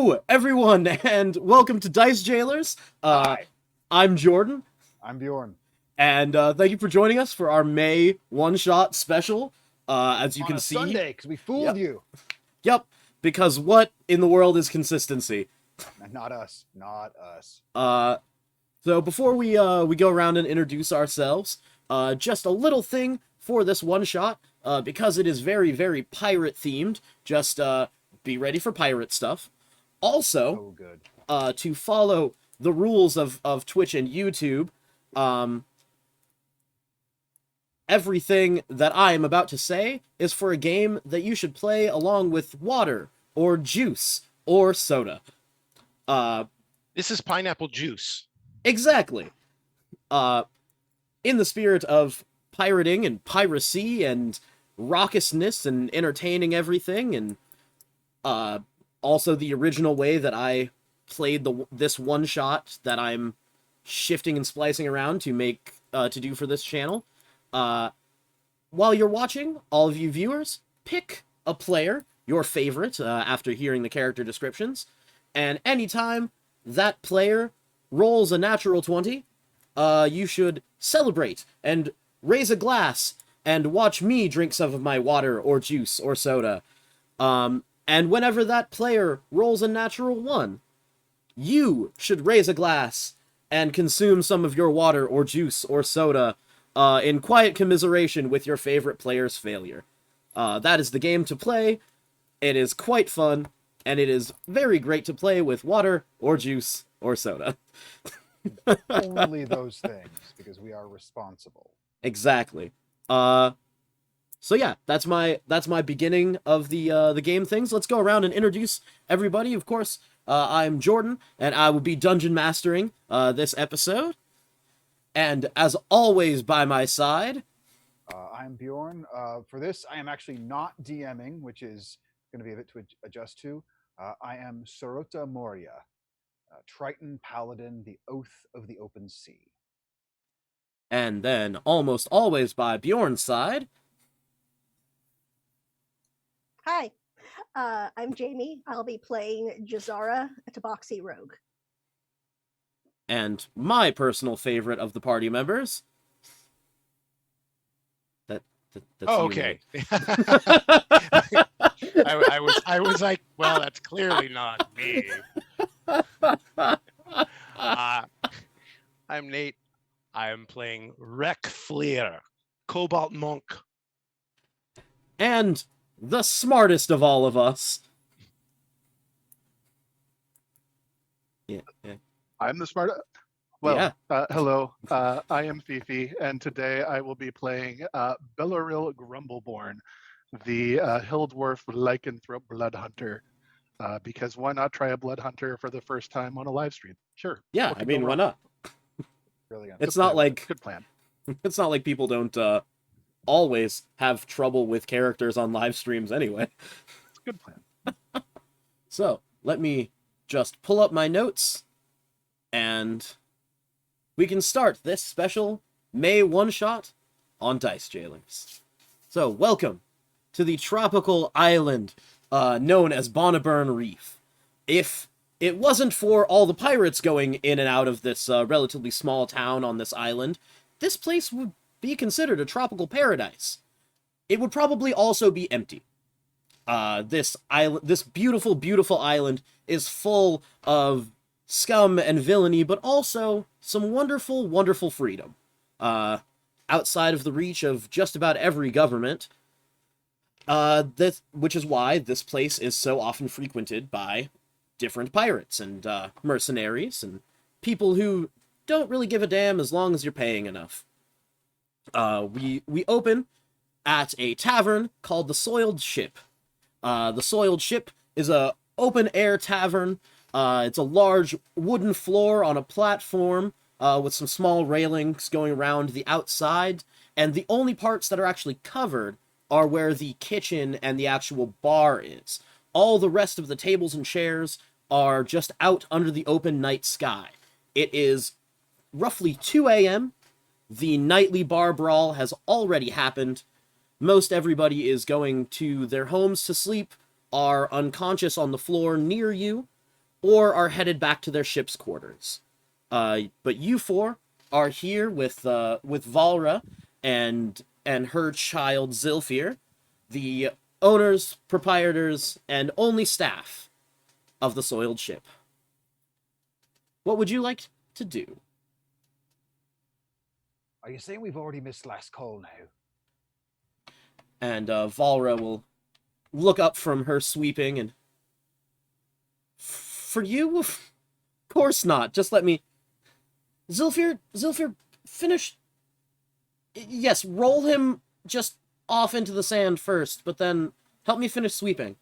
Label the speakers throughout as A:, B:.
A: Hello, everyone, and welcome to Dice Jailers.
B: Hi.
A: I'm Jordan,
B: I'm Bjorn.
A: and thank you for joining us for our May one-shot special. As you
B: On
A: can
B: a
A: see,
B: Sunday, because we fooled
A: Yep.
B: you.
A: Yep, because what in the world is consistency?
B: Not us. Not us.
A: So before we go around and introduce ourselves, just a little thing for this one-shot, because it is very, very pirate-themed. Just be ready for pirate stuff. Also,
B: Oh, good.
A: to follow the rules of Twitch and YouTube, everything that I am about to say is for a game that you should play along with water, or juice, or soda.
C: This is pineapple juice.
A: Exactly. In the spirit of pirating and piracy and raucousness and entertaining everything, and also the original way that I played this one shot that I'm shifting and splicing around to make to do for this channel. While you're watching, all of you viewers, pick a player, your favorite, after hearing the character descriptions, and anytime that player rolls a natural 20, you should celebrate and raise a glass and watch me drink some of my water or juice or soda. And whenever that player rolls a natural 1, you should raise a glass and consume some of your water or juice or soda in quiet commiseration with your favorite player's failure. That is the game to play. It is quite fun, and it is very great to play with water or juice or soda.
B: Only those things, because we are responsible.
A: Exactly. So yeah, that's my beginning of the game things. Let's go around and introduce everybody. Of course, I'm Jordan, and I will be dungeon mastering this episode. And as always, by my side,
B: I'm Bjorn. For this, I am actually not DMing, which is going to be a bit to adjust to. I am Sorota Moria, Triton Paladin, the Oath of the Open Sea.
A: and then almost always by Bjorn's side,
D: Hi, I'm Jamie. I'll be playing Jazara, a Tabaxi rogue.
A: and my personal favorite of the party members. That's
C: Oh,
A: you,
C: okay.
A: Nate.
C: I was like, well, that's clearly not me. I'm Nate. I am playing Wreck Fleer, Cobalt Monk.
A: And the smartest of all of us. Yeah.
E: I'm the smart. Well,
A: Yeah.
E: hello. I am Fifi, and today I will be playing Bellaril Grumbleborn, the hill dwarf lycanthrope blood hunter. Because why not try a blood hunter for the first time on a live stream? Sure.
A: Yeah,
E: What
A: I
E: could go
A: mean, why
E: wrong?
A: not?
B: Really good.
A: It's
E: Good
A: not
E: plan.
A: like
E: Good plan.
A: it's not like people don't always have trouble with characters on live streams anyway.
E: It's a good plan.
A: So, let me just pull up my notes, and we can start this special May one-shot on Dice Jailers. So, welcome to the tropical island known as Bonneburn Reef. If it wasn't for all the pirates going in and out of this relatively small town on this island, this place would be considered a tropical paradise. It would probably also be empty. This beautiful, beautiful island is full of scum and villainy, but also some wonderful, wonderful freedom. Outside of the reach of just about every government, which is why this place is so often frequented by different pirates and mercenaries and people who don't really give a damn as long as you're paying enough. We open at a tavern called the Soiled Ship. The Soiled Ship is a open-air tavern. It's a large wooden floor on a platform with some small railings going around the outside, and the only parts that are actually covered are where the kitchen and the actual bar is. All the rest of the tables and chairs are just out under the open night sky. It is roughly 2 a.m. The nightly bar brawl has already happened. Most everybody is going to their homes to sleep, are unconscious on the floor near you, or are headed back to their ship's quarters. But you four are here with Valra and her child Zilfir, the owners, proprietors, and only staff of the soiled ship. What would you like to do?
B: Are you saying we've already missed last call now?
A: And Valra will look up from her sweeping and... For you? Of course not. Just let me... Zilfir, finish... Yes, roll him just off into the sand first, but then help me finish sweeping.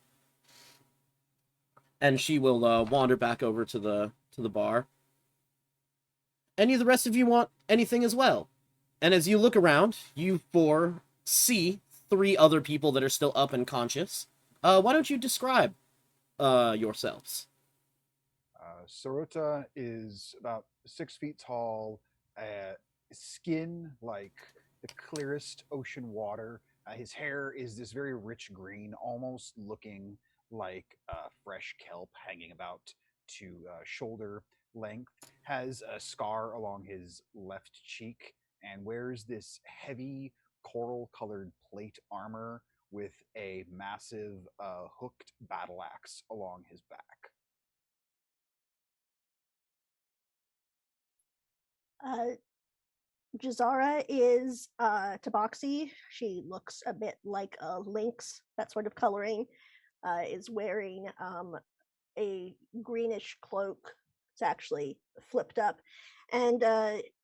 A: And she will wander back over to the bar. Any of the rest of you want anything as well? And as you look around, you four see 3 other people that are still up and conscious. Why don't you describe yourselves?
B: Sarota is about 6 feet tall, skin like the clearest ocean water. His hair is this very rich green, almost looking like fresh kelp hanging about to shoulder length. Has a scar along his left cheek and wears this heavy coral-colored plate armor with a massive hooked battle axe along his back.
D: Jazara is tabaxi. She looks a bit like a lynx, that sort of coloring. Is wearing a greenish cloak. It's actually flipped up. And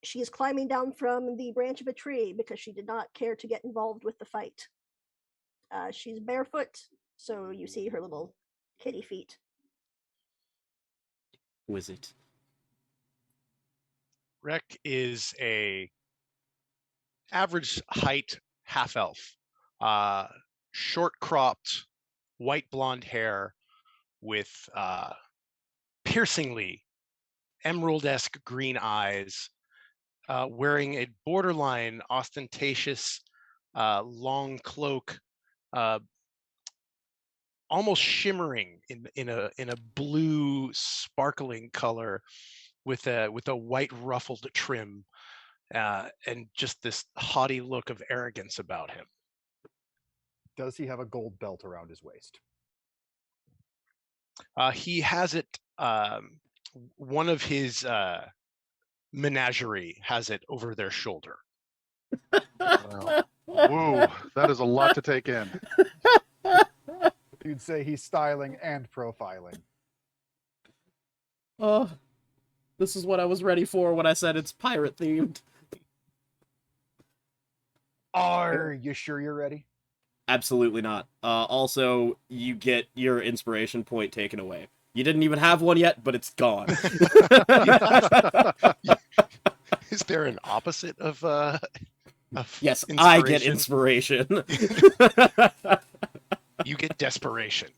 D: she is climbing down from the branch of a tree because she did not care to get involved with the fight. She's barefoot, so you see her little kitty feet.
A: Who is it?
C: Rek is a average height half elf, short cropped, white blonde hair with piercingly emerald-esque green eyes, wearing a borderline ostentatious long cloak, almost shimmering in a blue sparkling color with a white ruffled trim, and just this haughty look of arrogance about him.
B: Does he have a gold belt around his waist?
C: He has it. One of his menagerie has it over their shoulder.
E: Wow. Whoa, that is a lot to take in.
B: You'd say he's styling and profiling.
A: Oh, this is what I was ready for when I said it's pirate themed.
B: Are you sure you're ready?
A: Absolutely not. Also, you get your inspiration point taken away. You didn't even have one yet, but it's gone.
C: Is there an opposite of
A: Yes, I get inspiration.
C: You get desperation.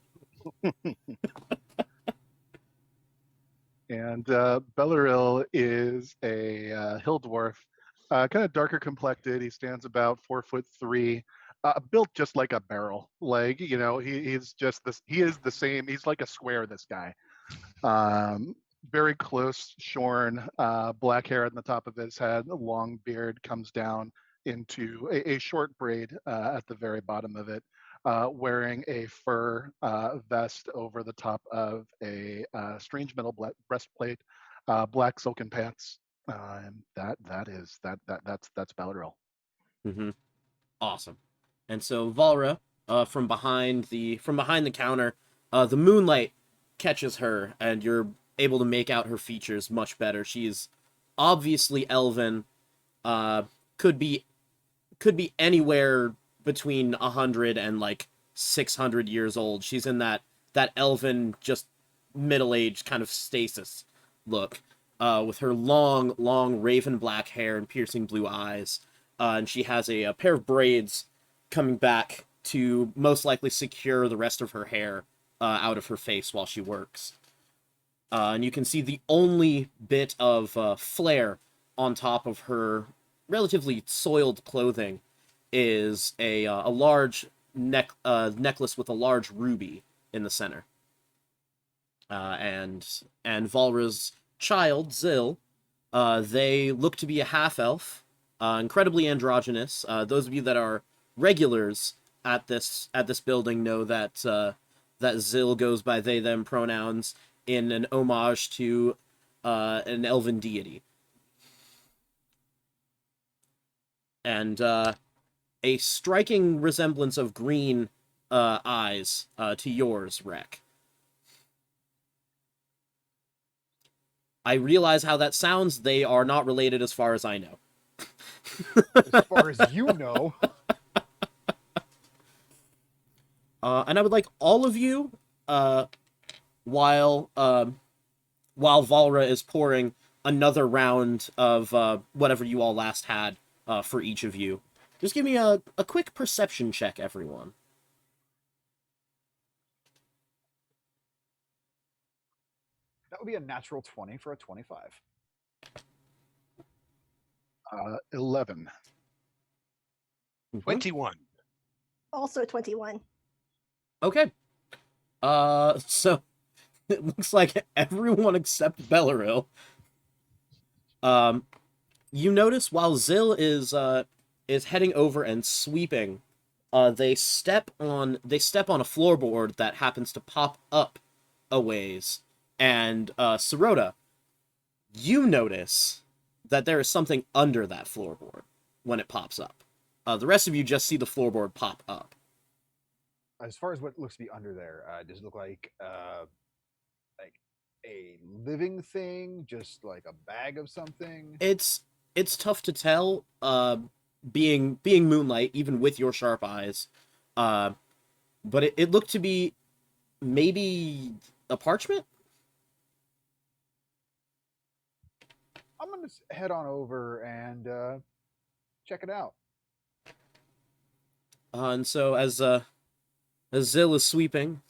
E: And Bellaril is a hill dwarf, kind of darker complected. He stands about 4'3", built just like a barrel. Like, you know, he's just this. He is the same. He's like a square. This guy, very close, shorn, black hair on the top of his head. A long beard comes down into a short braid at the very bottom of it. Wearing a fur vest over the top of a strange metal breastplate, black silken pants, and that's Beladrill.
A: Mm-hmm. Awesome. And so Valra, from behind the counter, the moonlight catches her, and you're able to make out her features much better. She's obviously elven. Could be anywhere between 100 and like 600 years old. She's in that elven, just middle-aged kind of stasis look, with her long raven black hair and piercing blue eyes, and she has a pair of braids coming back to most likely secure the rest of her hair out of her face while she works. And you can see the only bit of flare on top of her relatively soiled clothing is a large necklace with a large ruby in the center. and Valra's child Zil. They look to be a half elf, incredibly androgynous. Those of you that are regulars at this building know that that Zil goes by they them pronouns in an homage to an elven deity. And a striking resemblance of green eyes to yours, Rek. I realize how that sounds. They are not related as far as I know.
B: As far as you know.
A: And I would like all of you, while Valra is pouring another round of whatever you all last had for each of you, just give me a quick perception check, everyone.
B: That would be a natural 20 for a 25.
E: 11.
C: 21.
D: Also 21.
A: Okay. So it looks like everyone except Belleril. You notice while Zil is heading over and sweeping, they step on a floorboard that happens to pop up a ways, and Sirota, you notice that there is something under that floorboard when it pops up. The rest of you just see the floorboard pop up.
B: As far as what looks to be under there, does it look like a living thing, just like a bag of something?
A: It's tough to tell, being moonlight, even with your sharp eyes. But it looked to be maybe a parchment?
B: I'm going to head on over and check it out.
A: And so as Zil is sweeping,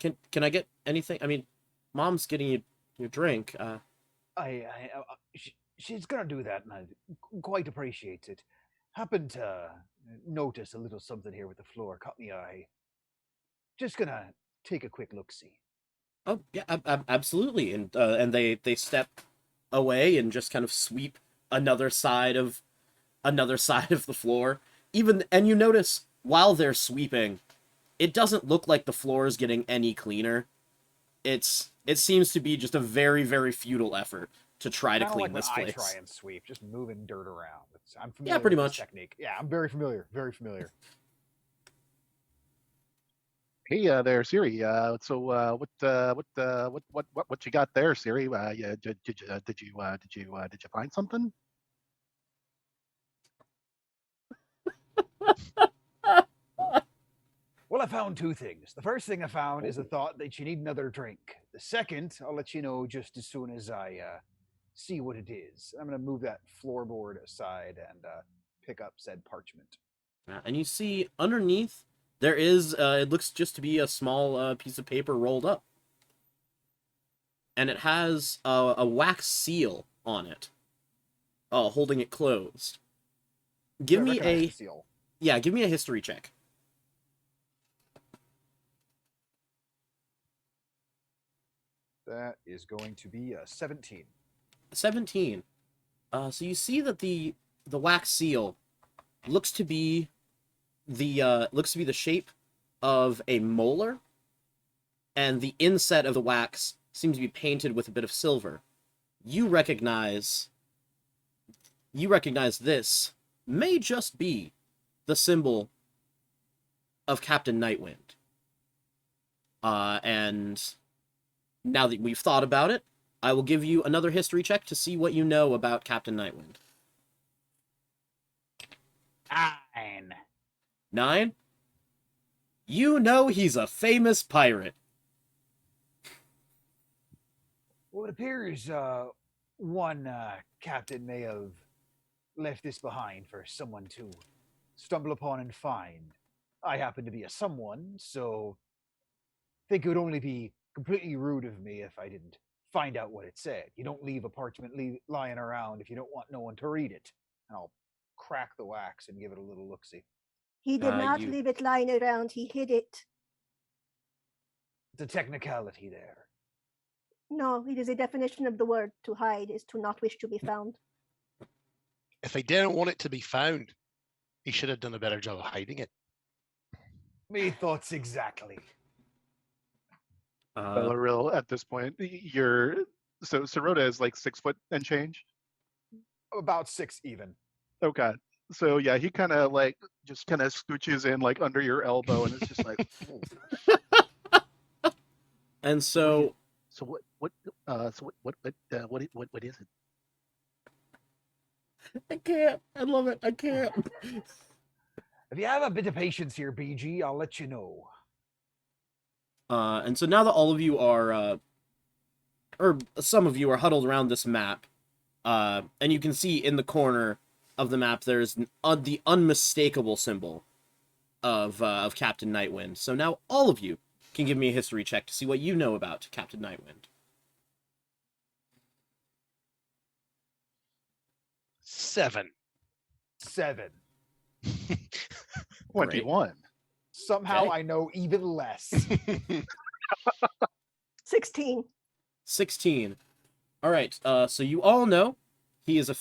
A: can I get anything? I mean, Mom's getting you your drink.
B: She's gonna do that, and I quite appreciate it. Happened to notice a little something here with the floor, caught me eye. Just gonna take a quick look see.
A: Oh yeah, absolutely. And they step away and just kind of sweep another side of the floor. And you notice while they're sweeping, it doesn't look like the floor is getting any cleaner. It seems to be just a very, very futile effort to try to
B: Kinda
A: clean
B: like
A: this
B: when
A: place.
B: I try and sweep, just moving dirt around. I'm familiar
A: Yeah, pretty
B: with
A: much.
B: this technique. Yeah, I'm very familiar. Very familiar.
E: Hey there, Siri. What you got there, Siri? Yeah, did you find something?
B: Well, I found two things. The first thing I found is a thought that you need another drink. The second, I'll let you know just as soon as I see what it is. I'm going to move that floorboard aside and pick up said parchment.
A: And you see underneath there is it looks just to be a small piece of paper rolled up, and it has a wax seal on it, holding it closed. Give
B: I
A: me
B: recognize
A: a
B: the seal.
A: give me a history check.
B: That is going to be a 17.
A: 17. So you see that the wax seal looks to be the shape of a molar, and the inset of the wax seems to be painted with a bit of silver. You recognize this may just be the symbol of Captain Nightwind. And now that we've thought about it, I will give you another history check to see what you know about Captain Nightwind.
B: 9.
A: 9? You know he's a famous pirate.
B: Well, it appears one captain may have left this behind for someone to stumble upon and find. I happen to be a someone, so think it would only be completely rude of me if I didn't find out what it said. You don't leave a parchment lying around if you don't want no one to read it. And I'll crack the wax and give it a little look-see.
D: He did not
A: you-
D: leave it lying around. He hid it.
B: The technicality there.
D: No, it is a definition of the word to hide is to not wish to be found.
C: If he didn't want it to be found, he should have done a better job of hiding it.
B: Me thoughts exactly.
E: Bellaril, at this point, so Sirota is like 6 foot and change.
B: About 6 even.
E: Okay. So yeah, he kind of like just kind of scooches in like under your elbow, and it's just like.
A: And so
E: What is it?
A: I can't. I love it. I can't.
B: If you have a bit of patience here, BG, I'll let you know.
A: And so now that all of you are, or some of you are huddled around this map, and you can see in the corner of the map there's the unmistakable symbol of Captain Nightwind. So now all of you can give me a history check to see what you know about Captain Nightwind.
C: 7.
B: 7.
E: 21.
B: Somehow
A: Okay.
B: I know even less.
D: 16.
A: 16. All right. So you all know he is a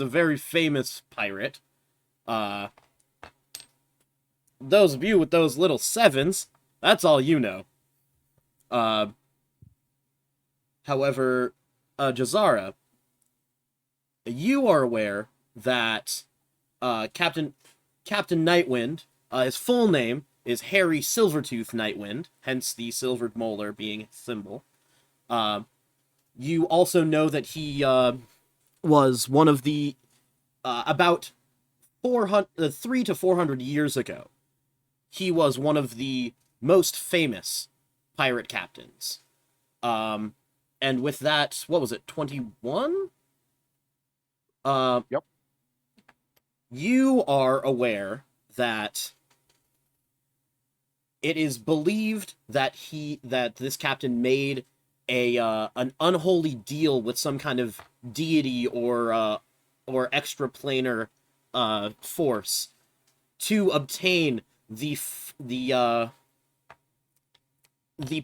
A: very famous pirate. Those of you with those little 7s, that's all you know. However, Jazara, you are aware that Captain Nightwind, his full name is Harry Silvertooth Nightwind, hence the silvered molar being his symbol. You also know that he was one of the about 300 to 400 years ago. He was one of the most famous pirate captains. And with that, what was it, 21?
E: Yep.
A: You are aware that it is believed that this captain made an unholy deal with some kind of deity or extraplanar force to obtain the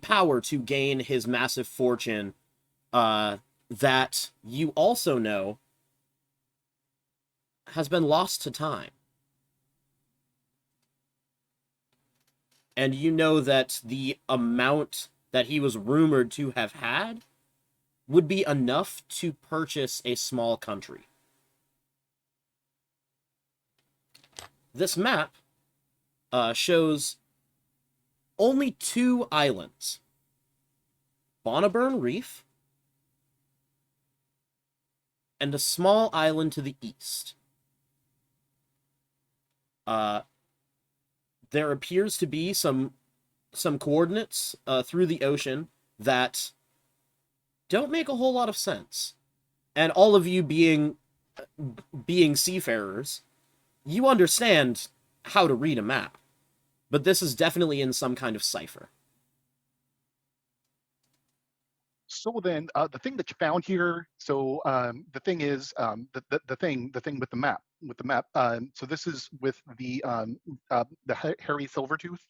A: power to gain his massive fortune, that you also know has been lost to time. And you know that the amount that he was rumored to have had would be enough to purchase a small country. This map shows only 2 islands. Bonneburn Reef and a small island to the east. There appears to be some coordinates through the ocean that don't make a whole lot of sense. And all of you being seafarers, you understand how to read a map. But this is definitely in some kind of cipher.
E: So then, the thing that you found here. So the thing is, the thing with the map. So this is with the Harry Silvertooth,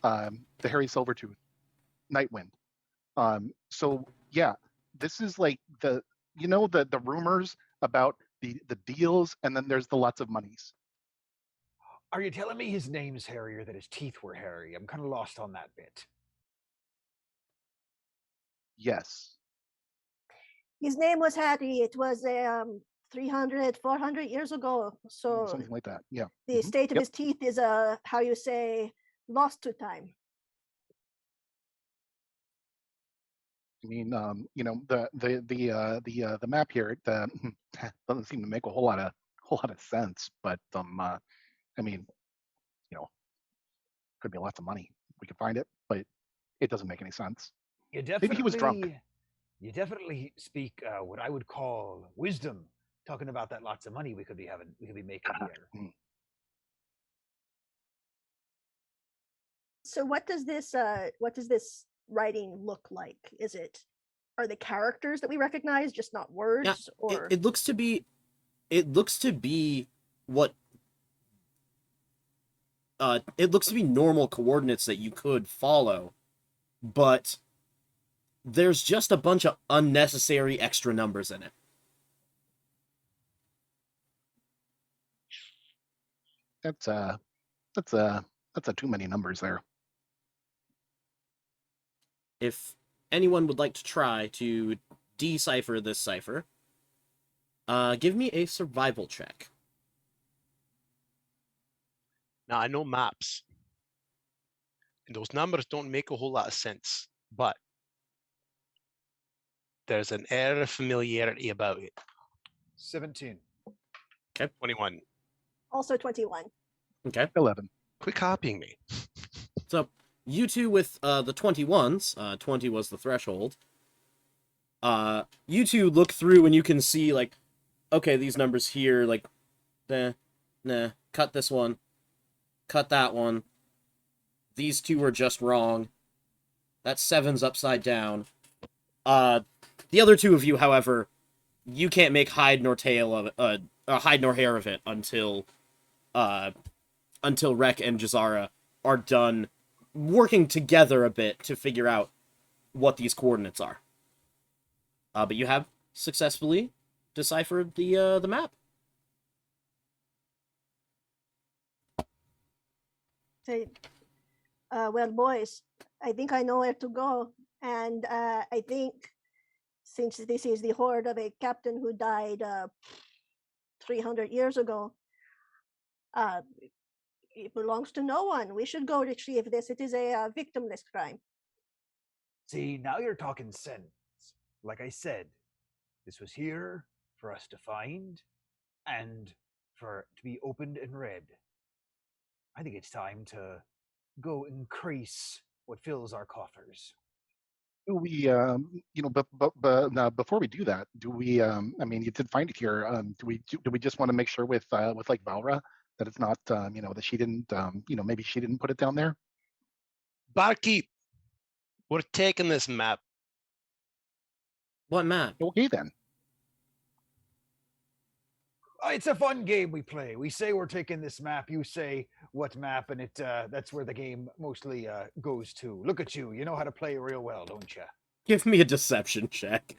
E: the Harry Silvertooth Nightwind. So yeah, this is like the rumors about the deals, and then there's the lots of monies.
B: Are you telling me his name's Harry or that his teeth were hairy? I'm kind of lost on that bit.
E: Yes.
D: His name was Harry. It was 300, 400 years ago. So
E: Something like that. Yeah.
D: the state of
E: Yep.
D: his teeth is how you say, lost to time.
E: I mean, the map here doesn't seem to make a whole lot of sense. But I mean, could be lots of money. We could find it, but it doesn't make any sense. Maybe he was drunk.
B: You definitely speak what I would call wisdom, talking about that lots of money we could be making here.
D: So what does this writing look like? Are the characters that we recognize just not words?
A: Yeah,
D: or
A: it looks to be what it looks to be normal coordinates that you could follow, but there's just a bunch of unnecessary extra numbers in it.
E: That's too many numbers there.
A: If anyone would like to try to decipher this cipher, give me a survival check.
C: Now, I know maps, and those numbers don't make a whole lot of sense, but there's an air of familiarity about it.
B: 17.
C: 21.
D: Also 21.
A: Okay.
E: 11.
C: Quit copying me.
A: So, you two with the 21s, 20 was the threshold, you two look through and you can see, like, okay, these numbers here, like, nah, cut this one, cut that one, these two are just wrong, that 7's upside down. The other two of you, however, you can't make hide nor tail of it, hide nor hair of it until Rek and Jazara are done working together a bit to figure out what these coordinates are. But you have successfully deciphered the map.
D: Say, well, boys, I think I know where to go. And I think since this is the horde of a captain who died 300 years ago, it belongs to no one. We should go retrieve this. It is a victimless crime.
B: See, now you're talking sense. Like I said, this was here for us to find and for it to be opened and read. I think it's time to go increase what fills our coffers.
E: Do we, but now before we do that, do we? I mean, you did find it here. Do we just want to make sure with like Valra that it's not, that she didn't, maybe she didn't put it down there?
C: Barkeep, we're taking this map.
A: What map?
E: Okay then.
B: It's a fun game we play. We say we're taking this map. You say what map, and that's where the game mostly goes to. Look at you. You know how to play real well, don't you?
A: Give me a deception check.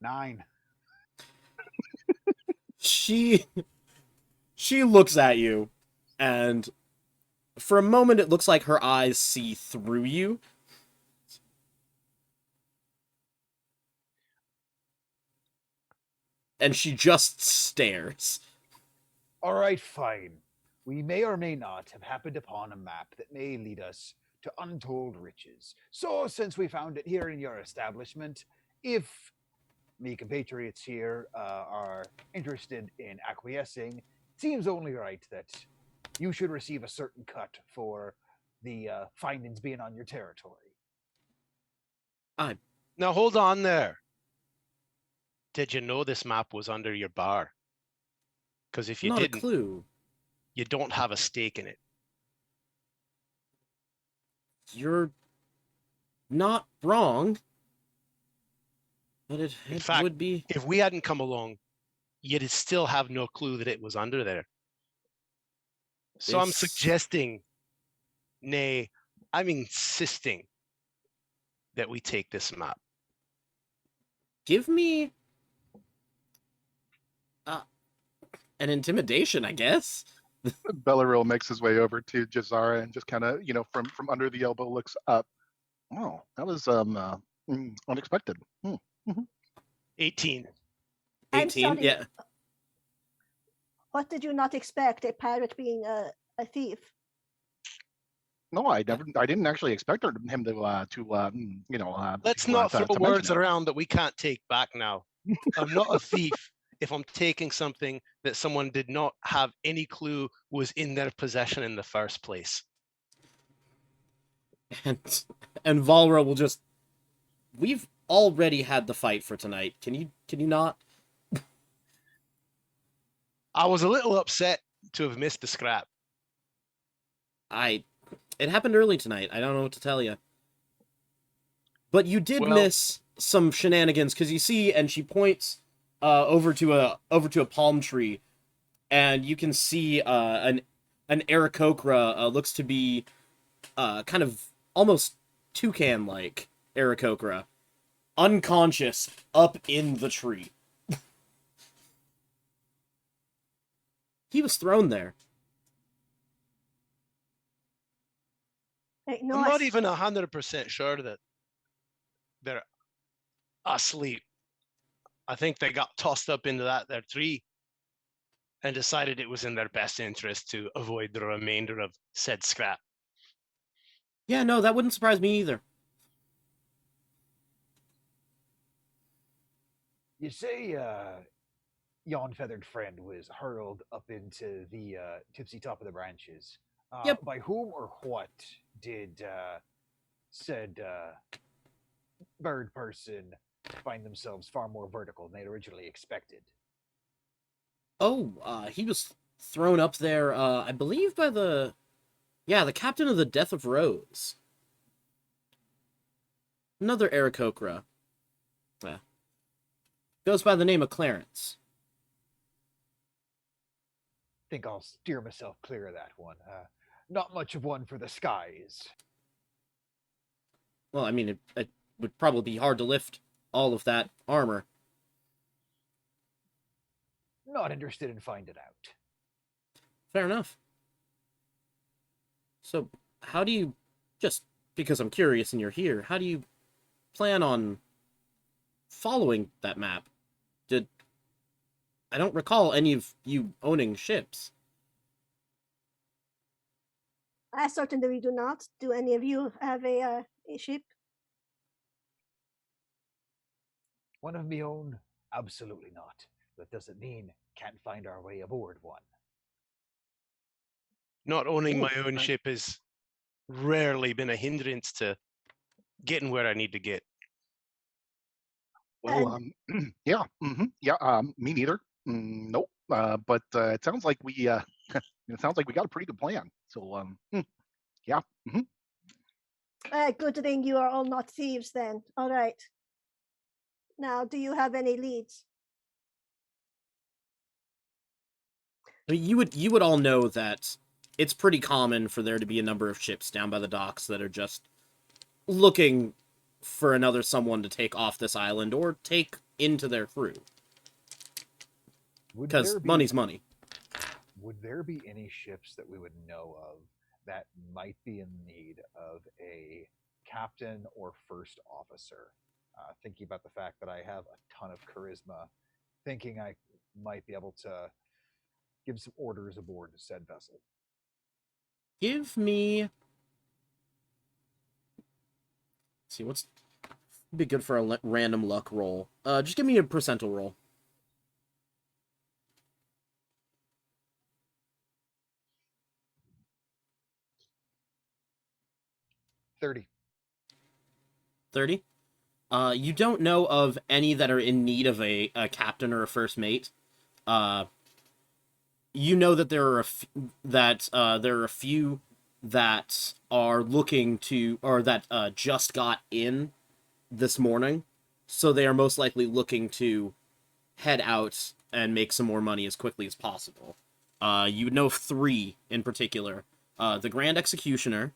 B: Nine.
A: She looks at you, and for a moment it looks like her eyes see through you. And she just stares.
B: All right, fine. We may or may not have happened upon a map that may lead us to untold riches. So, since we found it here in your establishment, if me compatriots here are interested in acquiescing, it seems only right that you should receive a certain cut for the findings being on your territory.
C: Now hold on there. Did you know this map was under your bar? Because if you
A: Not
C: didn't,
A: a clue.
C: you don't have a stake in it.
A: You're not wrong. But it
C: fact,
A: would be...
C: If we hadn't come along, you'd still have no clue that it was under there. So I'm suggesting, nay, I'm insisting that we take this map.
A: Give me... an intimidation, I guess.
E: Bellaril makes his way over to Jazara and just kind of, from under the elbow looks up. Oh, that was unexpected. Mm-hmm.
C: 18.
D: I'm sorry.
A: Yeah.
D: What did you not expect? A pirate being a thief?
E: No, I didn't actually expect him to
C: Let's not throw words around that we can't take back now. I'm not a thief if I'm taking something that someone did not have any clue was in their possession in the first place.
A: And Valra will just... We've already had the fight for tonight. Can you not?
C: I was a little upset to have missed the scrap.
A: It happened early tonight. I don't know what to tell you. But you did
C: Well,
A: miss some shenanigans, because you see, and she points over to a palm tree, and you can see an Aarakocra, looks to be kind of almost toucan-like Aarakocra, unconscious up in the tree. He was thrown there.
D: Hey, no,
C: I'm not even 100% sure that they're asleep. I think they got tossed up into their tree and decided it was in their best interest to avoid the remainder of said scrap.
A: Yeah, no, that wouldn't surprise me either.
B: You say yon feathered friend was hurled up into the tipsy top of the branches.
A: Yep.
B: By whom or what did said bird person find themselves far more vertical than they'd originally expected?
A: Oh, he was thrown up there, I believe by the captain of the Death of Rose. Another Aarakocra. Yeah. Goes by the name of Clarence.
B: Think I'll steer myself clear of that one. Not much of one for the skies.
A: Well, I mean, it would probably be hard to lift all of that armor.
B: Not interested in finding out.
A: Fair enough. So, how do you, just because I'm curious and you're here, how do you plan on following that map? I don't recall any of you owning ships.
D: I certainly do not. Do any of you have a ship?
B: One of me own? Absolutely not. That doesn't mean can't find our way aboard one.
C: Not owning my
A: Ooh,
C: own ship has rarely been a hindrance to getting where I need to get.
E: Well, yeah, me neither. Nope. But it sounds like we got a pretty good plan. So, yeah.
D: Good thing you are all not thieves then. All right. Now, do you have any leads?
A: I mean, you would all know that it's pretty common for there to be a number of ships down by the docks that are just looking for another someone to take off this island or take into their crew. Because money's money.
B: Would there be any ships that we would know of that might be in need of a captain or first officer? Thinking about the fact that I have a ton of charisma, thinking I might be able to give some orders aboard said vessel.
A: Give me... Let's see, what's be good for a random luck roll? Just give me a percentile roll.
B: 30.
A: 30? You don't know of any that are in need of a captain or a first mate. You know that there are a few that are looking to, or that just got in this morning, so they are most likely looking to head out and make some more money as quickly as possible. You would know of 3 in particular: the Grand Executioner,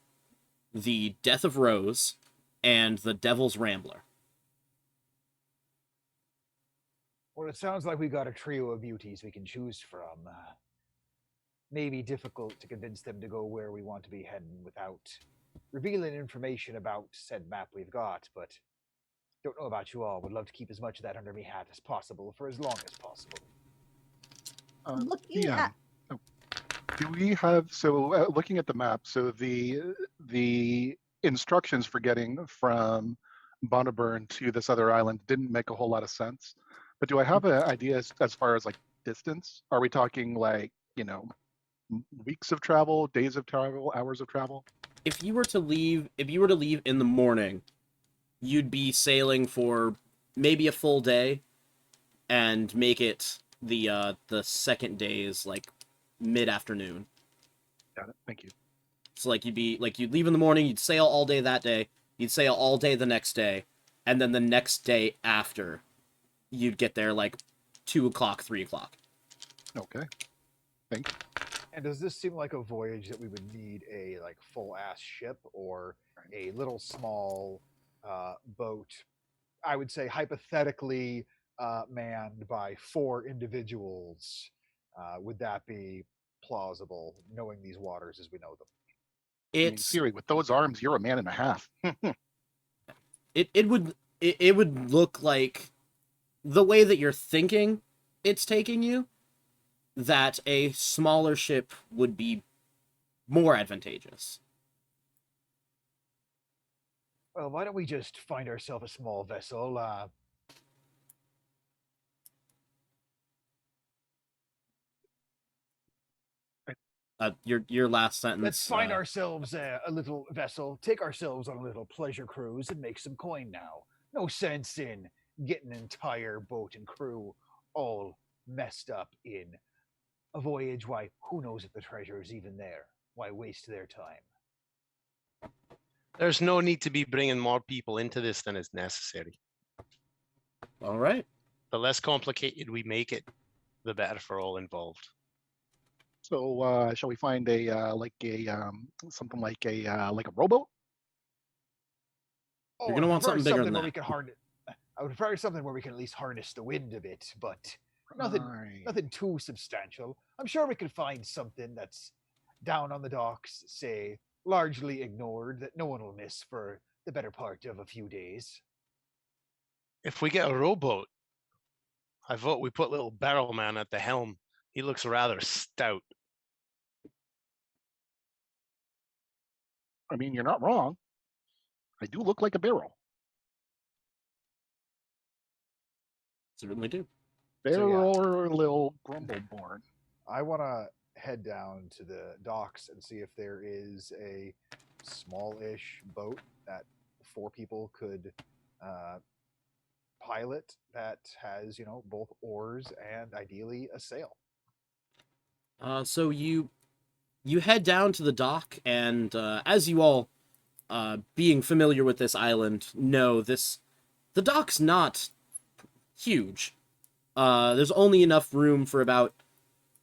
A: the Death of Rose, and the Devil's Rambler.
B: Well, it sounds like we got a trio of beauties we can choose from. Maybe difficult to convince them to go where we want to be heading without revealing information about said map we've got, but don't know about you all. Would love to keep as much of that under me hat as possible for as long as possible.
D: Looking
E: Yeah.
D: at
E: Do we have looking at the map? So the instructions for getting from Bonneburn to this other island didn't make a whole lot of sense. But do I have an idea as far as like distance? Are we talking like weeks of travel, days of travel, hours of travel?
A: If you were to leave in the morning, you'd be sailing for maybe a full day, and make it the second day's like mid-afternoon.
E: Got it. Thank you.
A: So like you'd leave in the morning, you'd sail all day that day, you'd sail all day the next day, and then the next day after, you'd get there like 2 o'clock, 3 o'clock.
E: Okay. Thanks.
B: And does this seem like a voyage that we would need a like full ass ship or a little small boat? I would say hypothetically manned by 4 individuals. Would that be plausible, knowing these waters as we know them?
E: I mean,
A: It's
E: Siri, with those arms, you're a man and a half.
A: it would look like the way that you're thinking it's taking you, that a smaller ship would be more advantageous.
B: Well, why don't we just find ourselves a small vessel?
A: Your last sentence.
B: Let's find ourselves a little vessel, take ourselves on a little pleasure cruise, and make some coin now. No sense in getting an entire boat and crew all messed up in a voyage. Why, who knows if the treasure is even there? Why waste their time?
C: There's no need to be bringing more people into this than is necessary.
A: All right.
C: The less complicated we make it, the better for all involved.
E: So, shall we find a something like a rowboat?
A: You're gonna want something bigger than
B: where
A: that.
B: we can harness. I would prefer something where we can at least harness the wind a bit, but nothing too substantial. I'm sure we could find something that's down on the docks, say, largely ignored, that no one will miss for the better part of a few days.
C: If we get a rowboat, I vote we put little barrel man at the helm. He looks rather stout.
E: I mean, you're not wrong. I do look like a barrel.
A: Certainly do.
E: Barrel or little Grumbleborn.
B: I want to head down to the docks and see if there is a small-ish boat that 4 people could pilot that has, both oars and ideally a sail.
A: So you head down to the dock, and as you all, being familiar with this island, know the dock's not huge. There's only enough room for about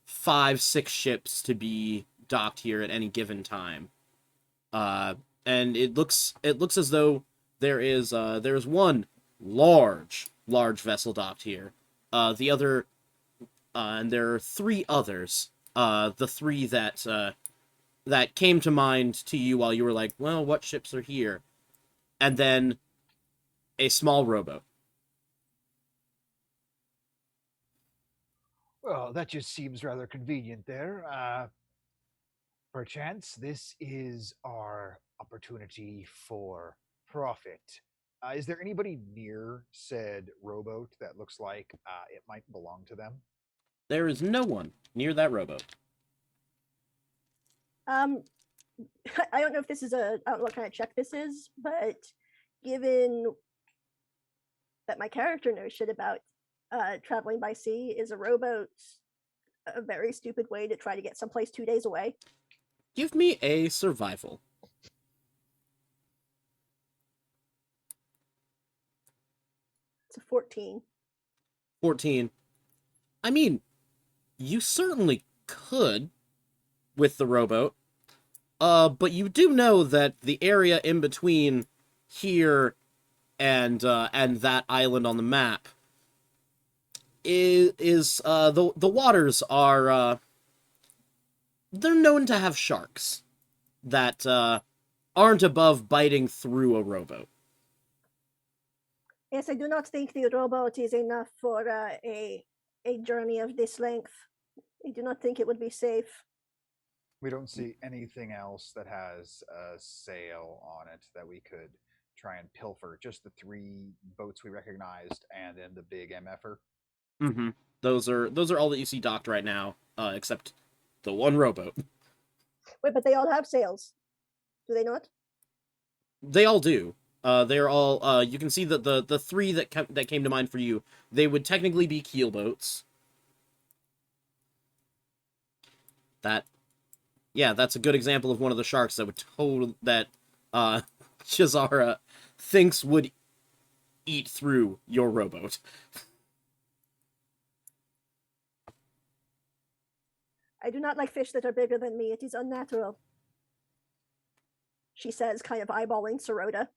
A: 5-6 ships to be docked here at any given time. And it looks as though there's one large vessel docked here. The other, and there are 3 others. The 3 that came to mind to you while you were like, well, what ships are here? And then a small rowboat.
B: Well, that just seems rather convenient there. Perchance this is our opportunity for profit. Is there anybody near said rowboat that looks like it might belong to them?
A: There is no one near that rowboat.
D: I don't know if this is I don't know what kind of check this is, but given that my character knows shit about traveling by sea, is a rowboat a very stupid way to try to get someplace 2 days away?
A: Give me a survival.
D: It's a 14.
A: 14. I mean, you certainly could with the rowboat. But you do know that the area in between here and that island on the map is the waters are they're known to have sharks that aren't above biting through a rowboat.
D: Yes, I do not think the rowboat is enough for a journey of this length. I do not think it would be safe.
B: We don't see anything else that has a sail on it that we could try and pilfer. Just the 3 boats we recognized, and then the big MFer.
A: Mm-hmm. Those are all that you see docked right now, except the one rowboat.
D: Wait, but they all have sails, do they not?
A: They all do. They're all. You can see that the 3 that came to mind for you, they would technically be keel boats. That's a good example of one of the sharks that would Shazara thinks would eat through your rowboat.
D: I do not like fish that are bigger than me. It is unnatural. She says, kind of eyeballing Sorota.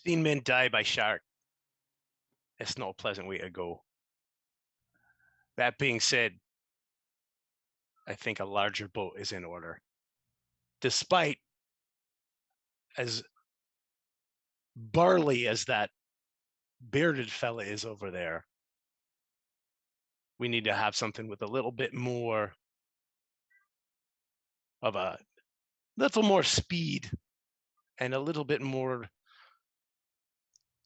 C: Seen men die by shark. It's not a pleasant way to go. That being said, I think a larger boat is in order. Despite as barley as that bearded fella is over there, we need to have something with a little bit more of a little more speed and a little bit more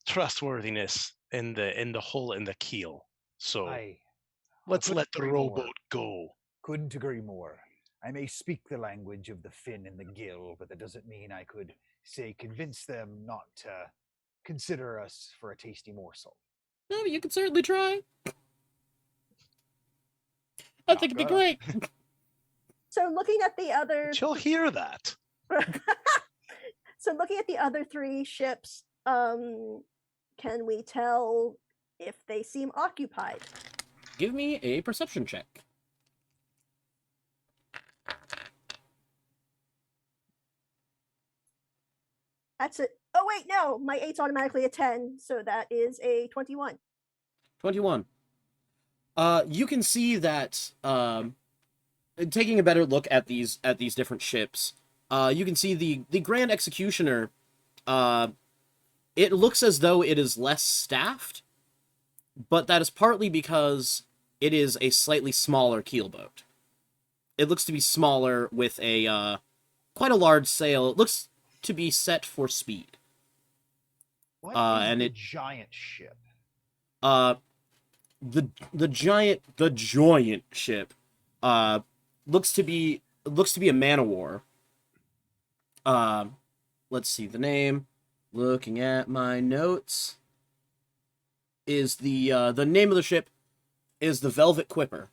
C: trustworthiness in the hull and the keel. So
B: I
C: let's
B: couldn't
C: let the
B: agree more.
C: rowboat go.
B: Couldn't agree more. I may speak the language of the fin and the gill, but that doesn't mean I could, say, convince them not to consider us for a tasty morsel.
A: No, you can certainly try. I think it'd be
B: Gonna.
A: great.
D: So looking at the other
C: She'll hear that.
D: So looking at the other three ships, can we tell if they seem occupied?
A: Give me a perception check.
D: That's it. Oh wait, no, my 8's automatically a 10, so that is a 21.
A: 21. You can see that, taking a better look at these different ships, you can see the Grand Executioner, it looks as though it is less staffed, but that is partly because it is a slightly smaller keelboat. It looks to be smaller with a, quite a large sail. It looks to be set for speed.
B: What is
A: and
B: the
A: it-
B: giant ship?
A: The giant ship, looks to be a man of war. Let's see the name. Looking at my notes, is the name of the ship is the Velvet Quipper.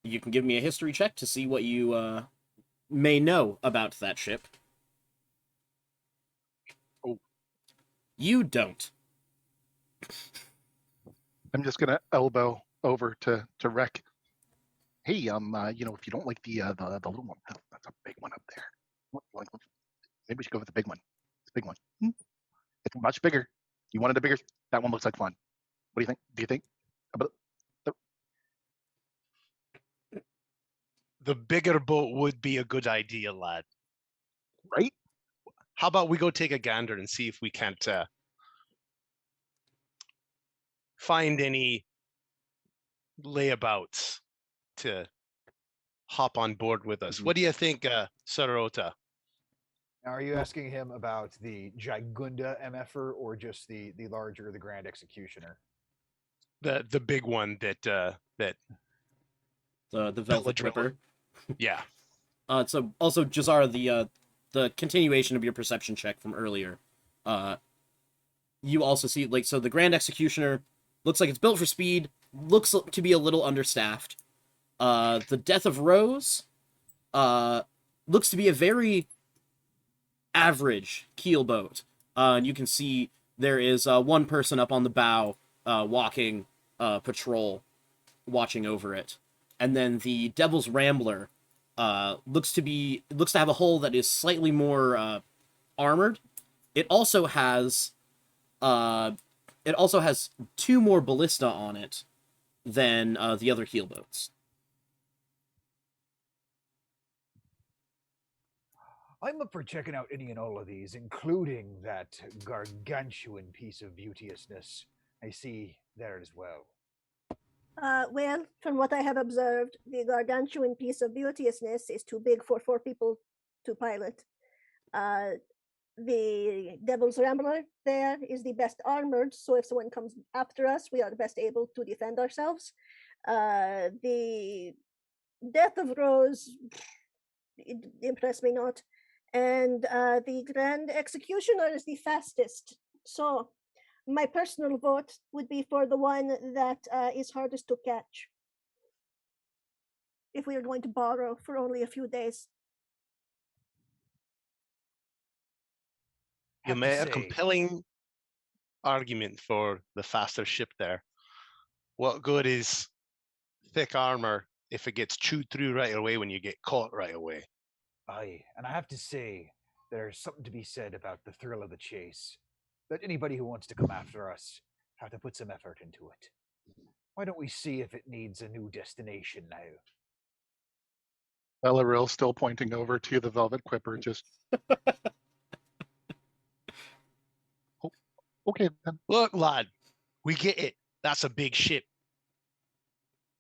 A: You can give me a history check to see what you may know about that ship.
E: Oh.
A: You don't.
E: I'm just gonna elbow over to Rec. Hey, if you don't like the little one, that's a big one up there. Maybe we should go with the big one. It's a big one. It's much bigger. You wanted a bigger? That one looks like fun. What do you think? Do you think?
C: The bigger boat would be a good idea, lad.
E: Right?
C: How about we go take a gander and see if we can't find any layabouts to hop on board with us.
E: Mhm.
C: What do you think, Sarota?
B: Now, are you asking him about the Gigunda MFer or just the larger, the Grand Executioner?
C: The big one that
A: The Velvet
C: Paladin.
A: Quipper.
C: Yeah.
A: So also Jazara, the continuation of your perception check from earlier. You also see, like, so the Grand Executioner looks like it's built for speed, looks to be a little understaffed. The Death of Rose looks to be a very average keelboat. And you can see there is one person up on the bow walking patrol, watching over it. And then the Devil's Rambler looks to have a hull that is slightly more armored. It also has two more ballista on it than the other keelboats.
B: I'm up for checking out any and all of these, including that gargantuan piece of beauteousness I see there as well.
D: Well, from what I have observed, the gargantuan piece of beauteousness is too big for 4 people to pilot. The Devil's Rambler there is the best armored, so if someone comes after us, we are the best able to defend ourselves. The Death of Rose impressed me not. And the Grand Executioner is the fastest. So my personal vote would be for the one that is hardest to catch. If we are going to borrow for only a few days.
C: You
B: Have to
C: made a
B: say,
C: compelling argument for the faster ship there. What good is thick armor if it gets chewed through right away when you get caught right away?
B: aye, and I have to say, there's something to be said about the thrill of the chase. That anybody who wants to come after us have to put some effort into it. Why don't we see if it needs a new destination now?
E: Belaril still pointing over to the Velvet Quipper, just okay then.
C: Look, lad, we get it. That's a big ship.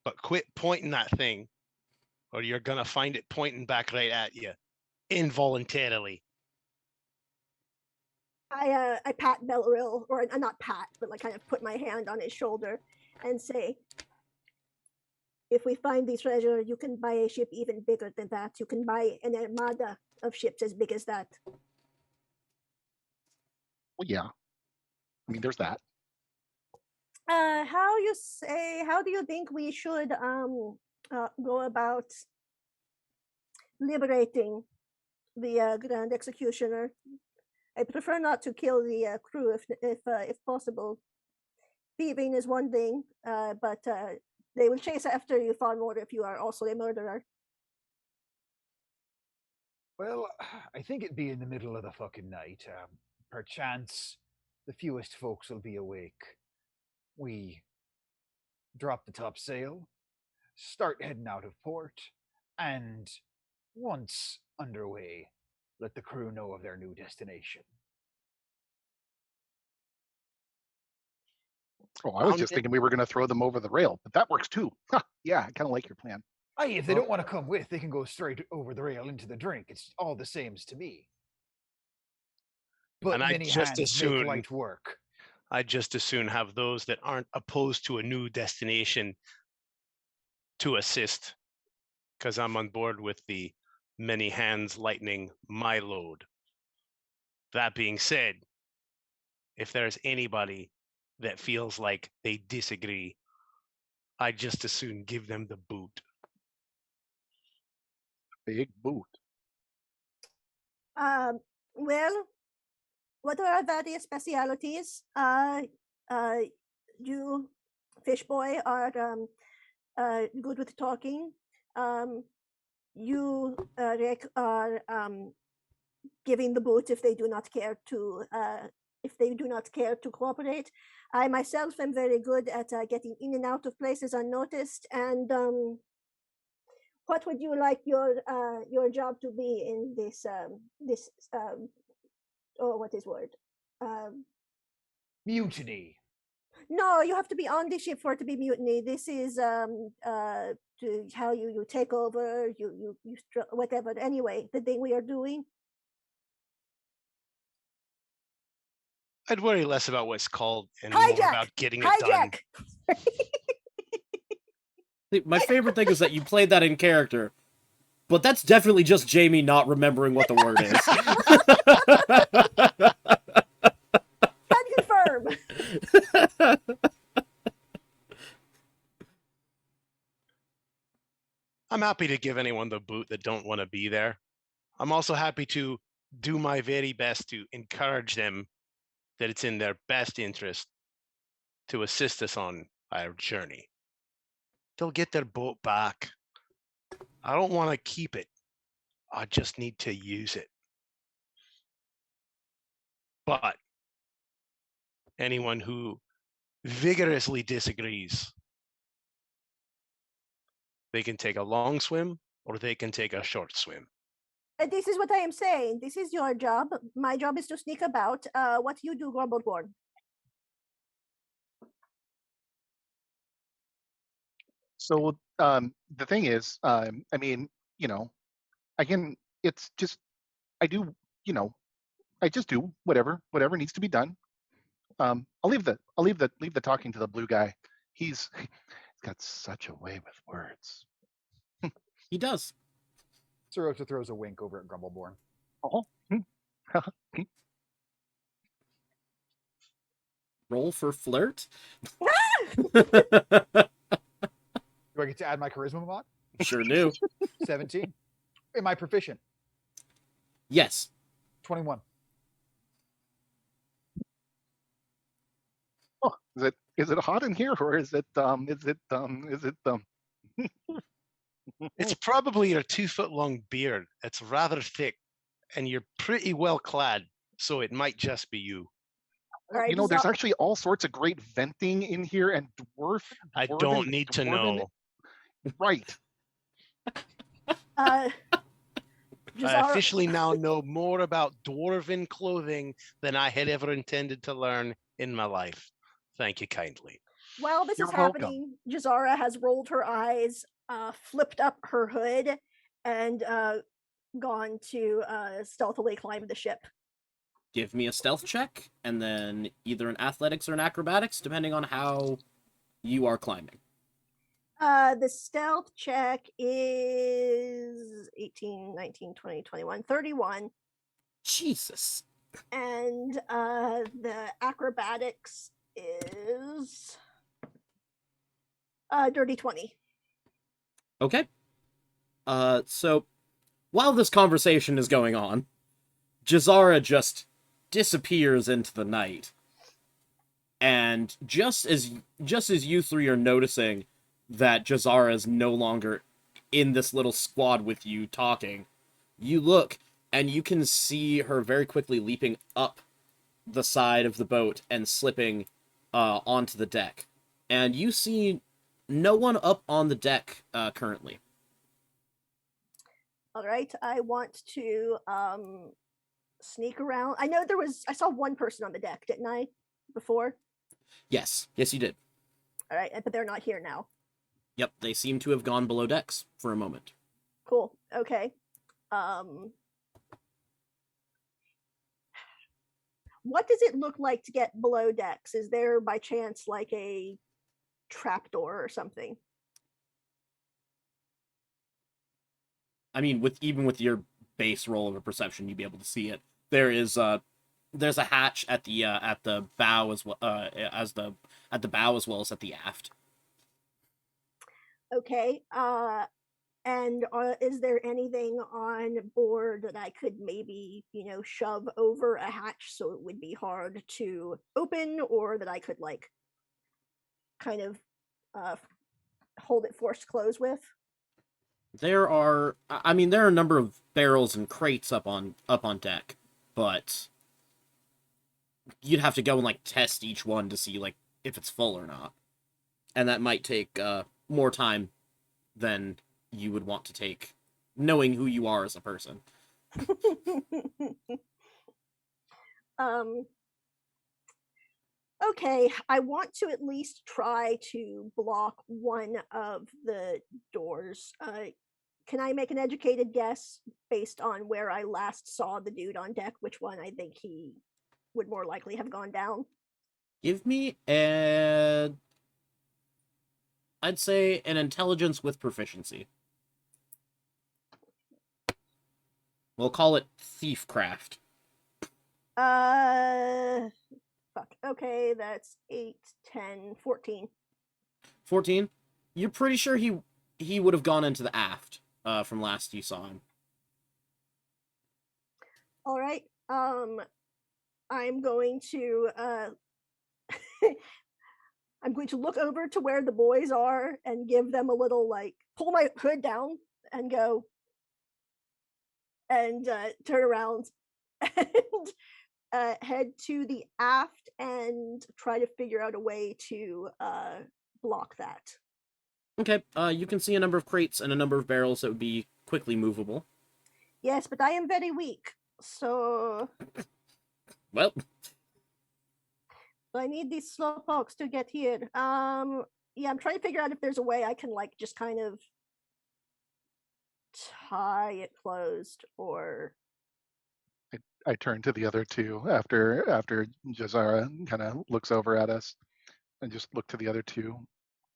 C: But quit pointing that thing, or you're gonna find it pointing back right at you, involuntarily.
D: I pat Belaril, or not pat, but like kind of put my hand on his shoulder and say, if we find the treasure, you can buy a ship even bigger than that. You can buy an armada of ships as big as that.
E: Well, yeah. I mean, there's that.
D: How do you think we should go about liberating the Grand Executioner? I prefer not to kill the crew if possible. Thieving is one thing, but they will chase after you far more if you are also a murderer.
B: Well, I think it'd be in the middle of the fucking night. Perchance, the fewest folks will be awake. We drop the topsail, start heading out of port, and once underway, let the crew know of their new destination.
E: Oh, I was just thinking we were going to throw them over the rail, but that works too. Huh, yeah, I kind of like your plan.
B: Aye, if they don't want to come with, they can go straight over the rail into the drink. It's all the same to me. But
C: And I'd
B: many
C: just
B: hands
C: as soon-
B: make light work.
C: I'd just as soon have those that aren't opposed to a new destination to assist, because I'm on board with the many hands lightening my load. That being said, if there's anybody that feels like they disagree, I'd just as soon give them the boot.
E: Big boot.
D: Well, what are our various specialities? You, Fishboy, are good with talking. You, Rick, are giving the boot if they do not care to cooperate. I myself am very good at getting in and out of places unnoticed. And what would you like your job to be in this what is word?
B: Mutiny.
D: No, you have to be on the ship for it to be mutiny. This is to how you take over, whatever. Anyway, the thing we are doing.
C: I'd worry less about what's called and more about getting it done.
A: My favorite thing is that you played that in character, but that's definitely just Jamie not remembering what the word is.
D: Can confirm.
C: I'm happy to give anyone the boot that don't want to be there. I'm also happy to do my very best to encourage them that it's in their best interest to assist us on our journey. They'll get their boat back. I don't want to keep it. I just need to use it. But anyone who vigorously disagrees, they can take a long swim or they can take a short swim.
D: This is what I am saying. This is your job. My job is to sneak about. What you do, Grumbleborn?
E: So the thing is, I mean, it's just, I do, I just do whatever needs to be done. I'll leave the talking to the blue guy. He's got such a way with words.
A: He does.
B: Sorota throws a wink over at Grumbleborn.
E: Oh.
A: Roll for flirt?
B: Do I get to add my charisma mod?
A: Sure do.
B: 17. Am I proficient?
A: Yes.
B: 21.
E: is it hot in here, or is it
C: It's probably your 2-foot-long beard. It's rather thick, and you're pretty well clad, so it might just be you.
D: All right,
E: there's actually all sorts of great venting in here, and
C: I don't need to know.
E: Right.
D: Jazara,
C: I officially now know more about dwarven clothing than I had ever intended to learn in my life. Thank you kindly.
D: while this
E: You're
D: is happening, Jazara has rolled her eyes, flipped up her hood, and gone to stealthily climb the ship.
A: Give me a stealth check, and then either an athletics or an acrobatics, depending on how you are climbing.
D: The stealth check is 18, 19, 20, 21, 31.
A: Jesus.
D: And the acrobatics is dirty 20.
A: Okay. So while this conversation is going on, Jazara just disappears into the night. And just as you three are noticing that Jazara is no longer in this little squad with you talking, you look and you can see her very quickly leaping up the side of the boat and slipping onto the deck. And you see no one up on the deck currently.
D: All right, I want to sneak around. I know I saw one person on the deck, didn't I, before?
A: Yes, you did.
D: All right, but they're not here now.
A: Yep, they seem to have gone below decks for a moment.
D: Cool. Okay. What does it look like to get below decks? Is there by chance like a trapdoor or something?
A: I mean, even with your base roll of a perception, you'd be able to see it. There's a hatch at the bow as well at the bow as well as at the aft.
D: Okay. And is there anything on board that I could maybe, shove over a hatch so it would be hard to open, or that I could like kind of hold it forced close with?
A: There are a number of barrels and crates up on deck, but you'd have to go and like test each one to see like if it's full or not, and that might take more time than you would want to take, knowing who you are as a person.
D: Okay, I want to at least try to block one of the doors. Can I make an educated guess based on where I last saw the dude on deck, which one I think he would more likely have gone down?
A: Give me I'd say an intelligence with proficiency. We'll call it thiefcraft.
D: Fuck. Okay, that's 8, 10, 14.
A: 14? You're pretty sure he would have gone into the aft from last you saw him.
D: All right. I'm going to I'm going to look over to where the boys are and give them a little like pull my hood down and go and turn around and head to the aft and try to figure out a way to block that.
A: Okay, you can see a number of crates and a number of barrels that would be quickly movable.
D: Yes, but I am very weak, so
A: Well,
D: I need these slowpokes to get here. Yeah, I'm trying to figure out if there's a way I can like just kind of tie it closed, or
E: I turn to the other two after Jazara kind of looks over at us, and just look to the other two.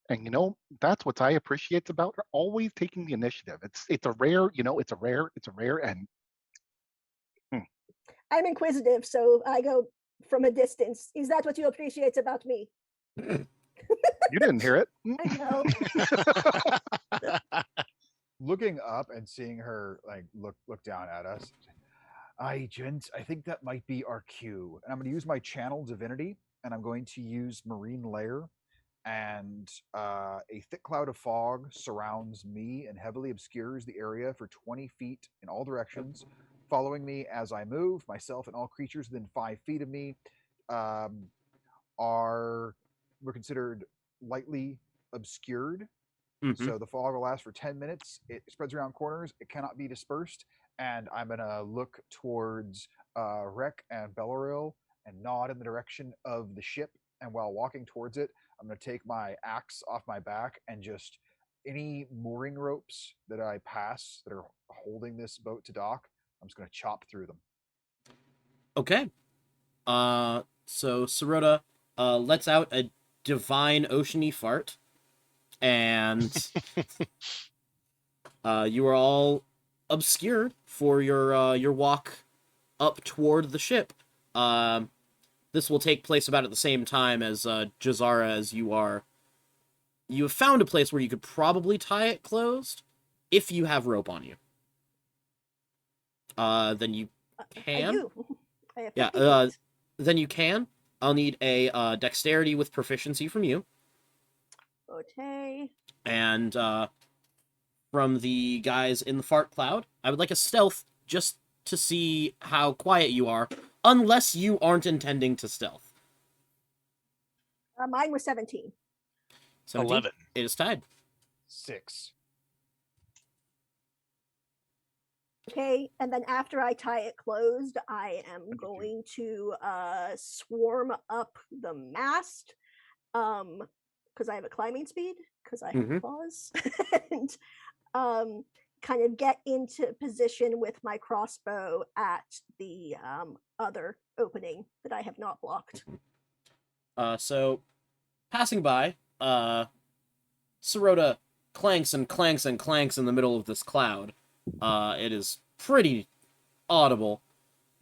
E: And that's what I appreciate about her, always taking the initiative. It's a rare, and
D: I'm inquisitive, so I go from a distance. Is that what you appreciate about me?
E: You didn't hear it.
D: I know.
B: Looking up and seeing her like look down at us. Aye, gents, I think that might be our cue. And I'm going to use my channel divinity, and I'm going to use Marine Lair and a thick cloud of fog surrounds me and heavily obscures the area for 20 feet in all directions. Following me as I move, myself and all creatures within 5 feet of me um, were considered lightly obscured. So the fog will last for 10 minutes. It spreads around corners. It cannot be dispersed. And I'm going to look towards Rek and Bellaril and nod in the direction of the ship. And while walking towards it, I'm going to take my axe off my back and just any mooring ropes that I pass that are holding this boat to dock, I'm just going to chop through them.
A: Okay. So Sirota lets out a divine oceany fart, and you are all obscured for your walk up toward the ship. This will take place about at the same time as Jazara, as you have found a place where you could probably tie it closed if you have rope on you. Then you can.
D: I do. I have
A: Yeah.
D: 50 feet.
A: Then you can. I'll need a dexterity with proficiency from you.
D: Okay.
A: And from the guys in the fart cloud, I would like a stealth just to see how quiet you are, unless you aren't intending to stealth.
D: Mine was 17.
A: 17?
C: 11.
A: It is tied.
B: 6.
D: Okay, and then after I tie it closed, I am
B: 22.
D: going to swarm up the mast, because I have a climbing speed, because I have claws, and kind of get into position with my crossbow at the other opening that I have not blocked.
A: So, passing by, Sirota clanks and clanks and clanks in the middle of this cloud. It is pretty audible,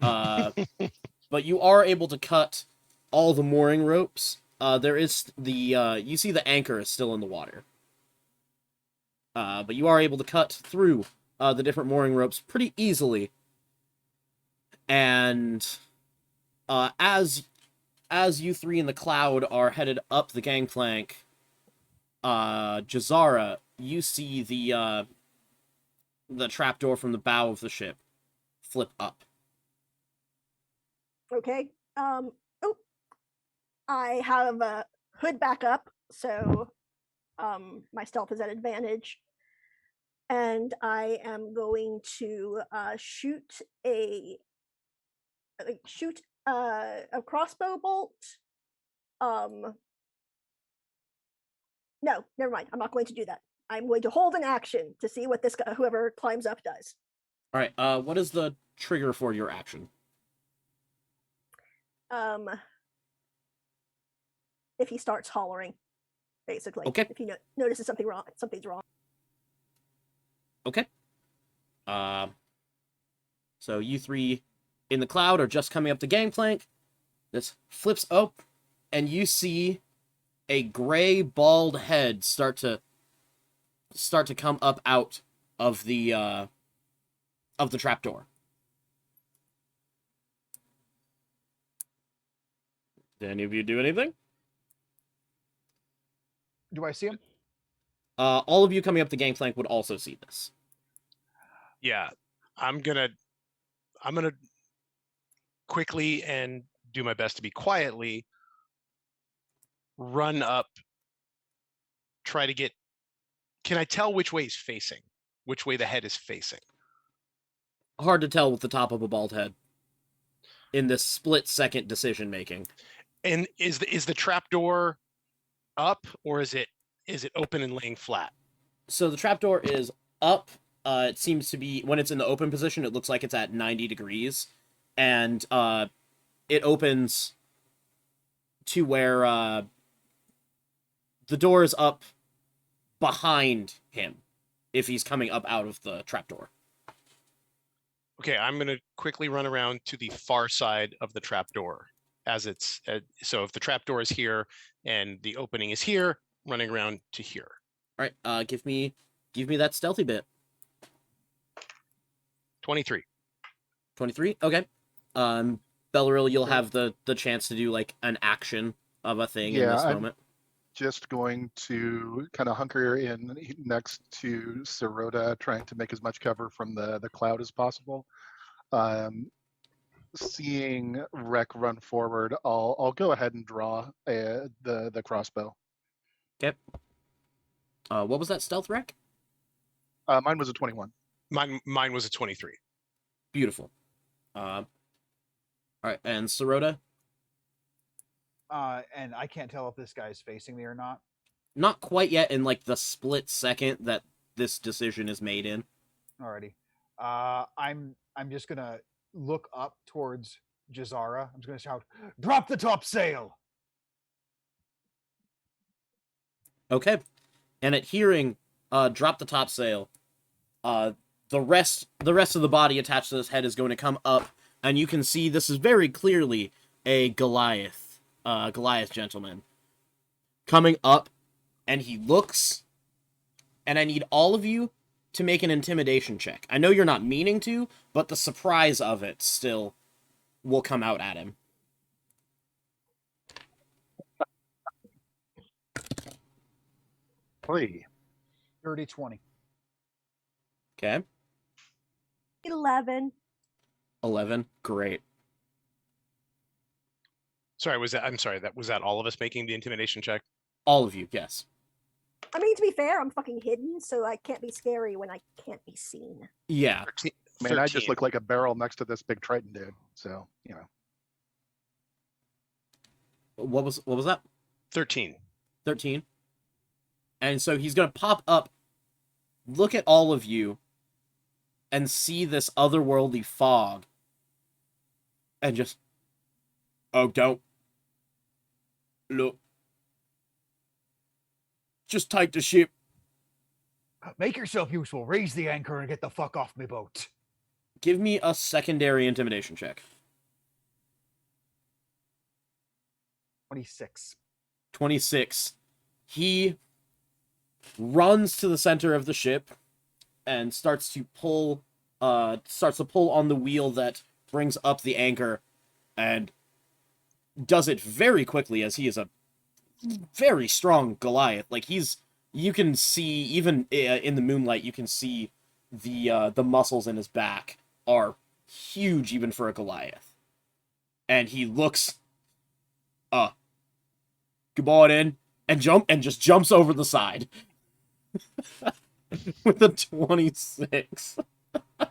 A: but you are able to cut all the mooring ropes. There is you see the anchor is still in the water, but you are able to cut through the different mooring ropes pretty easily. And as you three in the cloud are headed up the gangplank, Jazara, you see the trapdoor from the bow of the ship flip up.
D: Okay. I have a hood back up, so my stealth is at advantage, and I am going to shoot a crossbow bolt. No, never mind. I'm not going to do that. I'm going to hold an action to see what this guy, whoever climbs up, does.
A: All right. What is the trigger for your action?
D: If he starts hollering, basically.
A: Okay.
D: If he notices something's wrong.
A: Okay. So you three in the cloud are just coming up the gangplank. This flips up, and you see a gray bald head start to come up out of the trapdoor. Did any of you do anything?
B: Do I see him?
A: All of you coming up the gangplank would also see this.
C: Yeah, I'm gonna quickly and do my best to be quietly run up, try to get. Can I tell which way he's facing? Which way the head is facing?
A: Hard to tell with the top of a bald head in this split-second decision making.
C: And is the trapdoor up, or is it open and laying flat?
A: So the trapdoor is up. It seems to be, when it's in the open position, it looks like it's at 90 degrees. And it opens to where the door is up behind him if he's coming up out of the trapdoor.
C: Okay, I'm going to quickly run around to the far side of the trapdoor. As it's so if the trapdoor is here and the opening is here, running around to here.
A: All right, give me that stealthy bit.
C: 23.
A: 23. Okay. Bellaril, you'll have the chance to do like an action of a thing in this moment.
E: just going to kind of hunker in next to Sirota, trying to make as much cover from the cloud as possible. Seeing Rek run forward, I'll go ahead and draw the crossbow.
A: Okay. What was that stealth Rek?
E: Mine was a 21.
C: Mine was a 23.
A: Beautiful. All right, and Sirota?
B: And I can't tell if this guy's facing me or not.
A: Not quite yet in like the split second that this decision is made in.
B: Alrighty. I'm just gonna look up towards Jazara. I'm just gonna shout, "Drop the topsail!"
A: Okay. And at hearing drop the topsail, the rest of the body attached to this head is going to come up, and you can see this is very clearly a Goliath gentleman coming up, and he looks, and I need all of you to make an intimidation check. I know you're not meaning to, but the surprise of it still will come out at him.
E: Three.
B: 30, 20.
A: Okay.
D: 11.
A: 11. Great.
C: Sorry, was that all of us making the intimidation check?
A: All of you, yes.
D: I mean, to be fair, I'm fucking hidden, so I can't be scary when I can't be seen.
A: Yeah.
C: 13.
E: Man, I just look like a barrel next to this big Triton dude. So, you know.
A: What was that?
C: 13.
A: 13. And so he's going to pop up, look at all of you, and see this otherworldly fog. And just, oh, don't. Look. Just take the ship.
B: Make yourself useful. Raise the anchor and get the fuck off me boat.
A: Give me a secondary intimidation check.
B: 26.
A: 26. He runs to the center of the ship and starts to pull on the wheel that brings up the anchor, and does it very quickly, as he is a very strong Goliath. Like, you can see, even in the moonlight, you can see the muscles in his back are huge even for a Goliath. And he looks, come on in, and just jumps over the side. With a 26. I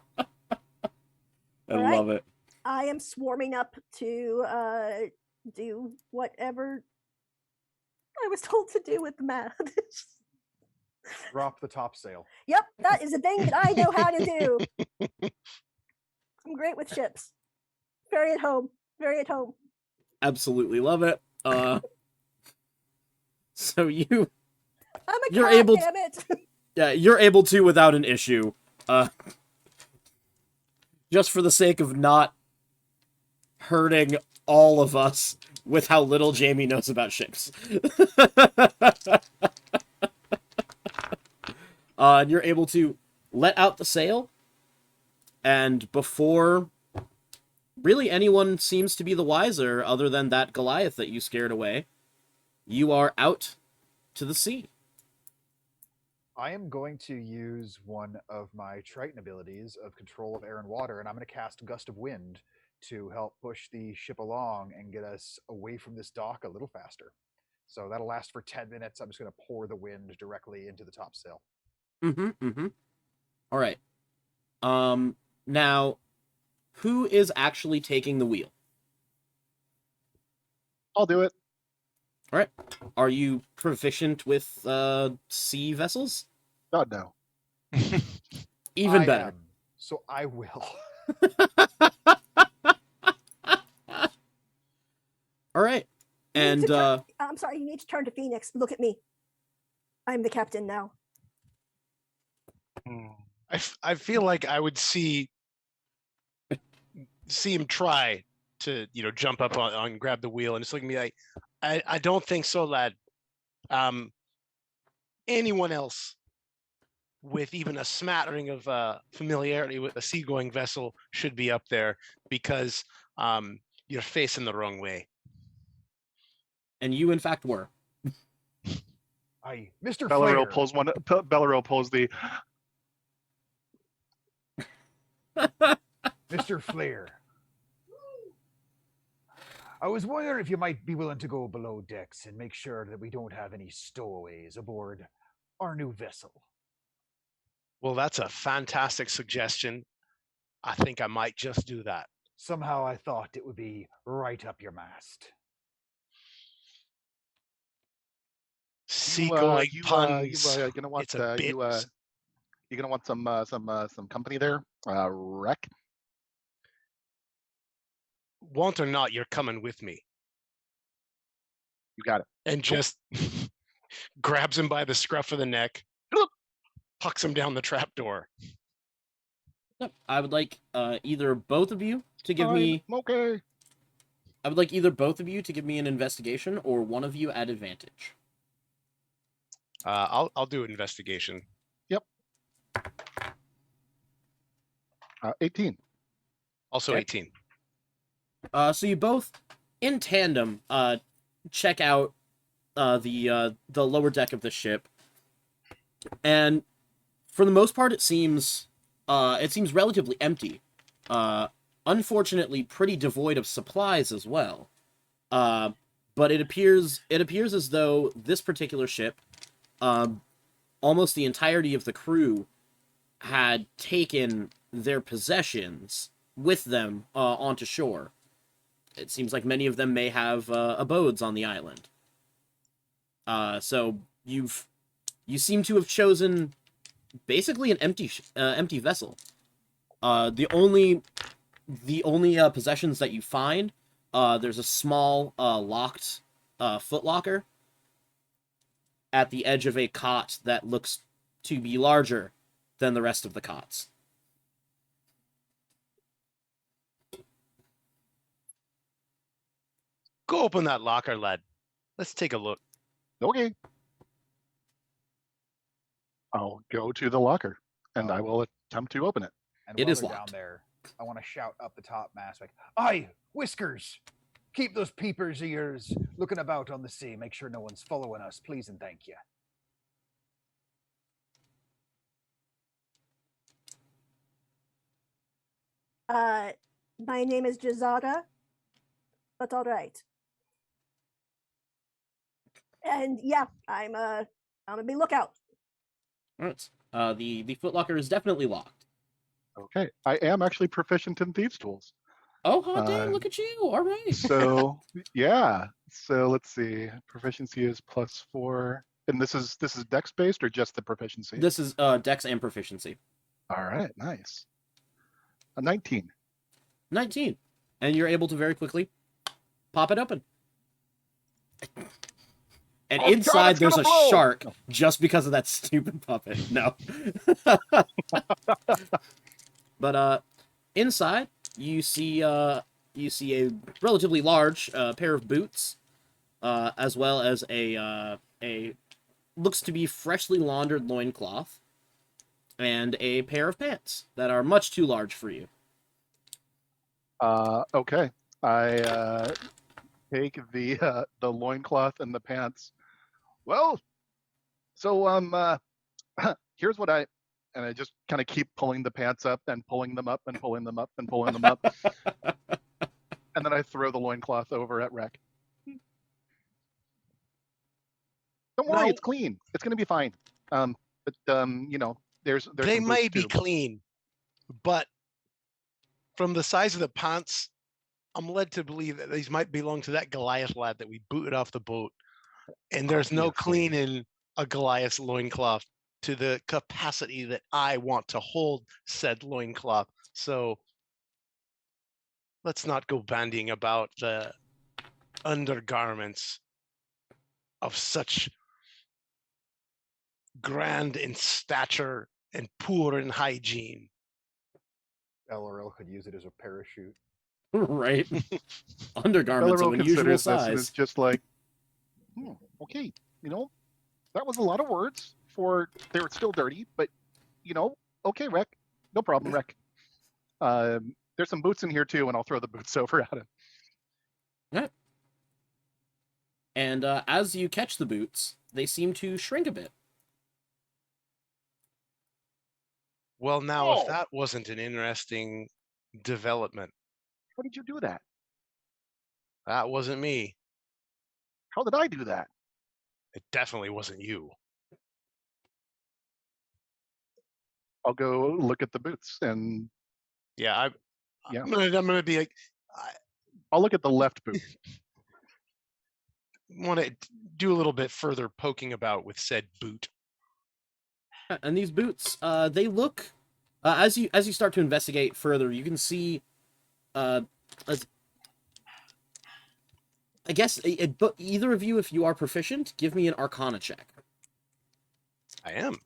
D: Alright.
A: love it.
D: I am swarming up to do whatever I was told to do with the math.
B: Drop the topsail.
D: Yep, that is a thing that I know how to do. I'm great with ships. Very at home. Very at home.
A: Absolutely love it. So
D: I'm a
A: You're
D: cat,
A: able to-
D: damn it.
A: yeah, you're able to without an issue. Just for the sake of not hurting all of us with how little Jamie knows about ships. And you're able to let out the sail, and before really anyone seems to be the wiser, other than that Goliath that you scared away, you are out to the sea.
B: I am going to use one of my Triton abilities of control of air and water, and I'm going to cast Gust of Wind to help push the ship along and get us away from this dock a little faster. So that'll last for 10 minutes. I'm just going to pour the wind directly into the topsail.
A: All right. Now, who is actually taking the wheel?
E: I'll do it.
A: All right. Are you proficient with sea vessels?
E: God, no.
A: Even
B: I
A: better.
B: am, so I will.
A: All right.
D: You need
A: And
D: to I'm sorry, you need to turn to Phoenix. Look at me. I'm the captain now.
C: I feel like I would see him try to jump up on grab the wheel, and just look at me like, I don't think so, lad. Anyone else with even a smattering of familiarity with a seagoing vessel should be up there, because you're facing the wrong way.
A: you in fact were.
B: Aye, Mr.
E: Bellaril
B: Flair.
E: pulls one. Bellaril pulls the.
B: Mr. Flair. I was wondering if you might be willing to go below decks and make sure that we don't have any stowaways aboard our new vessel.
C: Well, that's a fantastic suggestion. I think I might just do that.
B: Somehow I thought it would be right up your mast.
C: Seagoing puns.
E: Gonna want
C: It's a bit.
E: you gonna want some company there, Wreck.
C: Want or not, you're coming with me.
E: You got it.
C: And just grabs him by the scruff of the neck, pucks him down the trapdoor.
A: Yep. I would like either both of you to give me.
E: Okay.
A: I would like either both of you to give me an investigation, or one of you at advantage.
C: I'll do an investigation.
E: 18.
C: Also
A: Okay.
C: 18.
A: So you both, in tandem, check out the lower deck of the ship, and for the most part, it seems relatively empty. Unfortunately, pretty devoid of supplies as well. But it appears as though this particular ship, almost the entirety of the crew had taken their possessions with them onto shore. It seems like many of them may have abodes on the island. So you seem to have chosen basically an empty vessel. The only possessions that you find, there's a small locked footlocker at the edge of a cot that looks to be larger than the rest of the cots.
C: Go open that locker, lad. Let's take a look.
E: Okay. I'll go to the locker and I will attempt to open it.
B: And
A: It
B: while
A: is
B: they're
A: locked.
B: down there, I want to shout up the top mast like, "Aye, Whiskers! Keep those peepers of yours looking about on the sea. Make sure no one's following us, please and thank you."
D: My name is Jazada, but all right. And yeah, I'm gonna be lookout.
A: All right. The footlocker is definitely locked.
E: Okay. I am actually proficient in thieves' tools.
A: Oh, hot dang! Look at you! All right.
E: So yeah. So let's see. Proficiency is +4. And this is dex based or just the proficiency?
A: This is dex and proficiency.
E: All right, nice. A 19.
A: 19. And you're able to very quickly pop it open. And
E: Oh, God,
A: inside
E: it's
A: there's
E: gonna
A: a
E: blow!
A: shark
E: No.
A: just because of that stupid puppet. No. But inside you see a relatively large pair of boots, as well as a looks to be freshly laundered loincloth, and a pair of pants that are much too large for you.
E: Okay. I take the loincloth and the pants. Well, so here's what I just kind of keep pulling the pants up and pulling them up and pulling them up and pulling them up. And then I throw the loincloth over at Rec. Don't worry,
C: Now-
E: it's clean. It's gonna be fine. But you know, there's
C: They
E: some
C: might
E: boots
C: be
E: too.
C: clean, but from the size of the pants, I'm led to believe that these might belong to that Goliath lad that we booted off the boat. And there's no
E: Obviously.
C: cleaning a Goliath's loincloth to the capacity that I want to hold said loincloth. So let's not go bandying about the undergarments of such grand in stature and poor in hygiene.
B: LRL could use it as a parachute.
A: Right? Undergarments of
E: Bellaril
A: unusual
E: considers this and is
A: size.
E: just like, okay, you know, that was a lot of words for they were still dirty, but you know, okay, Rec, no problem, Rec. There's some boots in here too, and I'll throw the boots over at him.
A: And as you catch the boots, they seem to shrink a bit.
C: Well, now, if
E: Oh.
C: that wasn't an interesting development,
E: How did you do that?
C: that wasn't me.
E: How did I do that?
C: It definitely wasn't you.
E: I'll go look at the boots, and
C: Yeah,
E: Yeah.
C: I'm gonna be like, I
E: I'll look at the left boot.
C: want to do a little bit further poking about with said boot.
A: And these boots, they look, as you start to investigate further, you can see, as, I guess, but either of you, if you are proficient, give me an Arcana check.
C: I am.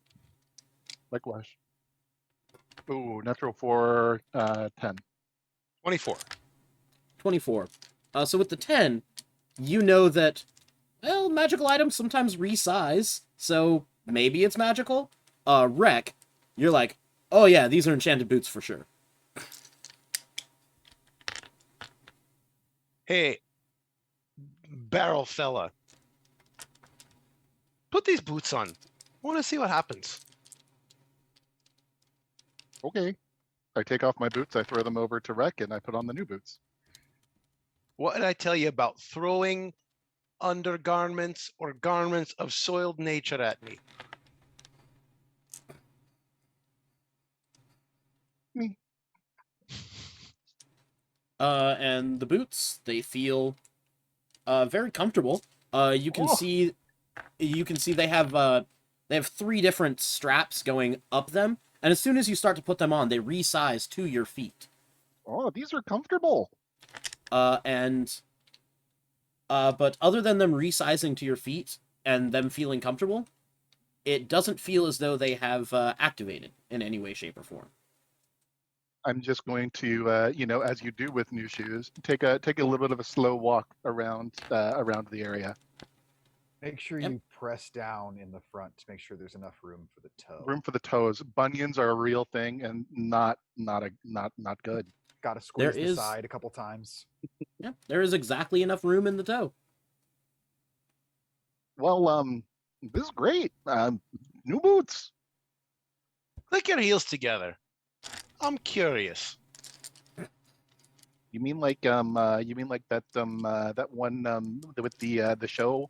E: Likewise. Ooh, natural 4, 10.
C: 24.
A: 24. So with the 10, you know that, well, magical items sometimes resize, so maybe it's magical. Wreck, you're like, oh yeah, these are enchanted boots for sure.
C: Hey, barrel fella, put these boots on. I want to see what happens.
E: Okay. I take off my boots, I throw them over to Rec, and I put on the new boots.
C: What did I tell you about throwing undergarments or garments of soiled nature at me?
E: Me.
A: And the boots, they feel very comfortable. You can
E: Oh.
A: see they have 3 different straps going up them, and as soon as you start to put them on, they resize to your feet.
E: Oh, these are comfortable.
A: But other than them resizing to your feet and them feeling comfortable, it doesn't feel as though they have activated in any way, shape, or form.
E: I'm just going to, as you do with new shoes, take a little bit of a slow walk around the area.
B: Make sure
A: Yep.
B: you press down in the front to make sure there's enough room for the toe.
E: Room for the toes. Bunions are a real thing, and not good.
B: Got to squeeze the
A: is-
B: side a couple times.
A: Yeah, there is exactly enough room in the toe.
E: Well, this is great. New boots.
C: Click your heels together. I'm curious.
E: You mean like that one with the show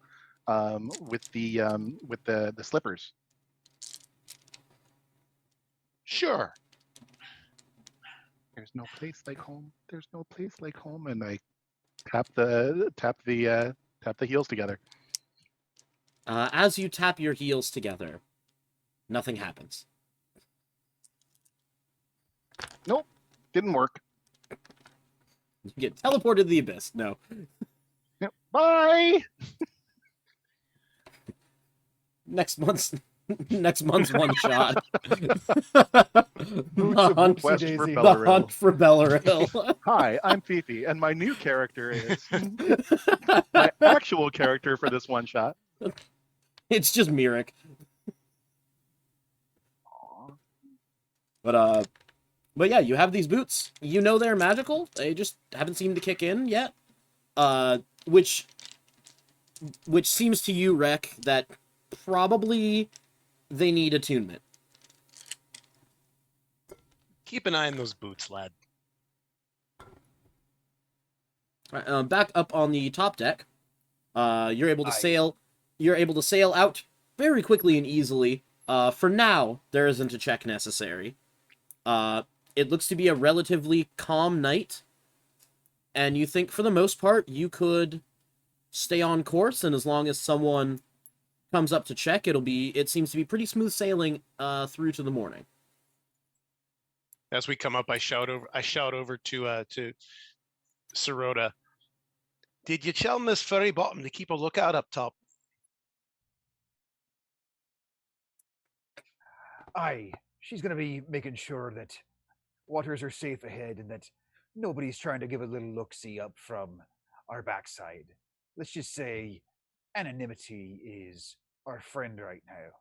E: with the slippers?
C: Sure.
E: There's no place like home. There's no place like home, and I tap the heels together.
A: As you tap your heels together, nothing happens.
E: Nope, didn't work.
A: You get teleported to the abyss. No.
E: Yep. Bye.
B: Boots of
A: one shot.
B: Whoopsie
E: Quest for
B: daisy.
A: The
E: Belleril.
A: hunt for Belleril.
E: Hi, I'm Fifi, and my new character is my actual character for this one shot.
A: It's just Mirik. But yeah, you have these boots. You know they're magical. They just haven't seemed to kick in yet. Which seems to you, Rek, that probably they need attunement.
C: Keep an eye on those boots, lad.
A: Back up on the top deck, you're able to
B: Aye.
A: sail. You're able to sail out very quickly and easily. For now, there isn't a check necessary. It looks to be a relatively calm night, and you think for the most part you could stay on course, and as long as someone comes up to check, it seems to be pretty smooth sailing through to the morning.
C: As we come up, I shout over to Sirota. Did you tell Miss Furry Bottom to keep a lookout up top?
B: Aye, she's going to be making sure that waters are safe ahead and that nobody's trying to give a little look-see up from our backside. Let's just say anonymity is our friend right now,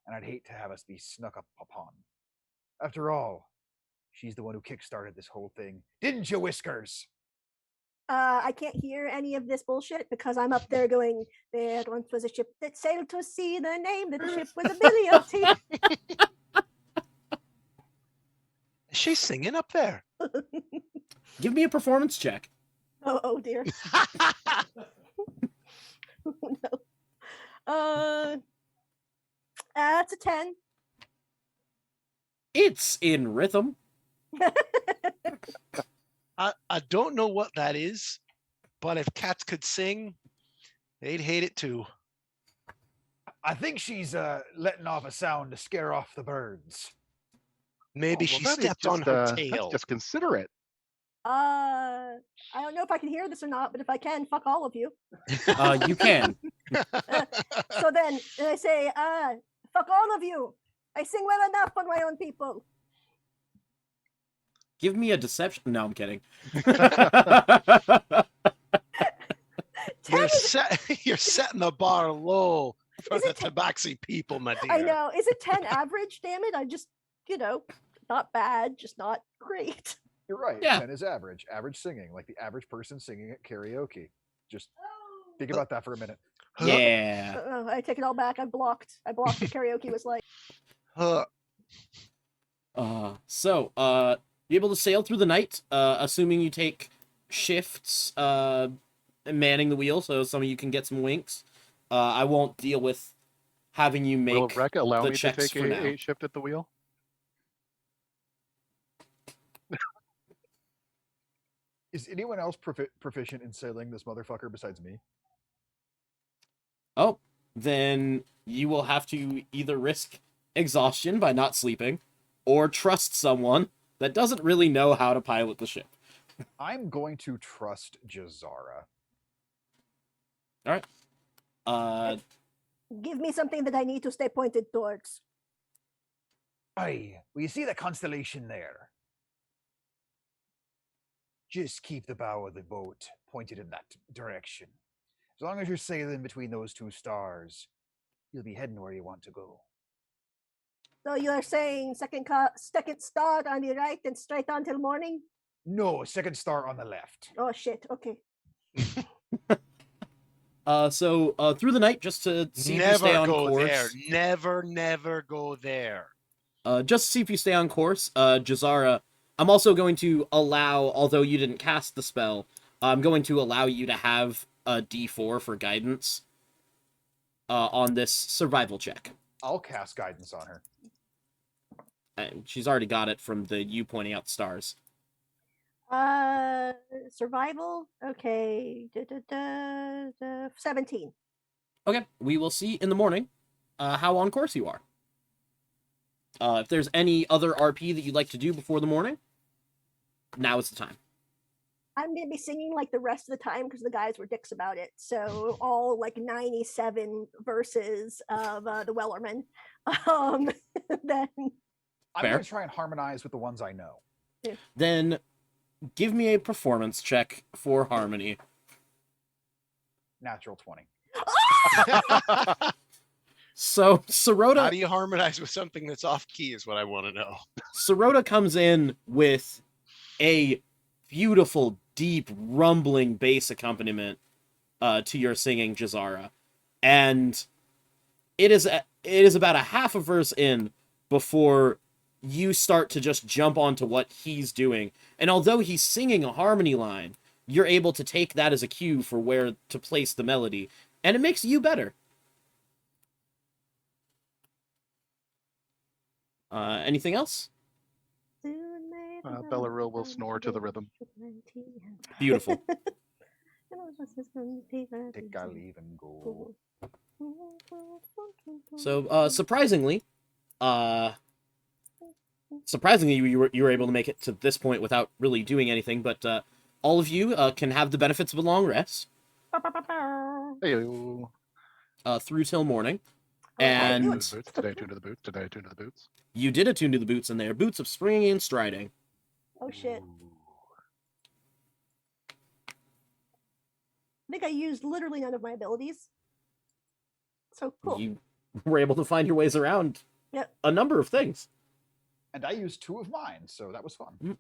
B: and I'd hate to have us be snuck up upon. After all, she's the one who kick-started this whole thing. Didn't you, Whiskers?
D: I can't hear any of this bullshit because I'm up there going, there once was a ship that sailed to sea, the name of the ship was Ability.
C: Is she singing up there?
A: Give me a performance check.
D: Oh dear. Oh, no. That's a 10.
A: It's in rhythm.
C: I don't know what that is, but if cats could sing, they'd hate it too.
B: I think she's letting off a sound to scare off the birds.
C: Maybe
E: Oh, well,
C: she
E: that is
C: stepped on
E: just,
C: her
E: That's
C: tail.
E: just considerate.
D: I don't know if I can hear this or not, but if I can, fuck all of you.
A: You can.
D: So then I say, fuck all of you. I sing well enough for my own people.
A: Give me a deception. No, I'm kidding.
C: You're setting the bar low for
D: Is
C: the
D: it ten-
C: Tabaxi people, my dear.
D: I know. Is it 10 average? Damn it. I just, not bad, just not great.
B: You're right.
A: Yeah.
B: 10 is average. Average singing, like the average person singing at karaoke. Just think about that for a minute.
A: Yeah.
D: I take it all back. I blocked what karaoke was like.
A: So, you're able to sail through the night, assuming you take shifts, manning the wheel, so some of you can get some winks. I won't deal with having you make
E: Will Rec allow
A: the
E: me to
A: checks
E: take
A: for now.
E: a shift at the wheel?
B: Is anyone else proficient in sailing this motherfucker besides me?
A: Oh, then you will have to either risk exhaustion by not sleeping, or trust someone that doesn't really know how to pilot the ship.
B: I'm going to trust Jazara.
D: Give me something that I need to stay pointed towards.
B: Aye, well, you see the constellation there? Just keep the bow of the boat pointed in that direction. As long as you're sailing between those two stars, you'll be heading where you want to go.
D: So you're saying second star on the right and straight on till morning?
B: No, second star on the left.
D: Oh shit, okay.
A: So through the night, just to see if you stay
C: Never
A: on
C: go
A: course.
C: there. Never go there.
A: Just to see if you stay on course, Jazara, I'm also going to allow, although you didn't cast the spell, I'm going to allow you to have a D4 for guidance on this survival check.
B: I'll cast guidance on her.
A: She's already got it from you pointing out the stars.
D: Survival? Okay. 17.
A: Okay, we will see in the morning how on course you are. If there's any other RP that you'd like to do before the morning, now is the time.
D: I'm going to be singing like the rest of the time because the guys were dicks about it. So all like 97 verses of the Wellerman. Then
B: I'm
A: Fair.
B: going to try and harmonize with the ones I know.
A: Then give me a performance check for harmony.
B: Natural 20.
A: So
C: How
A: Sirota,
C: do you harmonize with something that's off key is what I want to know.
A: Sirota comes in with a beautiful, deep, rumbling bass accompaniment to your singing, Jazara. And it is about a half a verse in before you start to just jump onto what he's doing. And although he's singing a harmony line, you're able to take that as a cue for where to place the melody. And it makes you better. Anything else?
E: Bellaril will snore to the rhythm.
A: Beautiful.
B: Take a leave and go.
A: So, surprisingly, you were able to make it to this point without really doing anything, but all of you can have the benefits of a long rest
E: Hey-o.
A: through till morning.
D: And
E: Tune
A: And
E: to the boots. Did I tune to the boots? Did I tune to the boots?
A: you did attune to the boots, and they are boots of springing and striding.
D: oh shit.
E: Ooh.
D: I think I used literally none of my abilities. So cool.
A: You were able to find your ways around
D: Yep.
A: a number of things.
B: And I used 2 of mine, so that was fun.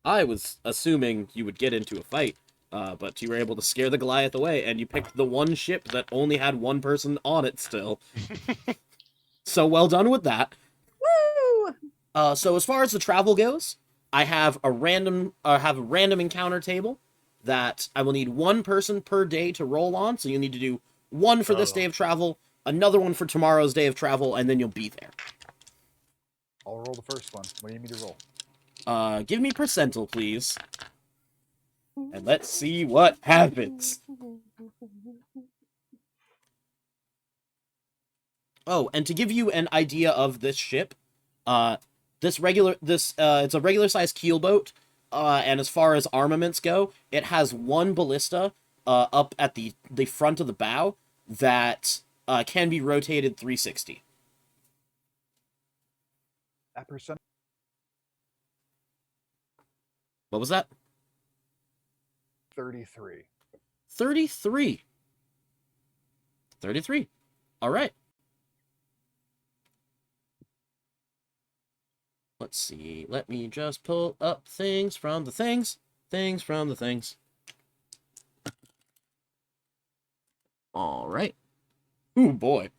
A: I was assuming you would get into a fight, But you were able to scare the Goliath away, and you picked the one ship that only had one person on it still. So well done with that.
D: Woo!
A: So as far as the travel goes, I have a random encounter table that I will need one person per day to roll on. So you need to do one for this day of travel, another one for tomorrow's day of travel, and then you'll be there.
B: I'll roll the first one. What do you need me to roll?
A: Give me percentile, please. And let's see what happens. Oh, and to give you an idea of this ship, it's a regular sized keelboat, and as far as armaments go, it has one ballista up at the front of the bow that can be rotated 360.
B: That percent.
A: What was that?
B: 33.
A: 33. 33. All right. Let's see. Let me just pull up things from the things. Things from the things. All right. Ooh, boy.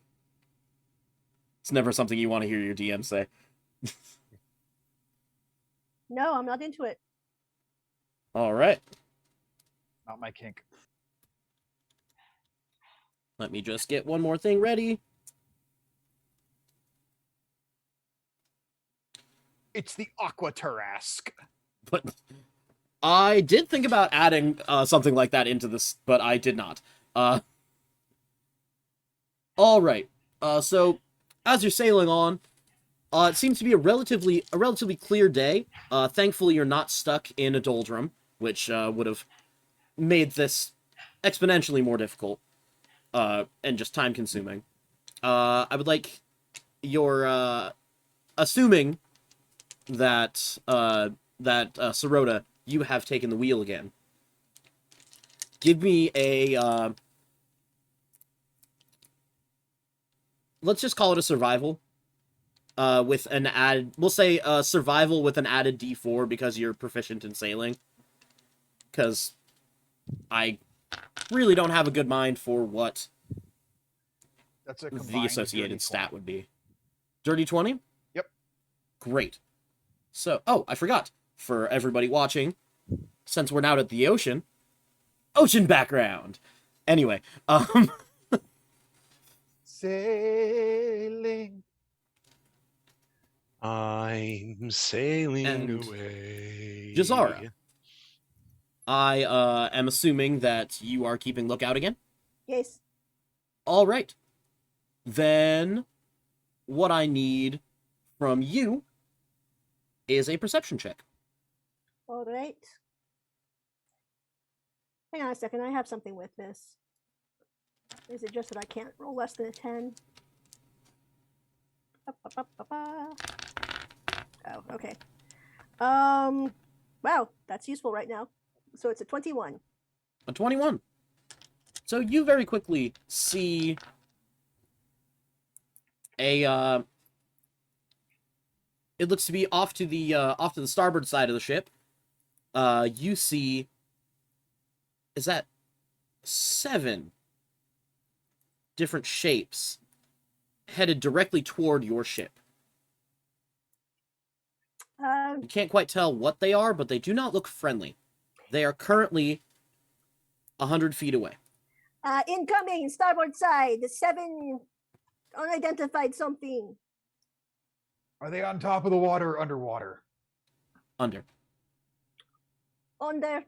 A: It's never something you want to hear your DM say.
D: No, I'm not into it.
A: All right.
B: Not my kink.
A: Let me just get one more thing ready.
B: It's the Aqua Tarrasque.
A: But I did think about adding something like that into this, but I did not. All right. So as you're sailing on, it seems to be a relatively clear day. Thankfully, you're not stuck in a doldrum, which would have made this exponentially more difficult and just time consuming. I would like your assuming that Sirota, you have taken the wheel again. Give me a let's just call it a survival. With an added, we'll say survival with an added D4 because you're proficient in sailing. Because I really don't have a good mind for what
B: That's a
A: the associated
B: dirty
A: stat
B: 20.
A: would be. Dirty 20?
B: Yep.
A: Great. So, oh, I forgot. For everybody watching, since we're now at the ocean background. Anyway,
B: Sailing.
C: I'm sailing
A: And
C: away.
A: Jazara. I am assuming that you are keeping lookout again.
D: Yes.
A: All right. Then what I need from you is a perception check.
D: All right. Hang on a second. I have something with this. Is it just that I can't roll less than a 10? Oh, okay. Wow, that's useful right now. So it's a 21.
A: A 21. So you very quickly see a it looks to be off to the starboard side of the ship. You see, is that 7 different shapes headed directly toward your ship. You can't quite tell what they are, but they do not look friendly. They are currently 100 feet away.
D: Incoming, starboard side, 7 unidentified something.
B: Are they on top of the water or underwater?
A: Under.
D: On there.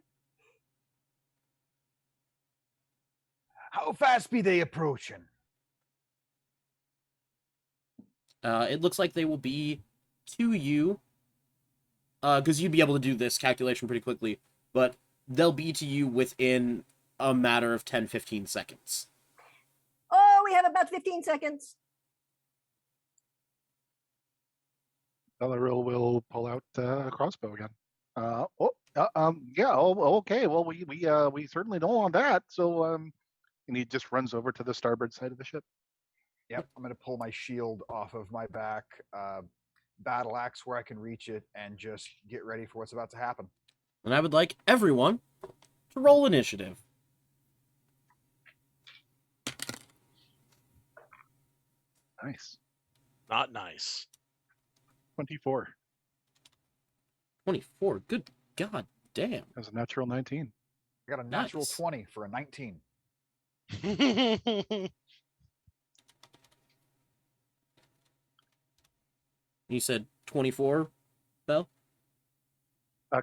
B: How fast be they approaching?
A: It looks like they will be to you, because you'd be able to do this calculation pretty quickly, but they'll be to you within a matter of 10-15 seconds.
D: Oh, we have about 15 seconds.
E: Belaril will pull out a crossbow again. Okay. Well, we certainly don't want that. So, and he just runs over to the starboard side of the ship.
B: Yep, I'm going to pull my shield off of my back, battle axe where I can reach it, and just get ready for what's about to happen.
A: And I would like everyone to roll initiative.
E: Nice.
C: Not nice.
E: 24.
A: 24. Good god damn.
E: That was a natural 19.
B: I got a natural
A: Nice.
B: 20 for a 19.
A: You said 24, Bell?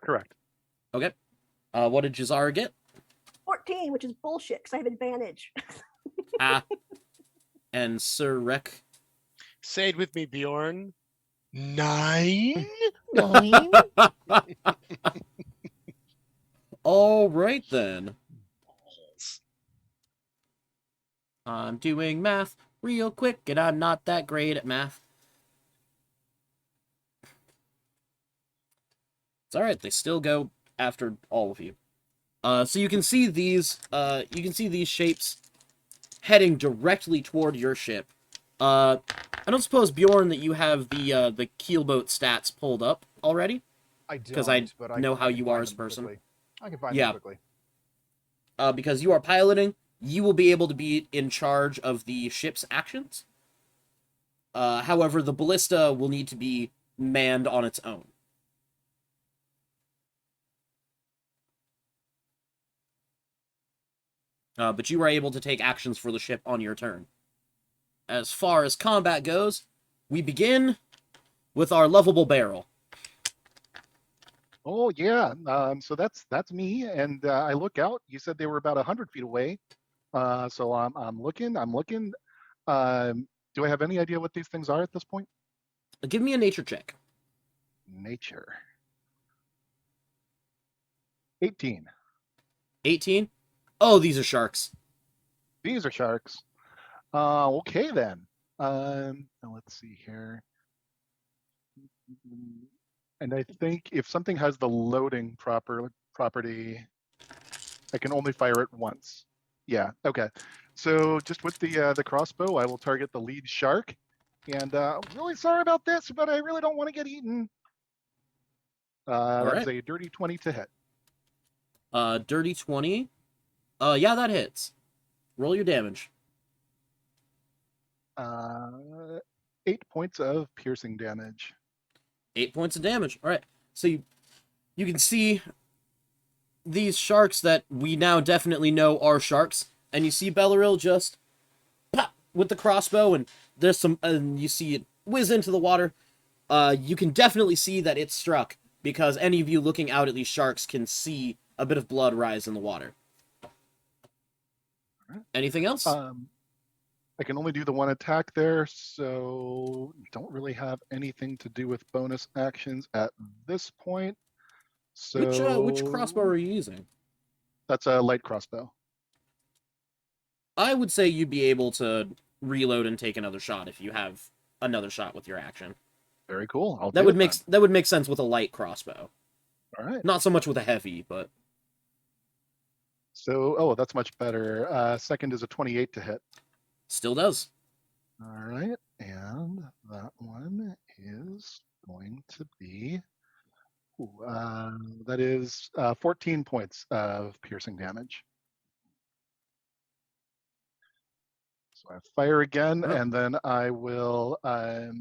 E: Correct.
A: Okay. What did Jazara get?
D: 14, which is bullshit because I have advantage.
A: Ah. And Sir Rek?
C: Say it with me, Bjorn. 9?
A: All right then. I'm doing math real quick, and I'm not that great at math. It's all right. They still go after all of you. So you can see these. You can see these shapes heading directly toward your ship. I don't suppose, Bjorn, that you have the keelboat stats pulled up already.
B: I don't,
A: Because I
B: but
A: know how
B: can
A: you
B: find
A: are as a
B: them
A: person.
B: quickly. I can find
A: Yeah.
B: them quickly.
A: Because you are piloting, you will be able to be in charge of the ship's actions. However, the ballista will need to be manned on its own. But you are able to take actions for the ship on your turn. As far as combat goes, we begin with our lovable barrel.
E: Oh yeah. So that's me, and I look out. You said they were about 100 feet away. So I'm looking. Do I have any idea what these things are at this point?
A: Give me a nature check.
E: Nature. 18.
A: 18? Oh, these are sharks.
E: These are sharks. Okay then. Now let's see here. And I think if something has the loading property, I can only fire it once. Yeah. Okay. So just with the crossbow, I will target the lead shark. And really sorry about this, but I really don't want to get eaten. That's
A: right.
E: a dirty 20 to hit.
A: Dirty 20. Yeah, that hits. Roll your damage.
E: 8 points of piercing damage.
A: 8 points of damage. All right. So you can see these sharks that we now definitely know are sharks, and you see Bellaril just pop with the crossbow, and there's some, and you see it whiz into the water. You can definitely see that it's struck because any of you looking out at these sharks can see a bit of blood rise in the water.
E: Right.
A: Anything else?
E: I can only do the one attack there, so don't really have anything to do with bonus actions at this point. So
A: Which crossbow are you using?
E: That's a light crossbow.
A: I would say you'd be able to reload and take another shot if you have another shot with your action.
E: Very cool.
A: That would make sense with a light crossbow.
E: All right.
A: Not so much with a heavy, but
E: So, that's much better. Second is a 28 to hit.
A: still does.
E: All right. And that one is going to be, that is 14 points of piercing damage. So I fire again, and then I will, I'll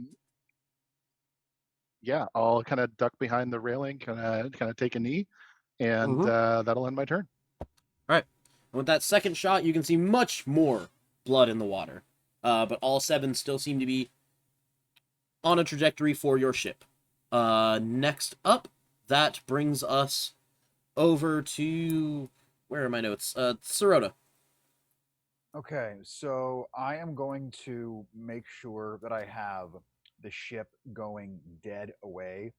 E: kind of duck behind the railing, kind of take a knee, and that'll end my turn.
A: All right. With that second shot, you can see much more blood in the water. But all 7 still seem to be on a trajectory for your ship. Next up, that brings us over to... Where are my notes? Sirota.
B: Okay, so I am going to make sure that I have the ship going dead away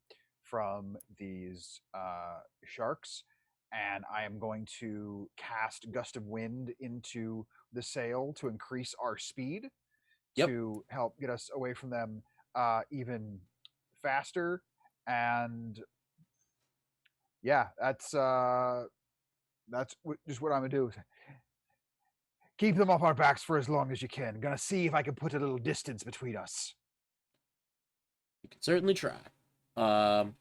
B: from these sharks, and I am going to cast Gust of Wind into the sail to increase our speed to help get us away from them even faster. And yeah, that's just what I'm gonna do. Keep them off our backs for as long as you can. Gonna see if I can put a little distance between us.
A: You can certainly try. All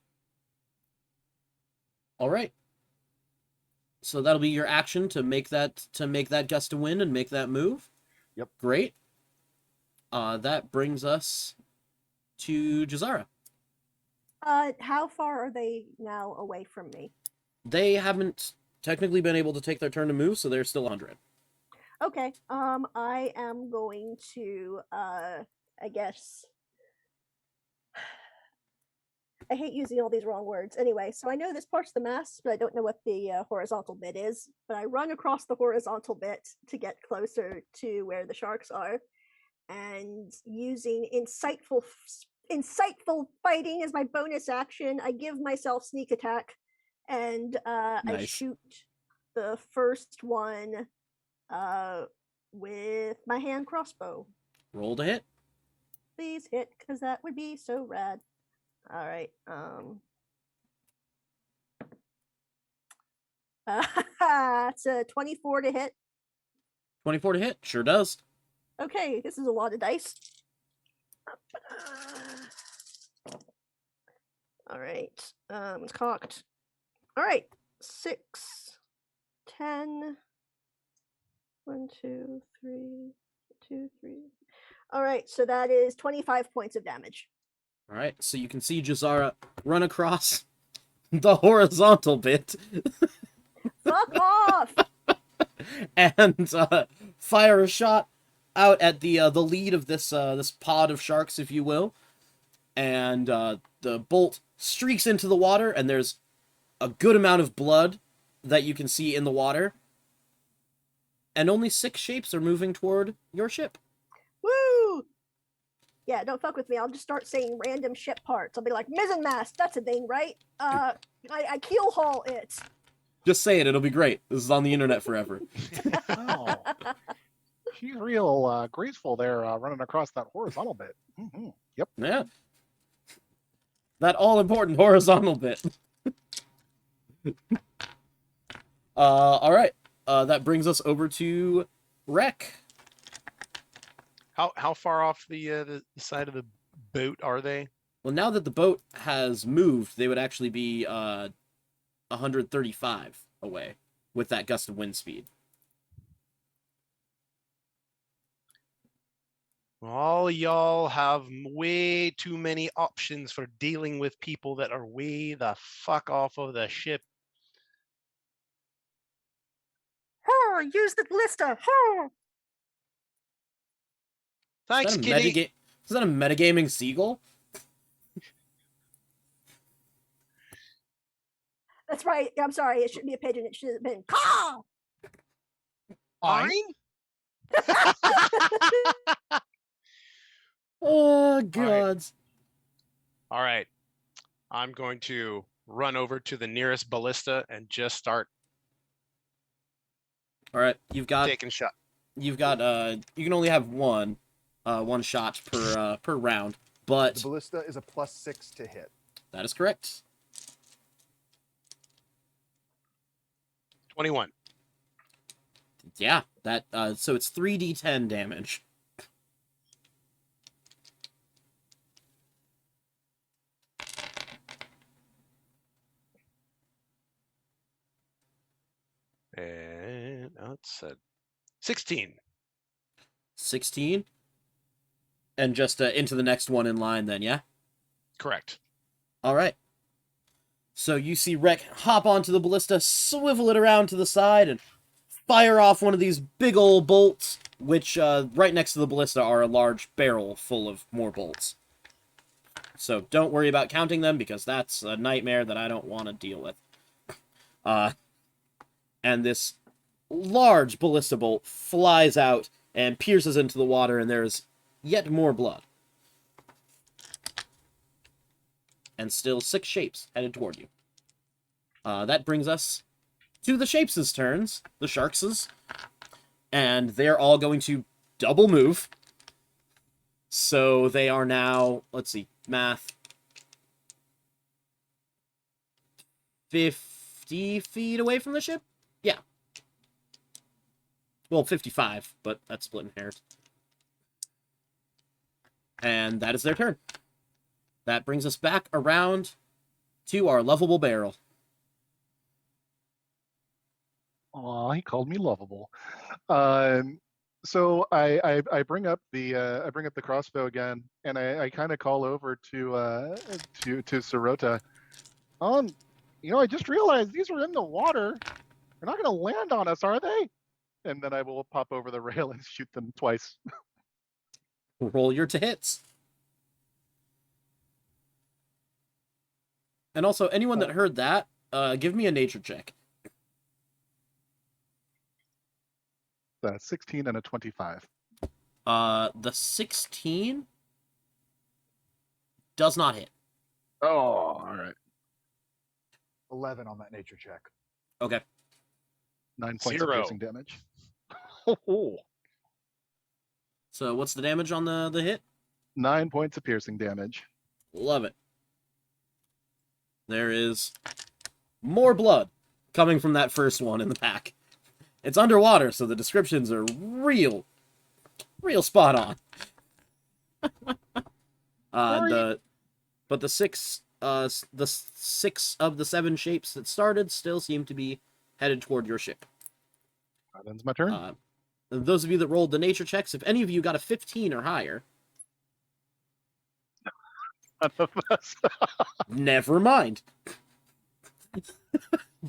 A: right. So that'll be your action to make that gust of wind and make that move.
B: Yep.
A: Great. That brings us to Jazara.
D: How far are they now away from me?
A: They haven't technically been able to take their turn to move, so they're still 100.
D: Okay. I am going to I guess I hate using all these wrong words. Anyway, so I know this part's the mast, but I don't know what the horizontal bit is. But I run across the horizontal bit to get closer to where the sharks are, and using insightful fighting as my bonus action, I give myself sneak attack, and I
A: Nice.
D: shoot the first one with my hand crossbow.
A: Roll to hit.
D: Please hit, because that would be so rad. All right. It's a 24 to hit.
A: 24 to hit. Sure does.
D: Okay, this is a lot of dice. All right. It's cocked. All right. 6, 10. 1, 2, 3, 2, 3. All right, so that is 25 points of damage.
A: All right, so you can see Jazara run across the horizontal bit
D: Fuck off!
A: and fire a shot out at the lead of this pod of sharks, if you will, and the bolt streaks into the water, and there's a good amount of blood that you can see in the water, and only 6 shapes are moving toward your ship.
D: Woo! Yeah, don't fuck with me. I'll just start saying random ship parts. I'll be like, mizzen mast, that's a thing, right? I keel haul it.
A: Just say it, it'll be great. This is on the internet forever.
E: Oh, she's real graceful there, running across that horizontal bit. Mm-hmm. Yep.
A: Yeah. That all-important horizontal bit. All right. That brings us over to Rek.
C: How far off the side of the boat are they?
A: Well, now that the boat has moved, they would actually be 135 away with that gust of wind speed.
C: All y'all have way too many options for dealing with people that are way the fuck off of the ship.
D: Use the ballista.
C: Thanks,
A: Is
C: kitty.
A: that a metagaming seagull?
D: That's right. I'm sorry. It shouldn't be a pigeon. It should have been caw.
C: Fine.
A: Oh, gods.
C: All right. I'm going to run over to the nearest ballista and just start
A: All right, you've got
C: taking shot.
A: you can only have one shot per round, but
B: The ballista is a +6 to hit.
A: that is correct.
C: 21.
A: Yeah, that so it's 3d10 damage.
C: And that's 16.
A: 16. And just into the next one in line then, yeah?
C: Correct.
A: All right. So you see Rek hop onto the ballista, swivel it around to the side, and fire off one of these big old bolts, which right next to the ballista are a large barrel full of more bolts. So don't worry about counting them, because that's a nightmare that I don't want to deal with. And this large ballista bolt flies out and pierces into the water, and there's yet more blood. And still 6 shapes headed toward you. That brings us to the shapes' turns, the sharks', and they're all going to double move. So they are now, let's see, math, 50 feet away from the ship? Yeah. Well, 55, but that's splitting hairs. And that is their turn. That brings us back around to our lovable barrel.
E: Aw, he called me lovable. So I bring up the crossbow again, and I kind of call over to Sirota. I just realized these are in the water. They're not going to land on us, are they? And then I will pop over the rail and shoot them twice.
A: Roll your to hits. And also, anyone that heard that, give me a nature check.
E: 16 and a 25.
A: The 16 does not hit.
E: Oh, all right.
B: 11 on that nature check.
A: Okay.
E: 9 points
C: 0.
E: of piercing damage. Oh.
A: So what's the damage on the hit?
E: 9 points of piercing damage.
A: Love it. There is more blood coming from that first one in the pack. It's underwater, so the descriptions are real spot on. But the six of the 7 shapes that started still seem to be headed toward your ship.
E: That ends my turn.
A: Those of you that rolled the nature checks, if any of you got a 15 or higher,
E: None of us.
A: never mind.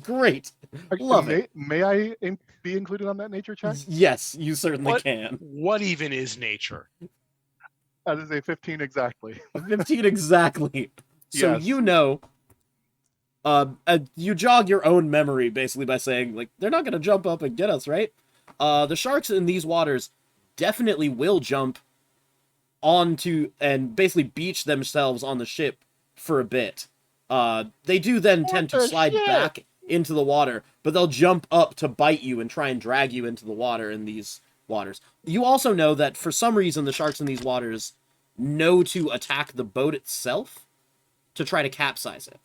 A: Great. Love it.
E: May I be included on that nature check?
A: Yes, you certainly can.
C: What even is nature?
E: That is a 15 exactly.
A: 15 exactly. So
E: Yes.
A: you know, you jog your own memory basically by saying, like, they're not going to jump up and get us, right? The sharks in these waters definitely will jump onto and basically beach themselves on the ship for a bit. They do then tend to slide back into the water, but they'll jump up to bite you and try and drag you into the water in these waters. You also know that for some reason the sharks in these waters know to attack the boat itself to try to capsize it.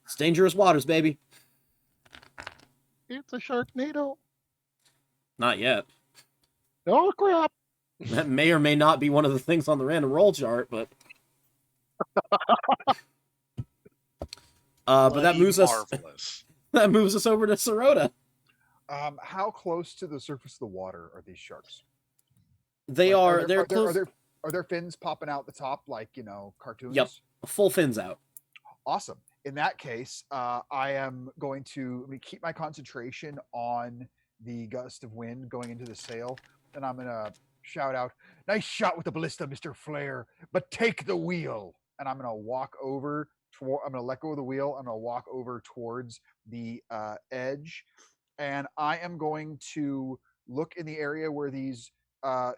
A: It's dangerous waters, baby.
E: It's a Sharknado.
A: Not yet.
E: Oh, crap.
A: That may or may not be one of the things on the random roll chart, but... but that moves
C: Marvelous.
A: that moves us over to Sirota.
B: How close to the surface of the water are these sharks?
A: They
B: Like,
A: they're close,
B: are there fins popping out the top like cartoons?
A: Yep. Full fins out.
B: Awesome. In that case, I am going to keep my concentration on the gust of wind going into the sail, and I'm gonna shout out, "Nice shot with the ballista, Mr. Flair, but take the wheel." And I'm gonna walk over I'm gonna let go of the wheel. I'm gonna walk over towards the edge, and I am going to look in the area where these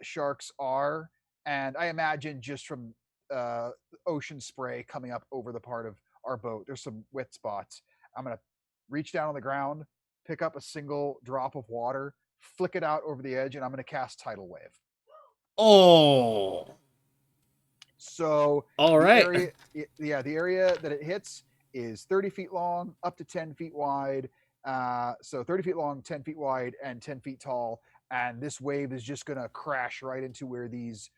B: sharks are, and I imagine just from ocean spray coming up over the part of our boat, there's some wet spots. I'm gonna reach down on the ground, pick up a single drop of water, flick it out over the edge, and I'm gonna cast Tidal Wave.
A: Oh.
B: So
A: All
B: the
A: right.
B: the area that it hits is 30 feet long, up to 10 feet wide. So 30 feet long, 10 feet wide, and 10 feet tall. And this wave is just going to crash right into where these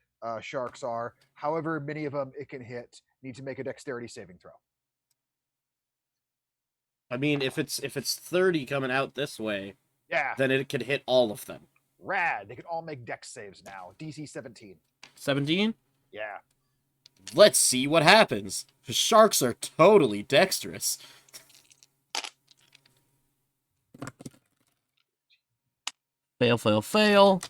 B: sharks are. However many of them it can hit, need to make a dexterity saving throw.
A: I mean, if it's 30 coming out this way,
B: Yeah,
A: then it could hit all of them.
B: rad. They can all make dex saves now. DC 17.
A: 17?
B: Yeah.
A: Let's see what happens. Sharks are totally dexterous. Fail, fail, fail.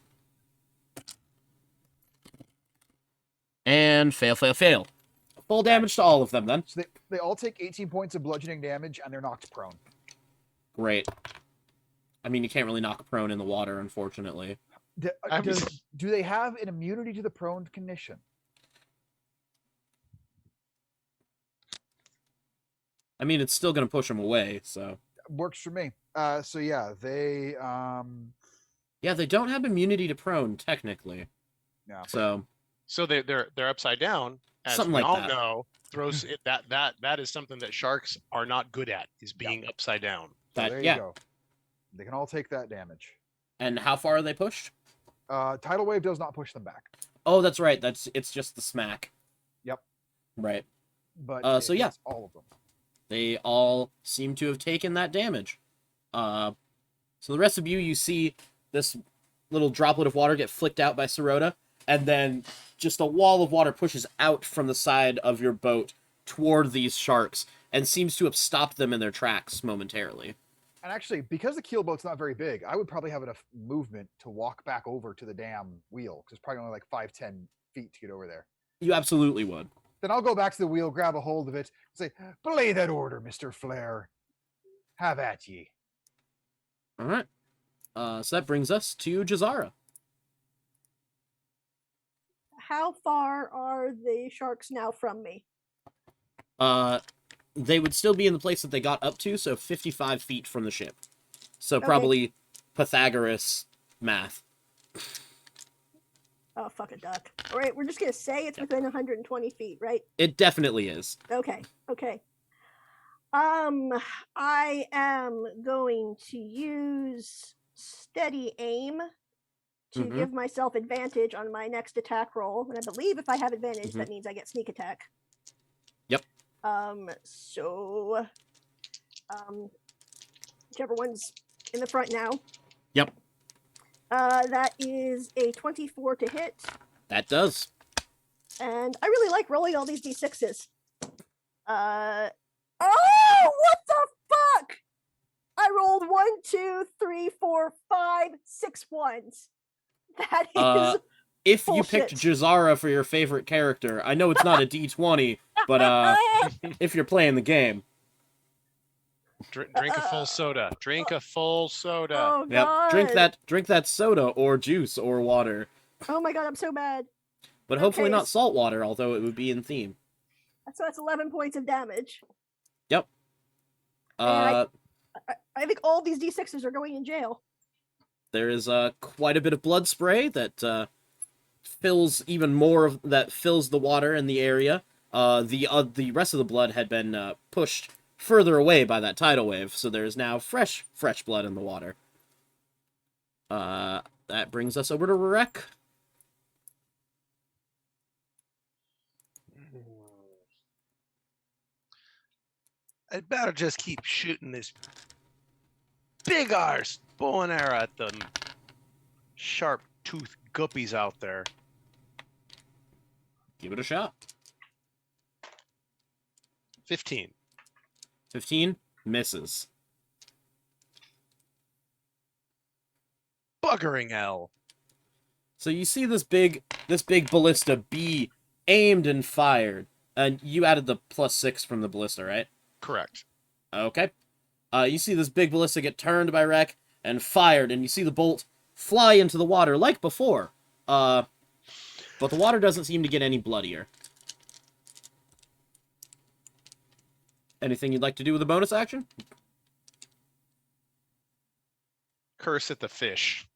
A: And fail, fail, fail. Full damage to all of them, then.
B: So they all take 18 points of bludgeoning damage, and they're knocked prone.
A: Great. I mean, you can't really knock prone in the water, unfortunately.
B: Do they have an immunity to the prone condition?
A: I mean, it's still going to push them away, so...
B: Works for me. So yeah, they
A: Yeah, they don't have immunity to prone, technically.
B: Yeah.
C: So they're upside down, as
A: Something
C: we
A: like
C: all
A: that.
C: know. Throws it, that is something that sharks are not good at, is being upside down.
B: So there you go. They can all take that damage.
A: And how far are they pushed?
B: Tidal Wave does not push them back.
A: Oh, that's right. It's just the smack.
B: Yep.
A: Right.
B: But
A: so yeah.
B: all of them.
A: They all seem to have taken that damage. So the rest of you see this little droplet of water get flicked out by Sirota, and then just a wall of water pushes out from the side of your boat toward these sharks, and seems to have stopped them in their tracks momentarily.
B: And actually, because the keelboat's not very big, I would probably have enough movement to walk back over to the damn wheel, because it's probably only like 5-10 feet to get over there.
A: You absolutely would.
B: Then I'll go back to the wheel, grab a hold of it, and say, "Belay that order, Mr. Flair. Have at ye."
A: All right. So that brings us to Jazara.
D: How far are the sharks now from me?
A: They would still be in the place that they got up to, so 55 feet from the ship. So
D: Okay.
A: probably Pythagoras math.
D: Oh, fuck a duck. All right, we're just going to say it's within 120 feet, right?
A: It definitely is.
D: Okay. I am going to use steady aim to
A: Mhm.
D: give myself advantage on my next attack roll. And I believe if I have advantage,
A: Mhm.
D: that means I get sneak attack.
A: Yep.
D: So, whichever one's in the front now.
A: Yep.
D: That is a 24 to hit.
A: That does.
D: And I really like rolling all these d6s. Oh, what the fuck? I rolled 1, 2, 3, 4, 5, 6 ones. That is
A: If you
D: bullshit.
A: picked Jazara for your favorite character, I know it's not a D20, but if you're playing the game.
C: Drink a full soda. Drink a full soda.
D: Oh god.
A: Yep. Drink that soda or juice or water.
D: Oh my god, I'm so bad.
A: But hopefully
D: Okay,
A: not salt water, although it would be in theme.
D: So that's 11 points of damage.
A: Yep.
D: And I think all these d6s are going in jail.
A: There is quite a bit of blood spray that fills even more of that fills the water in the area. The rest of the blood had been pushed further away by that tidal wave, so there is now fresh blood in the water. That brings us over to Rek.
C: I'd better just keep shooting this big arse bow and arrow at them sharp toothed guppies out there.
A: Give it a shot.
C: 15.
A: 15 misses.
C: Buggering hell.
A: So you see this big ballista be aimed and fired, and you added the +6 from the ballista, right?
C: Correct.
A: Okay. You see this big ballista get turned by Rek and fired, and you see the bolt fly into the water like before. But the water doesn't seem to get any bloodier. Anything you'd like to do with a bonus action?
C: Curse at the fish.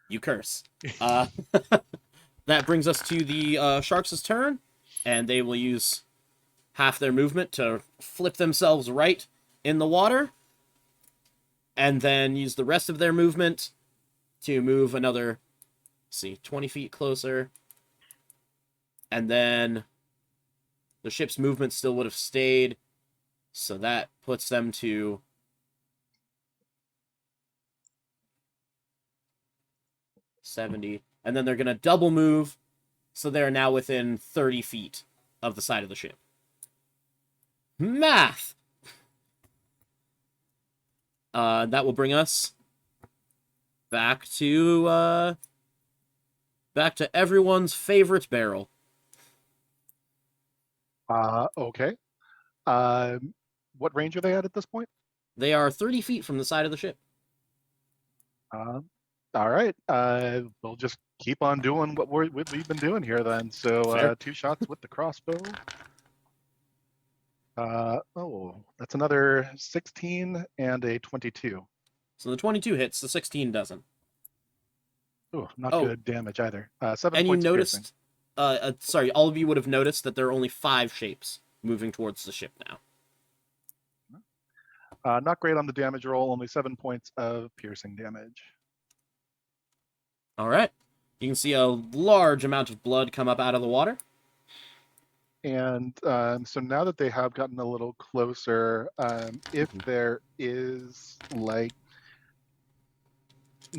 A: You curse. That brings us to the Sharks' turn, and they will use half their movement to flip themselves right in the water, and then use the rest of their movement to move another, 20 feet closer, and then the ship's movement still would have stayed, so that puts them to 70, and then they're going to double move, so they're now within 30 feet of the side of the ship. Math! That will bring us back to everyone's favorite barrel.
E: Okay. What range are they at this point?
A: They are 30 feet from the side of the ship.
E: All right. We'll just keep on doing what we've been doing here then. So
A: Fair.
E: 2 shots with the crossbow. That's another 16 and a 22.
A: So the 22 hits, the 16 doesn't.
E: Oh, not
A: Oh.
E: good damage either. 7
A: And you
E: points of piercing.
A: noticed, all of you would have noticed that there are only 5 shapes moving towards the ship now.
E: Not great on the damage roll, only 7 points of piercing damage.
A: All right. You can see a large amount of blood come up out of the water.
E: And so now that they have gotten a little closer, if there is like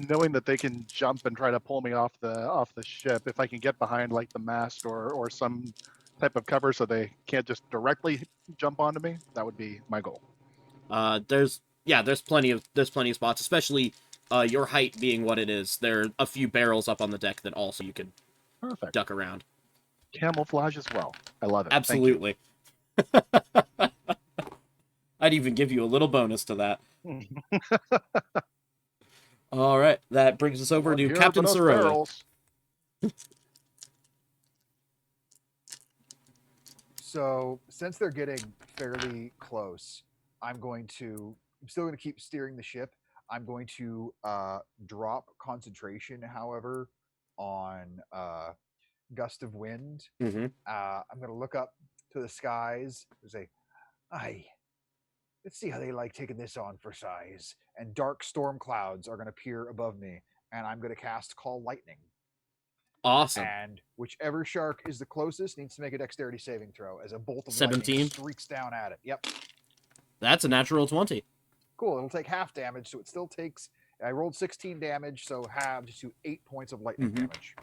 E: knowing that they can jump and try to pull me off the ship, if I can get behind like the mast or some type of cover so they can't just directly jump onto me, that would be my goal.
A: There's plenty of spots, especially your height being what it is. There are a few barrels up on the deck that also you can
E: Perfect.
A: duck around.
E: Camouflage as well. I love it.
A: Absolutely. I'd even give you a little bonus to that. All right, that brings us over to Captain Sirota.
B: So since they're getting fairly close, I'm still going to keep steering the ship. I'm going to drop concentration, however, on gust of wind.
A: Mm-hmm.
B: I'm going to look up to the skies and say, "Aye, let's see how they like taking this on for size." And dark storm clouds are going to appear above me, and I'm going to cast Call Lightning.
A: Awesome.
B: And whichever shark is the closest needs to make a dexterity saving throw as a bolt of
A: 17
B: lightning streaks down at it. Yep.
A: That's a natural 20.
B: Cool. It'll take half damage, so it still takes. I rolled 16 damage, so halved to 8 points of lightning damage.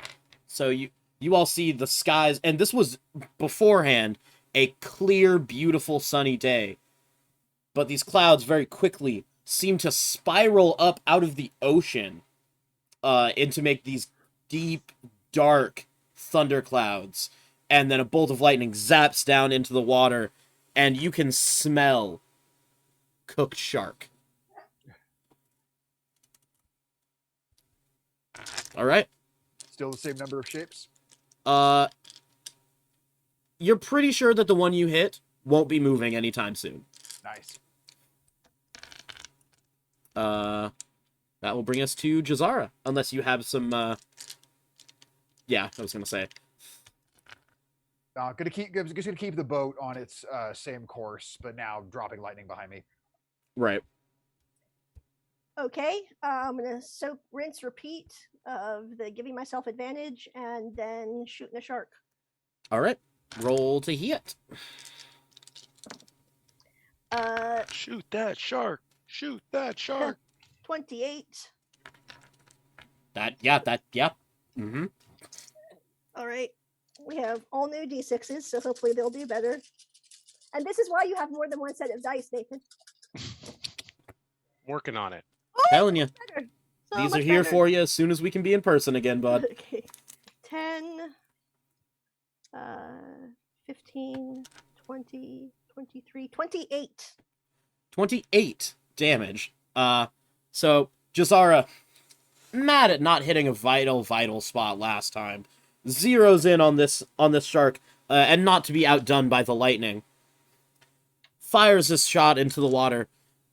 A: So you all see the skies, and this was beforehand a clear, beautiful, sunny day. But these clouds very quickly seem to spiral up out of the ocean into make these deep, dark thunderclouds. And then a bolt of lightning zaps down into the water, and you can smell cooked shark. All right.
B: Still the same number of shapes?
A: You're pretty sure that the one you hit won't be moving anytime soon.
B: Nice.
A: That will bring us to Jazara, unless you have some, yeah, I was gonna say.
B: Just gonna keep the boat on its same course, but now dropping lightning behind me.
A: Right.
D: Okay, I'm gonna soak, rinse, repeat of the giving myself advantage, and then shooting a shark.
A: All right. Roll to hit.
C: Shoot that shark! Shoot that shark!
D: 28.
A: Yeah. Mm-hmm.
D: All right. We have all new D6s, so hopefully they'll do better. And this is why you have more than one set of dice, Nathan.
C: Working on it.
A: Telling you.
D: Better. So
A: These
D: much
A: are here
D: better.
A: for you as soon as we can be in person again, bud.
D: Okay. 10, 15, 20, 23, 28.
A: 28 damage. So Jazara, mad at not hitting a vital spot last time, zeroes in on this shark, and not to be outdone by the lightning. Fires this shot into the water,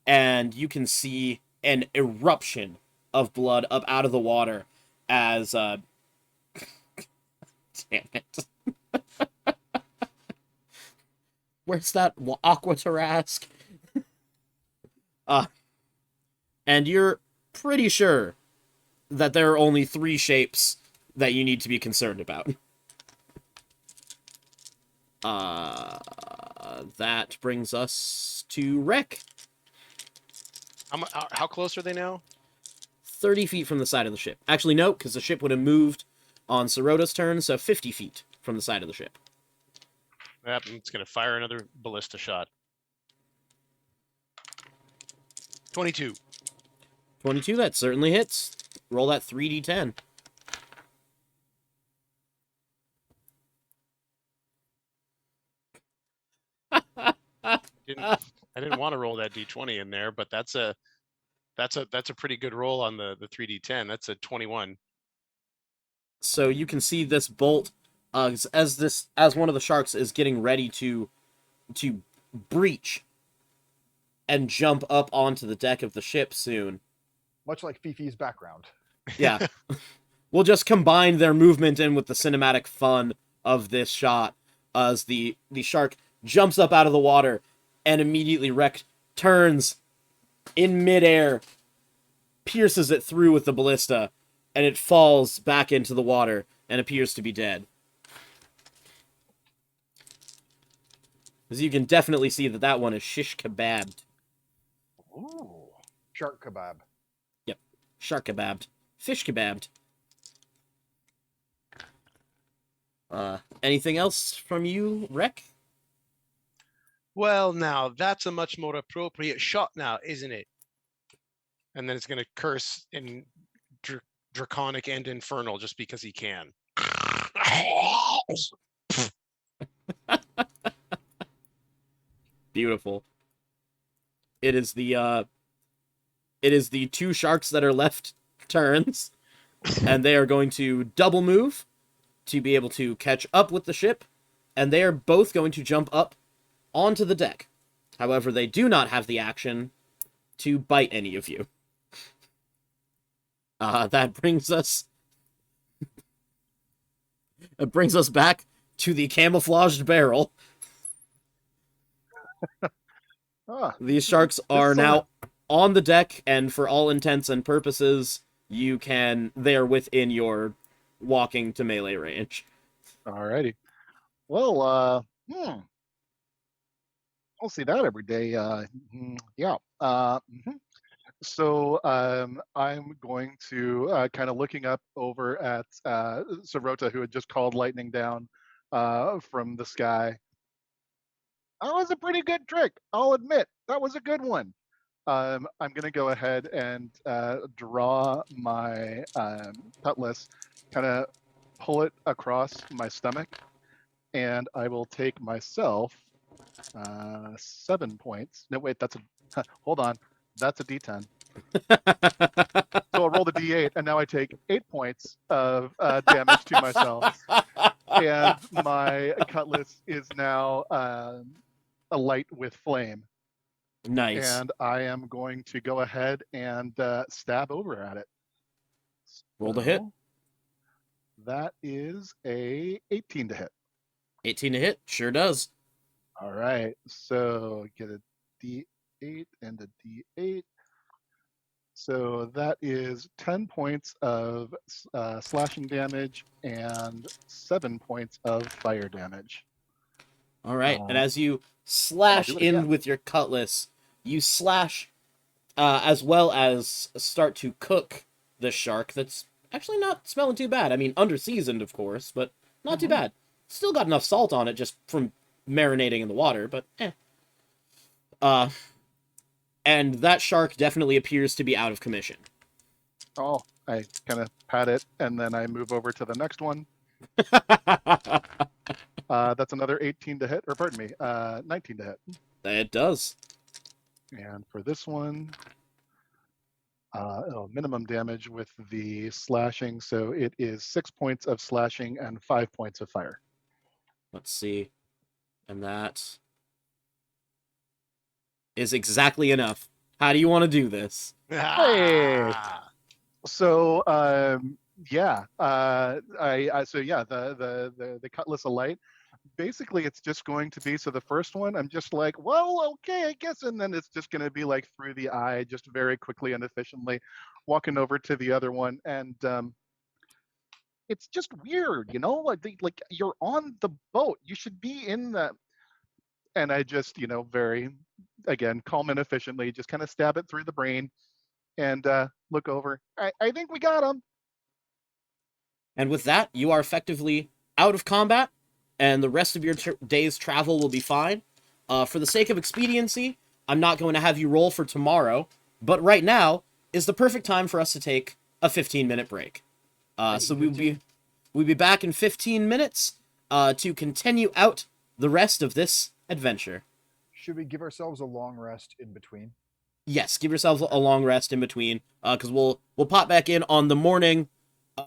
A: and you can see an eruption of blood up out of the water as damn it. Where's that Aqua Tarrasque? And you're pretty sure that there are only 3 shapes that you need to be concerned about. That brings us to Rick.
C: How close are they now?
A: 30 feet from the side of the ship. Actually, no, because the ship would have moved on Sirota's turn, so 50 feet from the side of the ship.
C: Yep, it's going to fire another ballista shot. 22.
A: 22, that certainly hits. Roll that 3d10.
C: I didn't want to roll that d20 in there, but that's a pretty good roll on the 3d10. That's a 21.
A: So you can see this bolt as one of the sharks is getting ready to breach and jump up onto the deck of the ship soon.
B: Much like Fifi's background.
A: Yeah. We'll just combine their movement in with the cinematic fun of this shot as the shark jumps up out of the water and immediately turns in midair, pierces it through with the ballista, and it falls back into the water and appears to be dead. Because you can definitely see that that one is shish kebabbed.
B: Ooh. Shark kebab.
A: Yep. Shark kebabbed. Fish kebabbed. Anything else from you, Rek?
C: Well, now that's a much more appropriate shot now, isn't it? And then it's going to curse in draconic and infernal just because he can.
A: Beautiful. It is the two sharks that are left turns, and they are going to double move to be able to catch up with the ship, and they are both going to jump up onto the deck. However, they do not have the action to bite any of you. That brings us back to the camouflaged barrel. These sharks are now on the deck, and for all intents and purposes, they are within your walking to melee range.
E: Alrighty. Well, I'll see that every day. Yeah. So I'm going to kind of looking up over at Sorota, who had just called lightning down from the sky. That was a pretty good trick. I'll admit that was a good one. I'm going to go ahead and draw my cutlass, kind of pull it across my stomach, and I will take myself 7 points. No, wait, that's a, hold on, that's a D10. So I'll roll the D8, and now I take 8 points of damage to myself. And my cutlass is now alight with flame.
A: Nice.
E: And I am going to go ahead and stab over at it.
A: Roll the hit.
E: That is a 18 to hit.
A: 18 to hit, sure does.
E: All right, so get a D8 and a D8. So that is 10 points of slashing damage and 7 points of fire damage.
A: All right, and as you slash in
E: again
A: with your cutlass, you slash as well as start to cook the shark that's actually not smelling too bad. I mean, under-seasoned, of course, but not too bad. Still got enough salt on it just from marinating in the water, but eh. And that shark definitely appears to be out of commission.
E: Oh, I kind of pat it, and then I move over to the next one. That's another 18 to hit, or pardon me, 19 to hit.
A: It does.
E: And for this one, minimum damage with the slashing, so it is 6 points of slashing and 5 points of fire.
A: Let's see. And that is exactly enough. How do you want to do this?
E: Hey! So, yeah, the cutlass alight. Basically, it's just going to be, so the first one, I'm just like, well, okay, I guess, and then it's just going to be like through the eye, just very quickly and efficiently, walking over to the other one, and it's just weird, you know, like you're on the boat, you should be in the, and I just, you know, very, again, calm and efficiently, just kind of stab it through the brain, and look over. I think we got him.
A: And with that, you are effectively out of combat, and the rest of your day's travel will be fine. For the sake of expediency, I'm not going to have you roll for tomorrow, but right now is the perfect time for us to take a 15-minute break. So we'll be back in 15 minutes to continue out the rest of this adventure.
B: Should we give ourselves a long rest in between?
A: Yes, give yourselves a long rest in between, because we'll pop back in on the morning.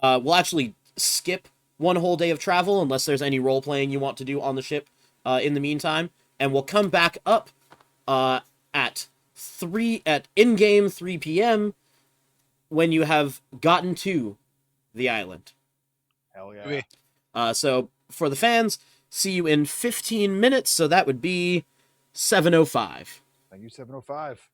A: We'll actually skip one whole day of travel unless there's any role playing you want to do on the ship in the meantime, and we'll come back up at in-game 3 p.m. when you have gotten to the island.
B: Hell yeah.
C: Okay.
A: So for the fans, see you in 15 minutes, so that would be 7:05.
B: Thank you, 705.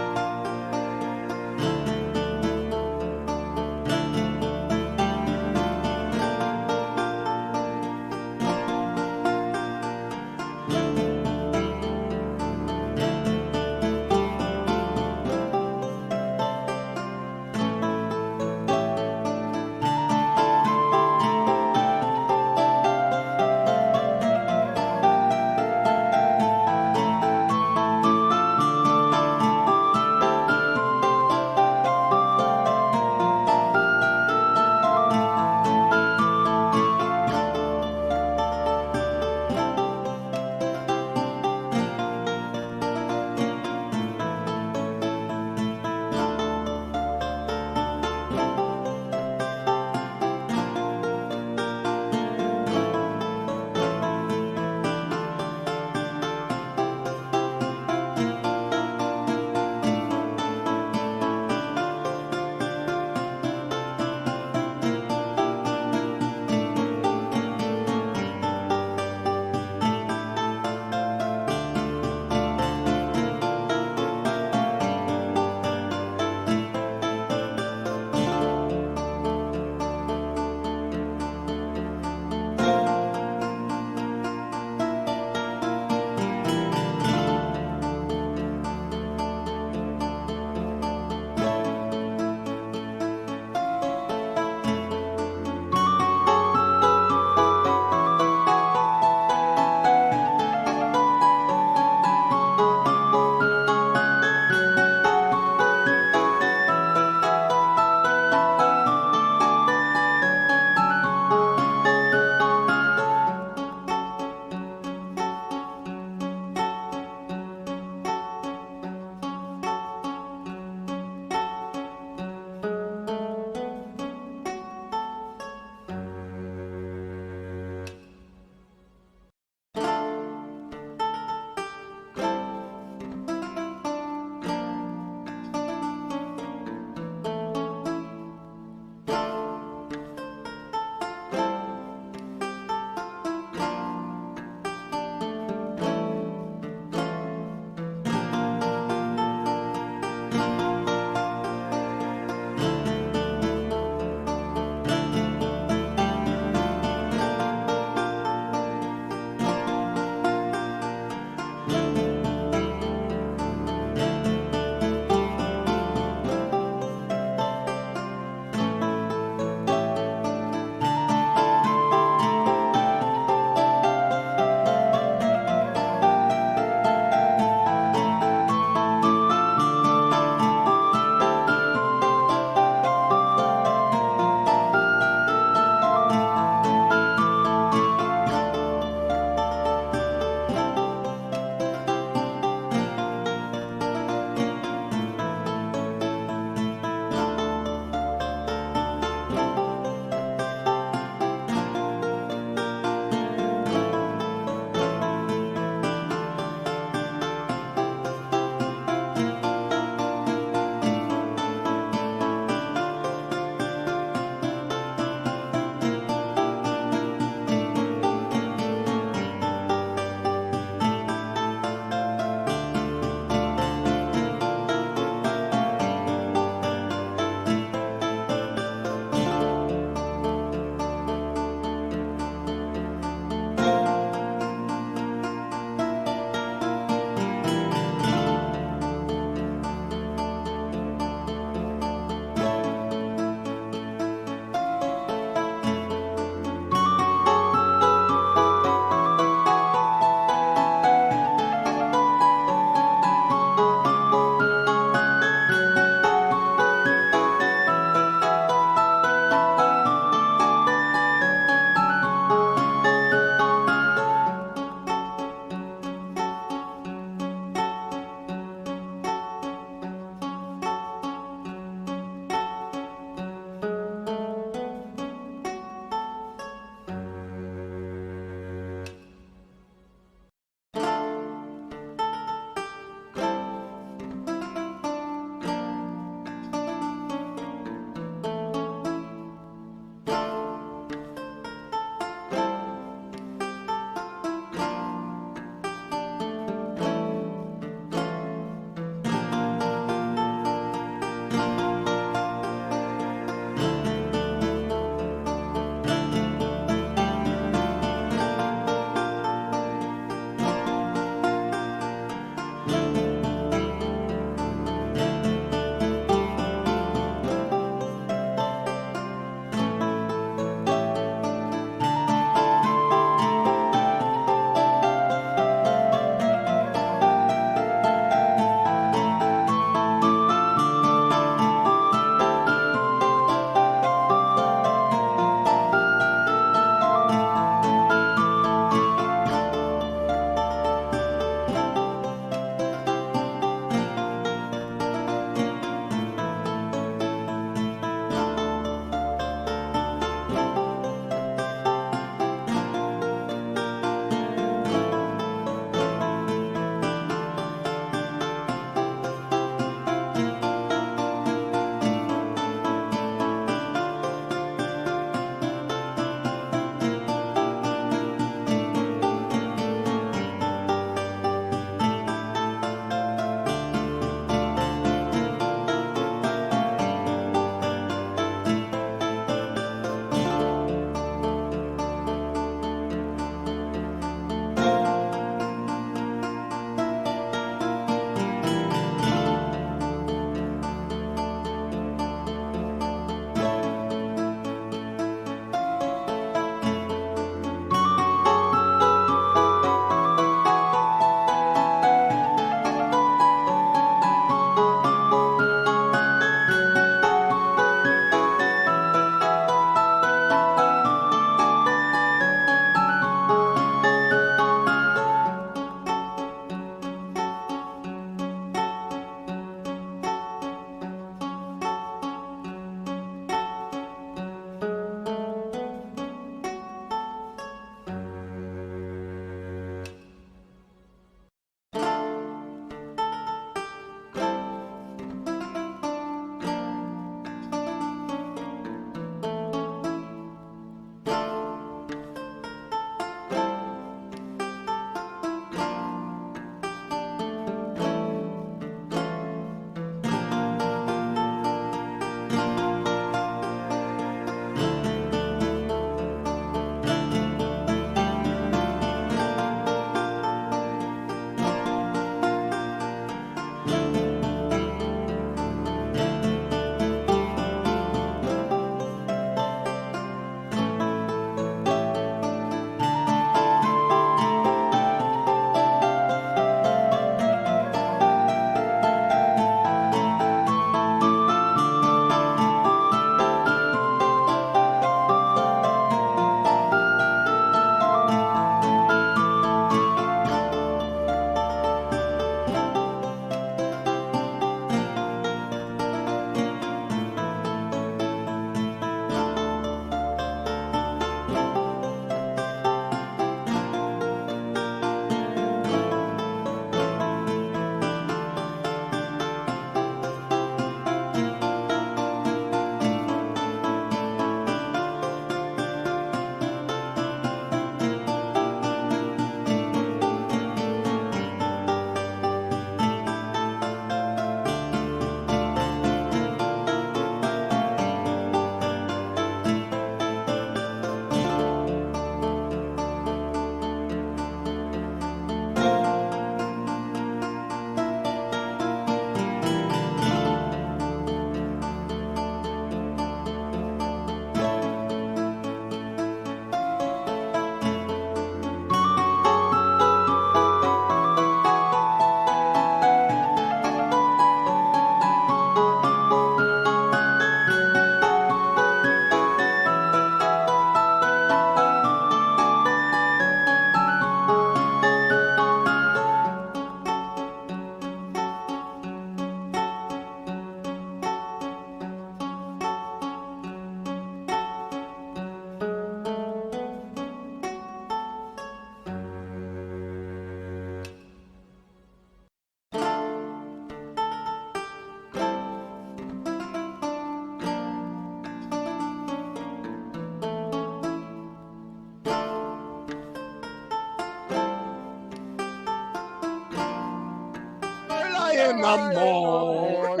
C: in the morning.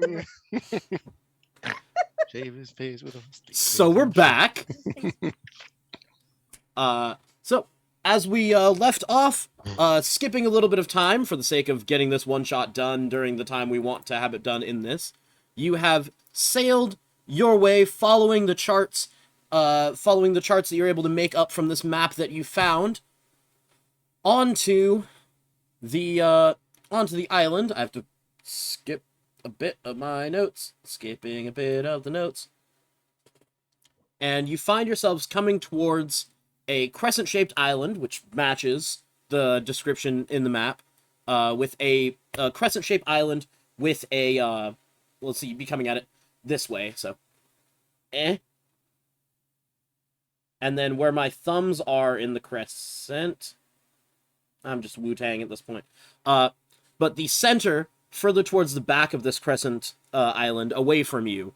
B: morning.
C: Shave his face with a stick.
A: So we're back. So as we left off, skipping a little bit of time for the sake of getting this one shot done during the time we want to have it done in this, you have sailed your way following the charts that you're able to make up from this map that you found onto the island. I have to skip a bit of my notes, skipping a bit of the notes. And you find yourselves coming towards a crescent-shaped island, which matches the description in the map, with a crescent-shaped island with a, let's see, you'd be coming at it this way, so, And then where my thumbs are in the crescent, I'm just Wu-Tang at this point, but the center, further towards the back of this crescent island, away from you,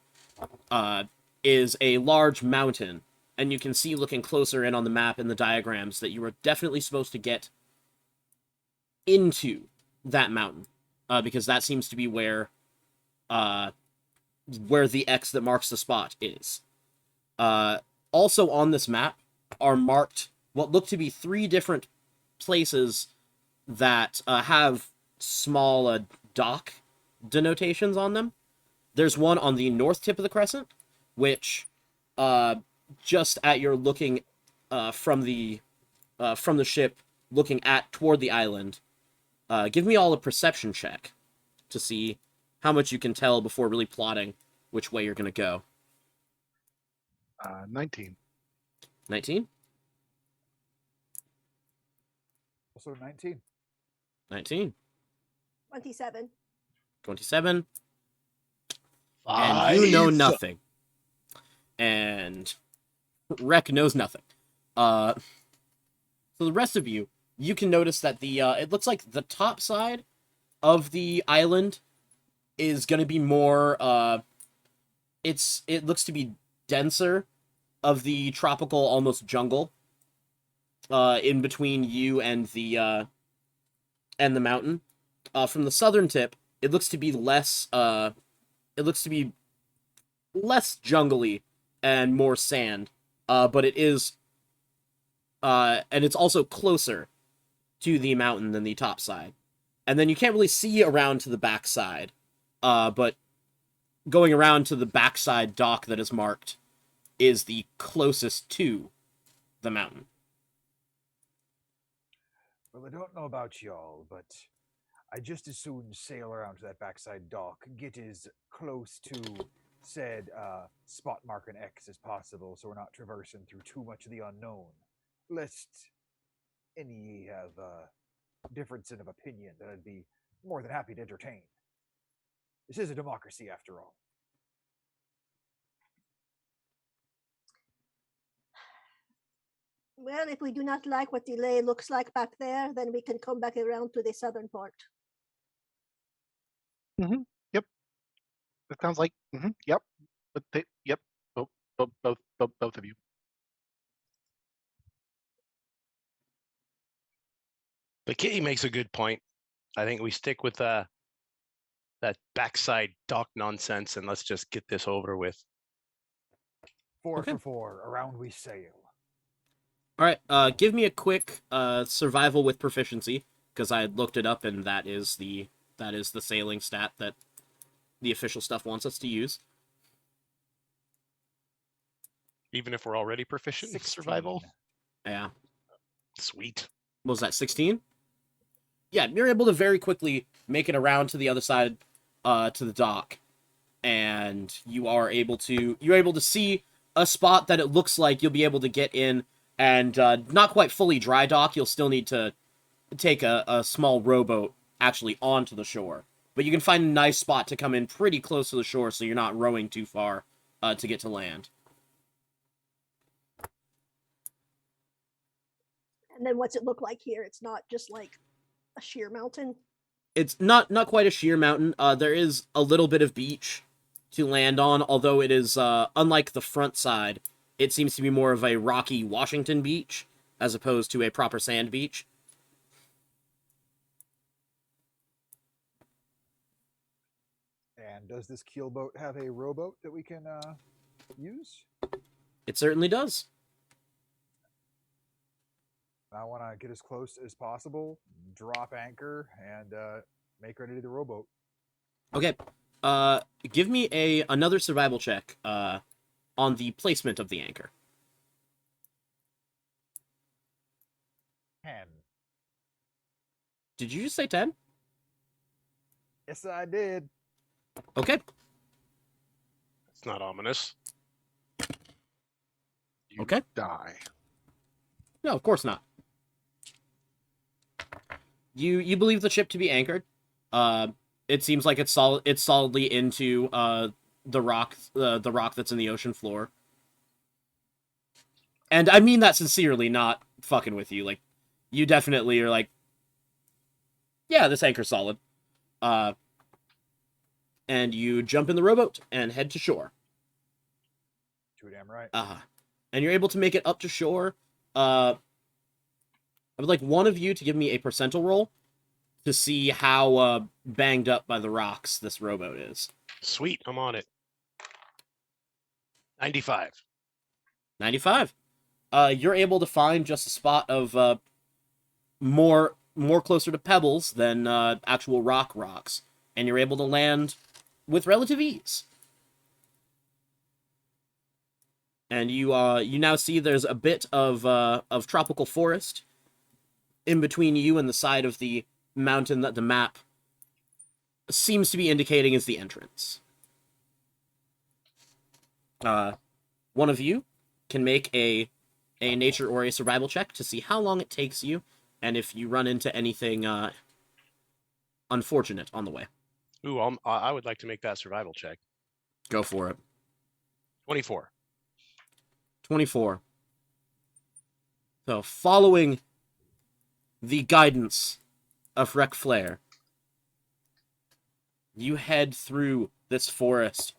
A: is a large mountain. And you can see, looking closer in on the map and the diagrams, that you are definitely supposed to get into that mountain, because that seems to be where the X that marks the spot is. Also on this map are marked what look to be 3 different places that have small dock denotations on them. There's one on the north tip of the crescent, which just at your looking from the ship, looking toward the island. Give me all a perception check to see how much you can tell before really plotting which way you're going to go.
E: 19.
A: 19?
B: Also 19.
A: 19.
D: 27.
A: 27. And you know nothing. And Rek knows nothing. So the rest of you can notice that the it looks like the top side of the island is going to be more it looks to be denser, of the tropical, almost jungle in between you and the mountain. From the southern tip, it looks to be less jungly and more sand, but it is and it's also closer to the mountain than the top side. And then you can't really see around to the back side, but going around to the backside dock that is marked is the closest to the mountain.
B: Well, I don't know about y'all, but I just as soon sail around to that backside dock, get as close to said spot marker X as possible, so we're not traversing through too much of the unknown, lest any have difference of opinion that I'd be more than happy to entertain. This is a democracy, after all.
D: Well, if we do not like what the lay looks like back there, then we can come back around to the southern part.
E: Mm-hmm. Yep. That sounds like. Mm-hmm. Yep. But yep. Both of you.
C: But Kitty makes a good point. I think we stick with that backside dock nonsense, and let's just get this over with.
B: 4 for 4, around we sail.
A: All right, give me a quick survival with proficiency, because I looked it up, and that is the sailing stat that the official stuff wants us to use.
C: Even if we're already proficient in survival?
A: Yeah.
C: Sweet.
A: What was that, 16? Yeah, you're able to very quickly make it around to the other side, to the dock, and you're able to see a spot that it looks like you'll be able to get in, and not quite fully dry dock. You'll still need to take a small rowboat actually onto the shore. But you can find a nice spot to come in pretty close to the shore, so you're not rowing too far to get to land.
D: And then what's it look like here? It's not just like a sheer mountain.
A: It's not quite a sheer mountain. There is a little bit of beach to land on, although it is, unlike the front side, it seems to be more of a rocky Washington beach, as opposed to a proper sand beach.
B: And does this keelboat have a rowboat that we can use?
A: It certainly does.
B: I want to get as close as possible, drop anchor, and make ready to the rowboat.
A: Okay. Give me another survival check on the placement of the anchor.
B: 10.
A: Did you just say 10?
B: Yes, I did.
A: Okay.
C: It's not ominous.
E: You
A: Okay.
E: die.
A: No, of course not. You believe the ship to be anchored. It seems like it's solidly into the rock that's in the ocean floor. And I mean that sincerely, not fucking with you. Like, you definitely are like, yeah, this anchor's solid. And you jump in the rowboat and head to shore.
B: Too damn right.
A: And you're able to make it up to shore. I would like one of you to give me a percentile roll to see how banged up by the rocks this rowboat is.
C: Sweet, I'm on it. 95.
A: 95. You're able to find just a spot of more closer to pebbles than actual rocks, and you're able to land with relative ease. And you now see there's a bit of tropical forest in between you and the side of the mountain that the map seems to be indicating is the entrance. One of you can make a nature or a survival check to see how long it takes you, and if you run into anything unfortunate on the way.
C: Ooh, I would like to make that survival check.
A: Go for it.
C: 24.
A: 24. So, following the guidance of Rec Flair, you head through this forest,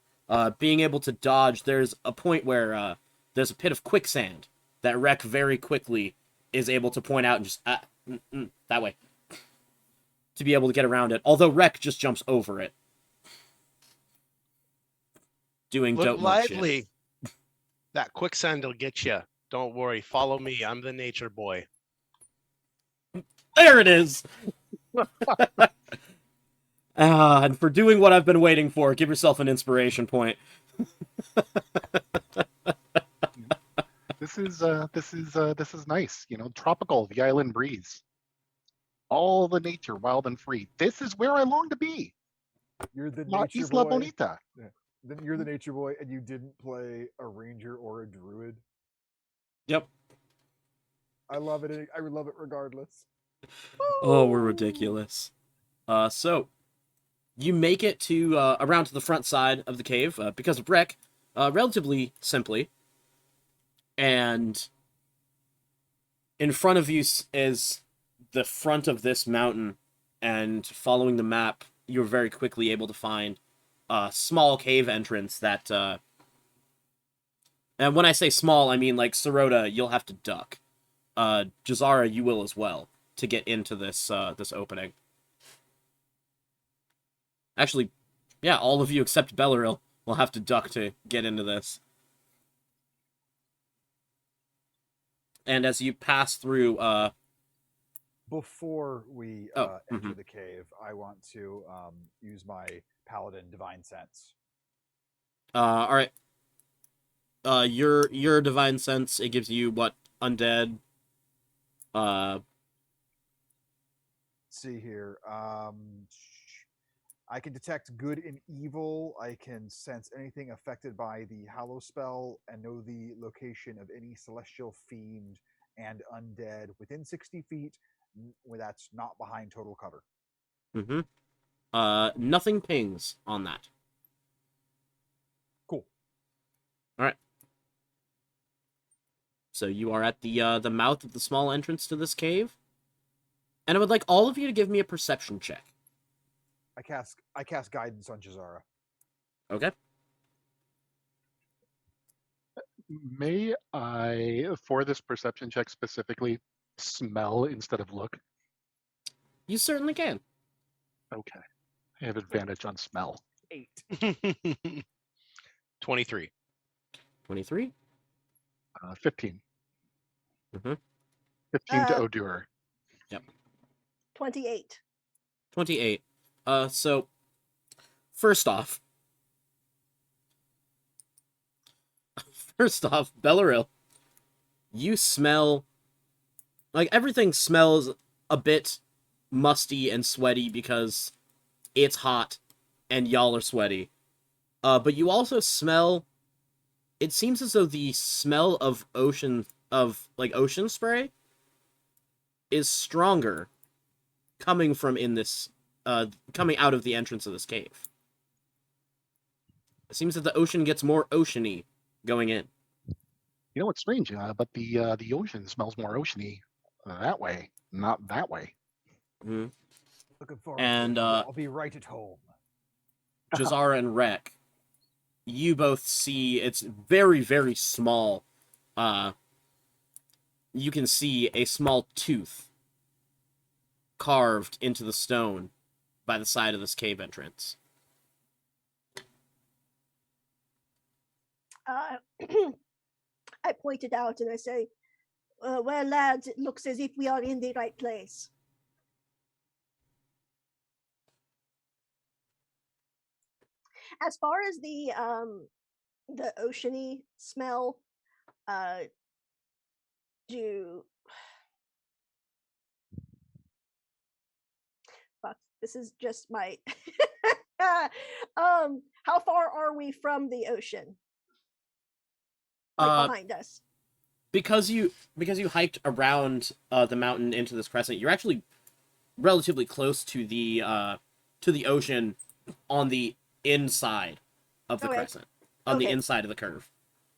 A: being able to dodge. There's a point where there's a pit of quicksand that Rec very quickly is able to point out and just, that way, to be able to get around it. Although Rec just jumps over it. Doing
C: Look
A: dope much shit.
C: lively. That quicksand will get you. Don't worry. Follow me. I'm the nature boy.
A: There it is! And for doing what I've been waiting for, give yourself an inspiration point.
E: This is nice. You know, tropical, the island breeze, all the nature, wild and free. This is where I long to be.
B: You're the
E: La
B: nature
E: Isla
B: boy.
E: Bonita.
B: Then you're the nature boy, and you didn't play a ranger or a druid.
A: Yep.
B: I love it. I love it regardless.
A: Oh, we're ridiculous. So, you make it to around to the front side of the cave because of Rec, relatively simply. And in front of you is the front of this mountain, and following the map, you're very quickly able to find a small cave entrance that, and when I say small, I mean like Sirota, you'll have to duck. Jazara, you will as well, to get into this this opening. Actually, yeah, all of you except Belleril will have to duck to get into this. And as you pass through,
B: Before we enter the cave, I want to use my Paladin Divine Sense.
A: all right. Your divine sense, it gives you what, undead?
B: Let's see here. I can detect good and evil. I can sense anything affected by the Hallow spell and know the location of any celestial fiend and undead within 60 feet where that's not behind total cover.
A: Nothing pings on that.
B: Cool.
A: All right. So you are at the mouth of the small entrance to this cave, and I would like all of you to give me a perception check.
B: I cast guidance on Jazara.
A: Okay.
E: May I, for this perception check specifically, smell instead of look?
A: You certainly can.
E: Okay. I have advantage on smell.
B: 8.
C: 23.
A: 23.
E: 15.
A: Mm-hmm.
E: 15 to Odur.
D: 28.
A: 28. So, first off, Bellaril, you smell like everything smells a bit musty and sweaty because it's hot and y'all are sweaty. But you also smell. It seems as though the smell of ocean spray is stronger coming from coming out of the entrance of this cave. It seems that the ocean gets more oceany going in.
E: You know what's strange? But the ocean smells more oceany that way, not that way.
A: Mm-hmm.
B: Looking forward
A: And
B: to it. I'll be right at home.
A: Jazara and Rek, you both see it's very, very small. You can see a small tooth carved into the stone by the side of this cave entrance.
D: I point it out and I say, well, lads, it looks as if we are in the right place. As far as the oceany smell, fuck, this is just my how far are we from the ocean? Like behind us.
A: Because you hiked around the mountain into this crescent, you're actually relatively close to the ocean on the inside of the crescent, on the inside of the curve.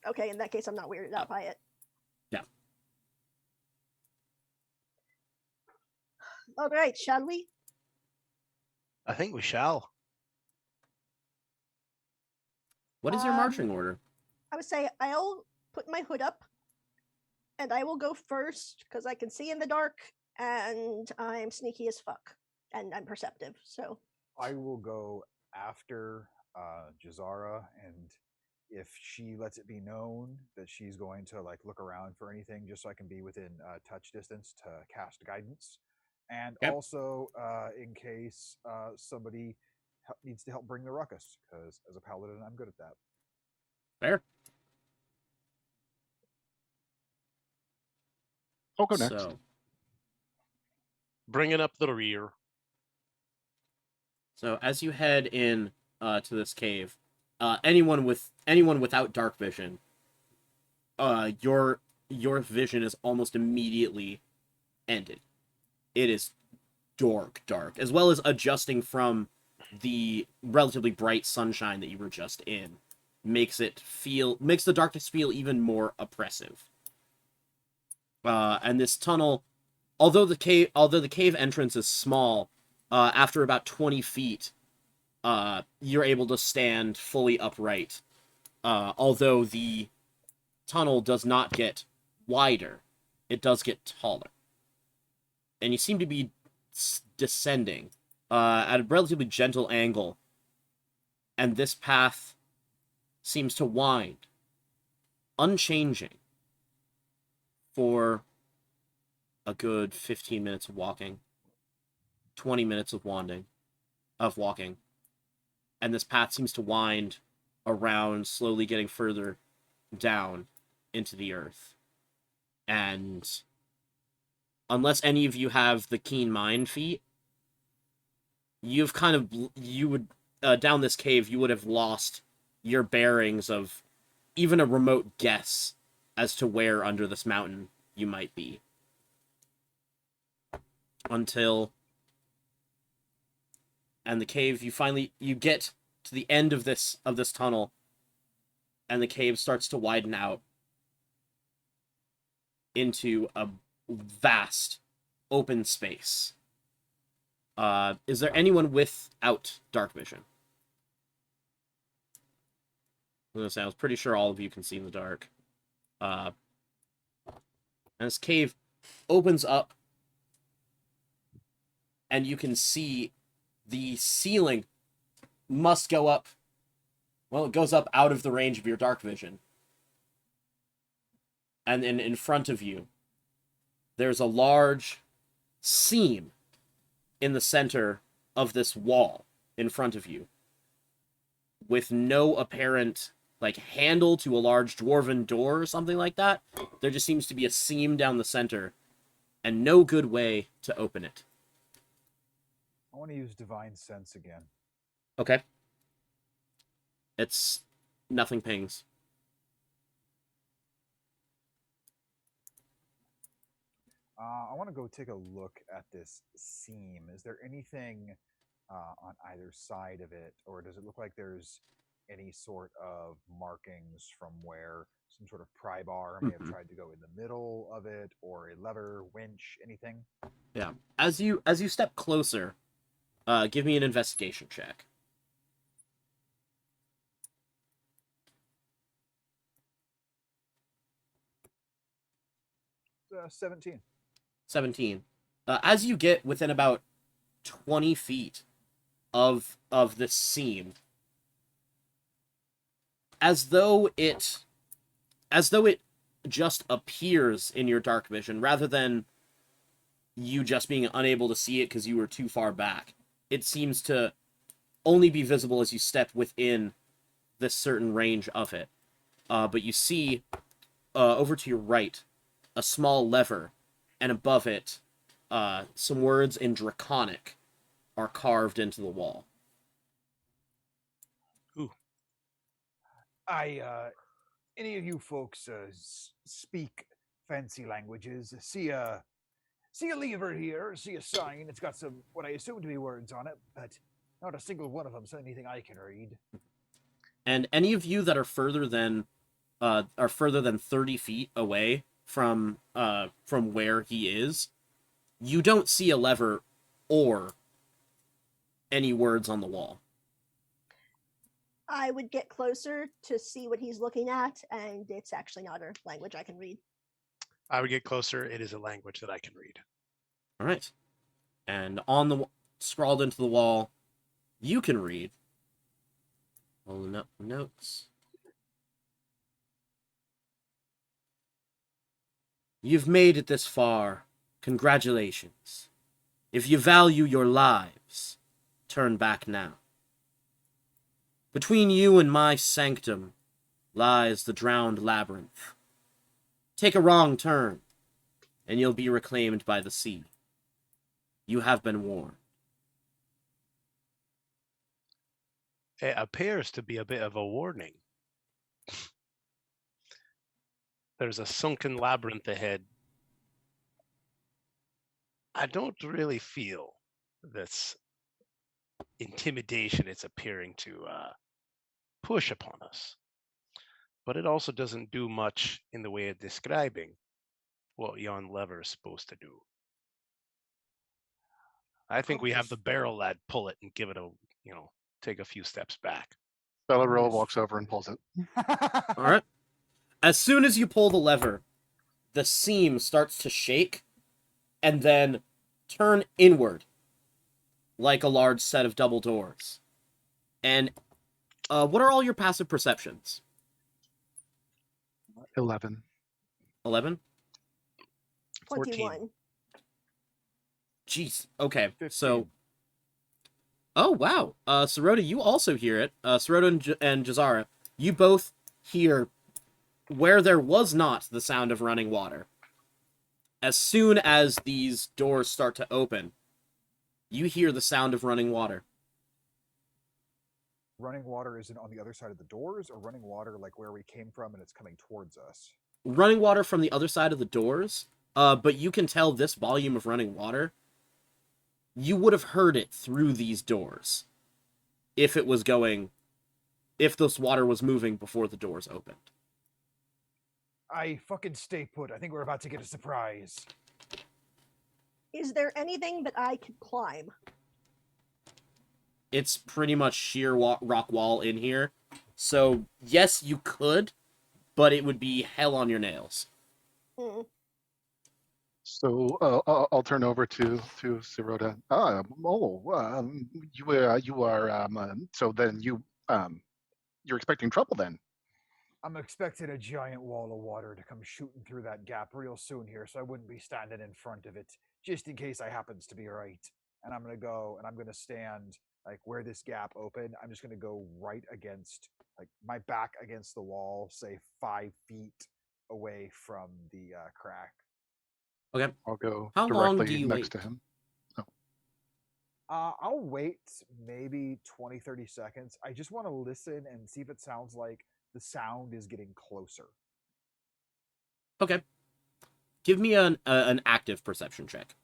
D: Okay, in that case, I'm not weirded out by it.
A: Yeah.
D: All right, shall we?
C: I think we shall.
A: What is your marching order?
D: I would say I'll put my hood up, and I will go first because I can see in the dark, and I'm sneaky as fuck, and I'm perceptive. So
B: I will go after Jazara, and if she lets it be known that she's going to like look around for anything, just so I can be within touch distance to cast guidance, and also in case somebody needs to help bring the ruckus, because as a paladin, I'm good at that.
A: Fair.
E: I'll go next.
A: So,
C: Bringing up the rear.
A: So as you head in to this cave, anyone without dark vision, your vision is almost immediately ended. It is dark, as well as adjusting from the relatively bright sunshine that you were just in, makes the darkness feel even more oppressive. And this tunnel, although the cave entrance is small, after about 20 feet, you're able to stand fully upright. Although the tunnel does not get wider, it does get taller. And you seem to be descending at a relatively gentle angle. And this path seems to wind, unchanging, for a good 15 minutes of walking, 20 minutes of walking. And this path seems to wind around, slowly getting further down into the earth. And unless any of you have the keen mind feat, you would down this cave, you would have lost your bearings of even a remote guess as to where under this mountain you might be. Until, and the cave, you get to the end of this tunnel, and the cave starts to widen out into a vast open space. Is there anyone without dark vision? I was pretty sure all of you can see in the dark. And this cave opens up, and you can see the ceiling must go up. Well, it goes up out of the range of your dark vision. And then in front of you, there's a large seam in the center of this wall in front of you, with no apparent, like, handle to a large dwarven door or something like that. There just seems to be a seam down the center, and no good way to open it.
B: I want to use Divine Sense again.
A: Okay. It's... nothing pings.
B: I want to go take a look at this seam. Is there anything on either side of it, or does it look like there's any sort of markings from where some sort of pry bar may have tried to go in the middle of it, or a lever, winch, anything?
A: Yeah. As you step closer, give me an investigation check.
B: 17.
A: 17. As you get within about 20 feet of this seam, as though it just appears in your dark vision, rather than you just being unable to see it because you were too far back, it seems to only be visible as you step within this certain range of it. But you see, over to your right, a small lever, and above it, some words in Draconic are carved into the wall.
C: Ooh.
B: Any of you folks speak fancy languages? See a lever here, see a sign. It's got some, what I assume to be words on it, but not a single one of them says anything I can read.
A: And any of you that are further than 30 feet away from where he is, you don't see a lever or any words on the wall.
D: I would get closer to see what he's looking at, and it's actually not a language I can read.
C: I would get closer. It is a language that I can read.
A: All right. And on the scrawled into the wall, you can read. Pulling up the notes. You've made it this far. Congratulations. If you value your lives, turn back now. Between you and my sanctum lies the drowned labyrinth. Take a wrong turn, and you'll be reclaimed by the sea. You have been warned.
C: It appears to be a bit of a warning. There's a sunken labyrinth ahead. I don't really feel this intimidation it's appearing to push upon us. But it also doesn't do much in the way of describing what yon lever is supposed to do. I think we have the barrel lad pull it and give it a, take a few steps back.
E: Bellaril walks over and pulls it.
A: All right. As soon as you pull the lever, the seam starts to shake and then turn inward like a large set of double doors. And what are all your passive perceptions?
E: 11.
A: 11?
D: 21.
A: Jeez. Okay.
B: 15.
A: So. Oh, wow. Sirota, you also hear it. Sirota and Jazara, you both hear where there was not the sound of running water. As soon as these doors start to open, you hear the sound of running water.
B: Running water isn't on the other side of the doors, or running water like where we came from and it's coming towards us?
A: Running water from the other side of the doors, but you can tell this volume of running water, you would have heard it through these doors if this water was moving before the doors opened.
B: I fucking stay put. I think we're about to get a surprise.
D: Is there anything that I could climb?
A: It's pretty much sheer rock wall in here. So, yes, you could, but it would be hell on your nails.
D: Mm.
E: So I'll turn over to Sirota. You are so then you're expecting trouble then.
B: I'm expecting a giant wall of water to come shooting through that gap real soon here, so I wouldn't be standing in front of it, just in case I happens to be right. And I'm gonna go and I'm gonna stand like where this gap opened. I'm just gonna go right against like my back against the wall, say 5 feet away from the crack.
A: Okay.
E: I'll go
A: How long do
E: directly
A: you
E: next
A: wait?
E: to him.
B: I'll wait maybe 20, 30 seconds. I just want to listen and see if it sounds like the sound is getting closer.
A: Okay. Give me an active perception check.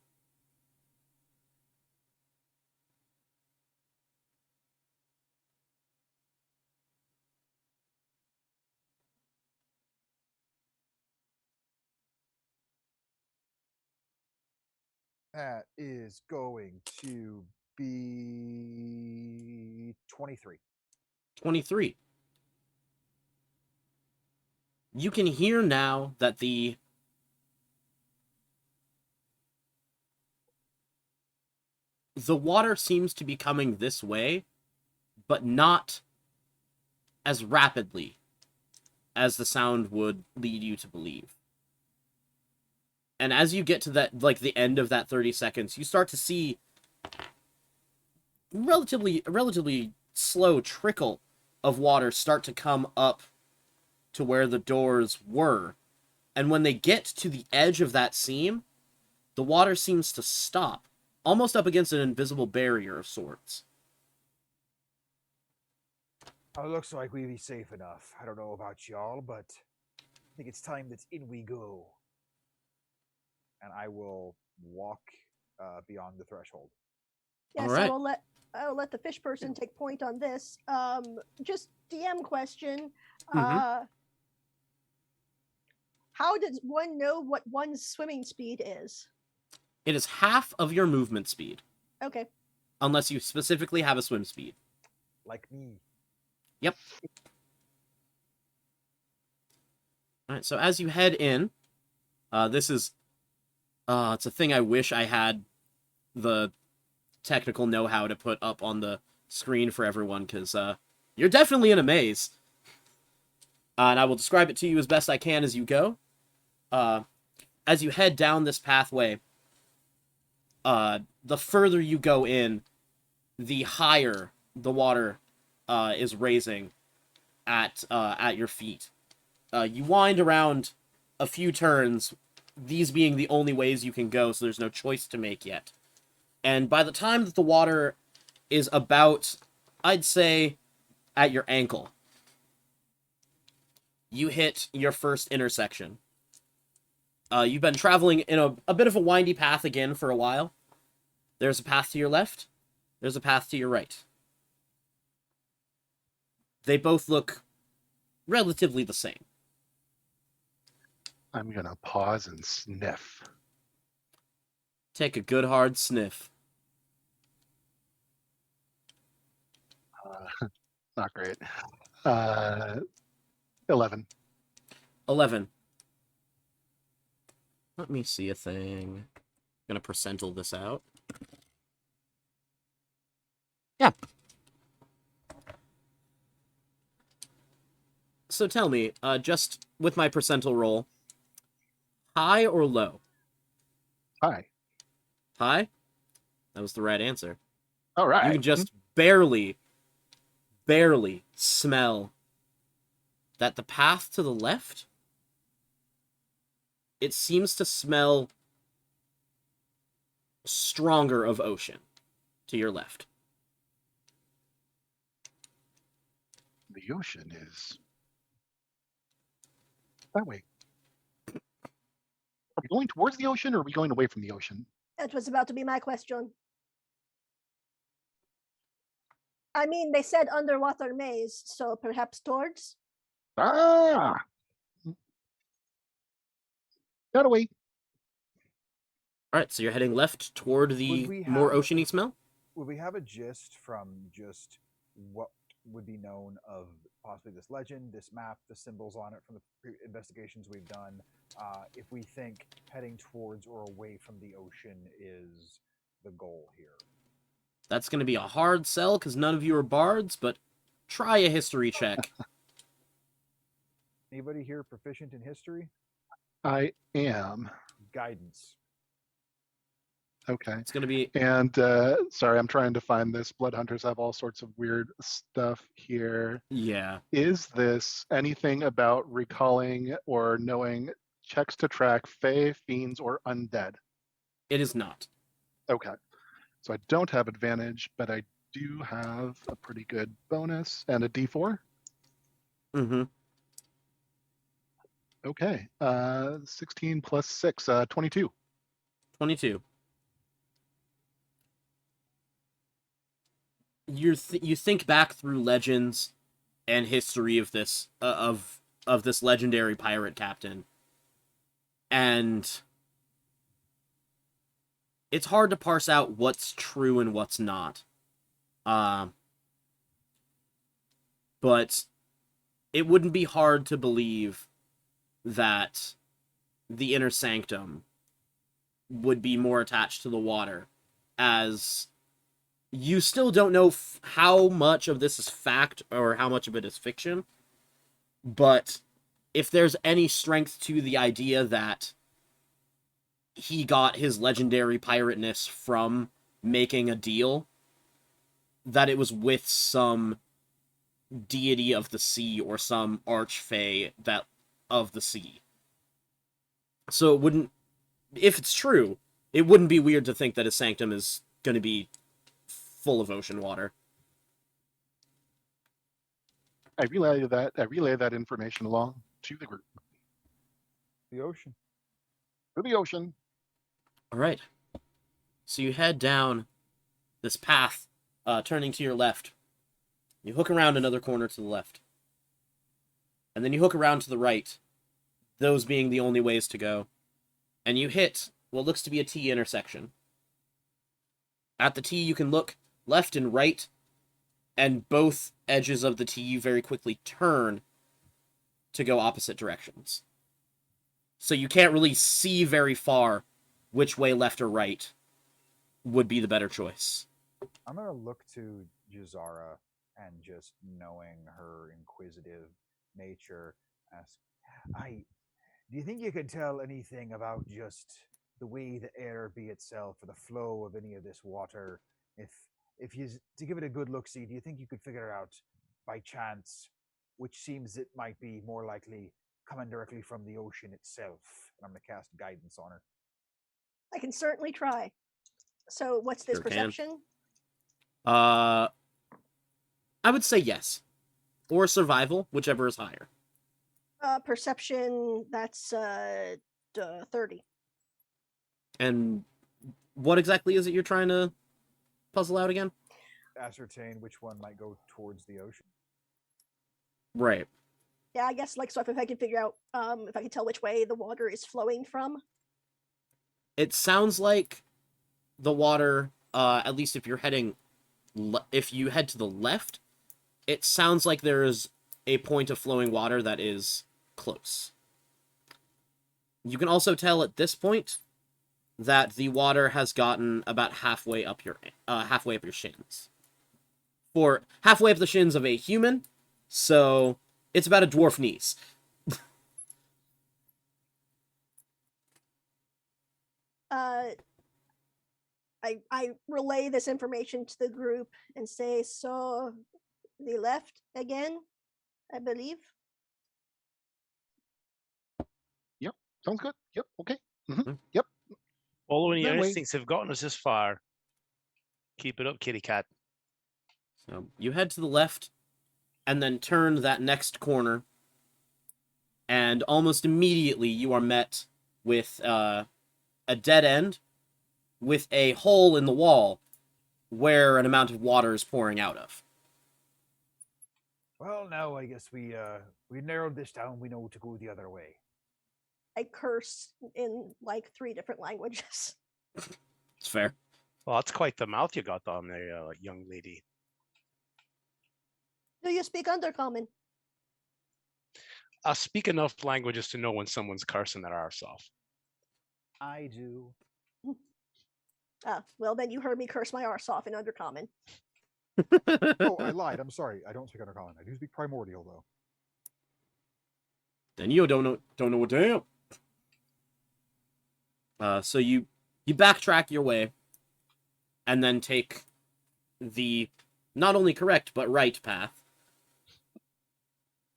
B: That is going to be 23.
A: 23. You can hear now that the water seems to be coming this way, but not as rapidly as the sound would lead you to believe. And as you get to that, like the end of that 30 seconds, you start to see relatively slow trickle of water start to come up to where the doors were. And when they get to the edge of that seam, the water seems to stop, almost up against an invisible barrier of sorts.
B: Oh, it looks like we be safe enough. I don't know about y'all, but I think it's time that in we go. And I will walk beyond the threshold.
D: Yes,
A: All right.
D: I will let the fish person take point on this. Just DM question.
A: Mhm.
D: How does one know what one's swimming speed is?
A: It is half of your movement speed,
D: Okay.
A: unless you specifically have a swim speed.
B: Like me.
A: Yep. All right, so as you head in, this is, it's a thing I wish I had the technical know-how to put up on the screen for everyone, because you're definitely in a maze. And I will describe it to you as best I can as you go. As you head down this pathway, the further you go in, the higher the water is raising at your feet. You wind around a few turns, these being the only ways you can go, so there's no choice to make yet. And by the time that the water is about, I'd say, at your ankle, you hit your first intersection. You've been traveling in a bit of a windy path again for a while. There's a path to your left. There's a path to your right. They both look relatively the same.
E: I'm gonna pause and sniff.
A: Take a good hard sniff.
E: Not great. 11.
A: 11. Let me see a thing. I'm gonna percentile this out. Yeah. So tell me, just with my percentile roll, high or low?
E: Hi.
A: High? That was the right answer.
E: All right.
A: You can just barely smell that the path to the left, it seems to smell stronger of ocean to your left.
E: The ocean is that way. Are we going towards the ocean or are we going away from the ocean?
D: That was about to be my question. I mean, they said underwater maze, so perhaps towards?
E: Ah! Got away.
A: All right, so you're heading left toward the more oceany smell?
B: Would we have a gist from just what would be known of possibly this legend, this map, the symbols on it from the investigations we've done. If we think heading towards or away from the ocean is the goal here.
A: That's going to be a hard sell because none of you are bards, but try a history check.
B: Anybody here proficient in history?
E: I am.
B: Guidance.
E: Okay.
A: It's going to be...
E: And sorry, I'm trying to find this. Blood Hunters have all sorts of weird stuff here.
A: Yeah.
E: Is this anything about recalling or knowing checks to track Fae, Fiends, or Undead?
A: It is not.
E: Okay. So I don't have advantage, but I do have a pretty good bonus and a D4.
A: Mm-hmm.
E: Okay. 16 plus 6, 22.
A: 22. You think back through legends and history of this of this legendary pirate captain, and it's hard to parse out what's true and what's not. But it wouldn't be hard to believe that the inner sanctum would be more attached to the water, as you still don't know how much of this is fact or how much of it is fiction, but if there's any strength to the idea that he got his legendary pirateness from making a deal, that it was with some deity of the sea or some archfey that of the sea. So it wouldn't, if it's true, it wouldn't be weird to think that his sanctum is going to be full of ocean water.
E: I relay that information along to the group.
B: The ocean.
E: To the ocean.
A: All right. So you head down this path, turning to your left. You hook around another corner to the left. And then you hook around to the right, those being the only ways to go. And you hit what looks to be a T intersection. At the T, you can look left and right, and both edges of the T very quickly turn to go opposite directions. So you can't really see very far which way left or right would be the better choice.
B: I'm going to look to Jazara and, just knowing her inquisitive nature, ask, do you think you could tell anything about just the way the air be itself, or the flow of any of this water? If you, to give it a good look-see, do you think you could figure out by chance which seems it might be more likely coming directly from the ocean itself? And I'm going to cast guidance on her.
D: I can certainly try. So what's this
A: Sure can.
D: perception?
A: I would say yes. Or survival, whichever is higher.
D: Perception, that's 30.
A: And what exactly is it you're trying to puzzle out again?
B: Ascertain which one might go towards the ocean.
A: Right.
D: Yeah, I guess, like, so if I can figure out, if I can tell which way the water is flowing from.
A: It sounds like the water, at least if you're heading, if you head to the left, it sounds like there is a point of flowing water that is close. You can also tell at this point that the water has gotten about halfway up your shins. For halfway up the shins of a human, so it's about a dwarf knees.
D: I relay this information to the group and say, so the left again, I believe.
E: Yep. Sounds good. Yep. Okay.
A: Yep.
C: Following your
E: That way.
C: instincts have gotten us this far. Keep it up, kitty cat.
A: So you head to the left, and then turn that next corner, and almost immediately you are met with a dead end with a hole in the wall where an amount of water is pouring out of.
B: Well, now I guess we narrowed this down. We know to go the other way.
D: I curse in like 3 different languages.
A: It's fair.
C: Well, that's quite the mouth you got on there, young lady.
D: Do you speak Undercommon?
C: Speak enough languages to know when someone's cursing their arse off.
B: I do.
D: Well, then you heard me curse my arse off in Undercommon.
B: Oh, I lied. I'm sorry. I don't speak Undercommon. I do speak Primordial, though.
A: Then you don't know a damn. So you backtrack your way, and then take the not only correct but right path,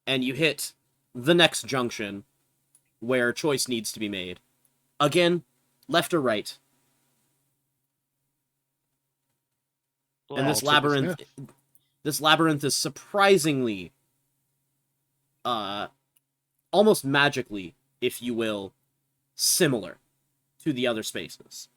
A: and you hit the next junction where a choice needs to be made. Again, left or right. And this
E: Well, to the
A: labyrinth, this labyrinth is surprisingly, almost magically, if you will, similar to the other spaces.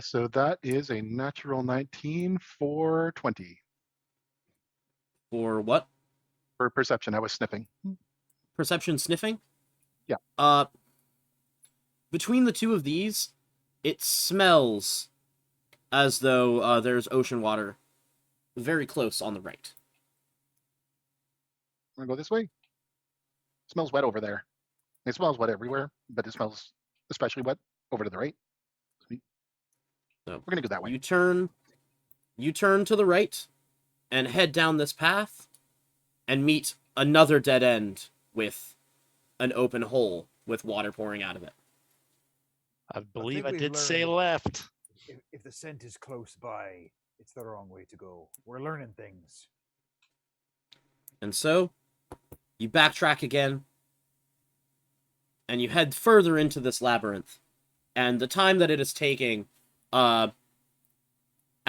E: So that is a natural 19 for 20
A: For what?
E: for perception. I was sniffing.
A: Perception sniffing?
E: Yeah.
A: Between the two of these, it smells as though there's ocean water very close on the right.
E: I'm gonna go this way. It smells wet over there. It smells wet everywhere, but it smells especially wet over to the right. Sweet.
A: So
E: we're gonna go that way.
A: You turn to the right and head down this path and meet another dead end with an open hole with water pouring out of it.
C: I believe I
B: we've
C: did say
B: learned
C: left.
B: If the scent is close by, it's the wrong way to go. We're learning things.
A: And so, you backtrack again, and you head further into this labyrinth. And the time that it is taking, at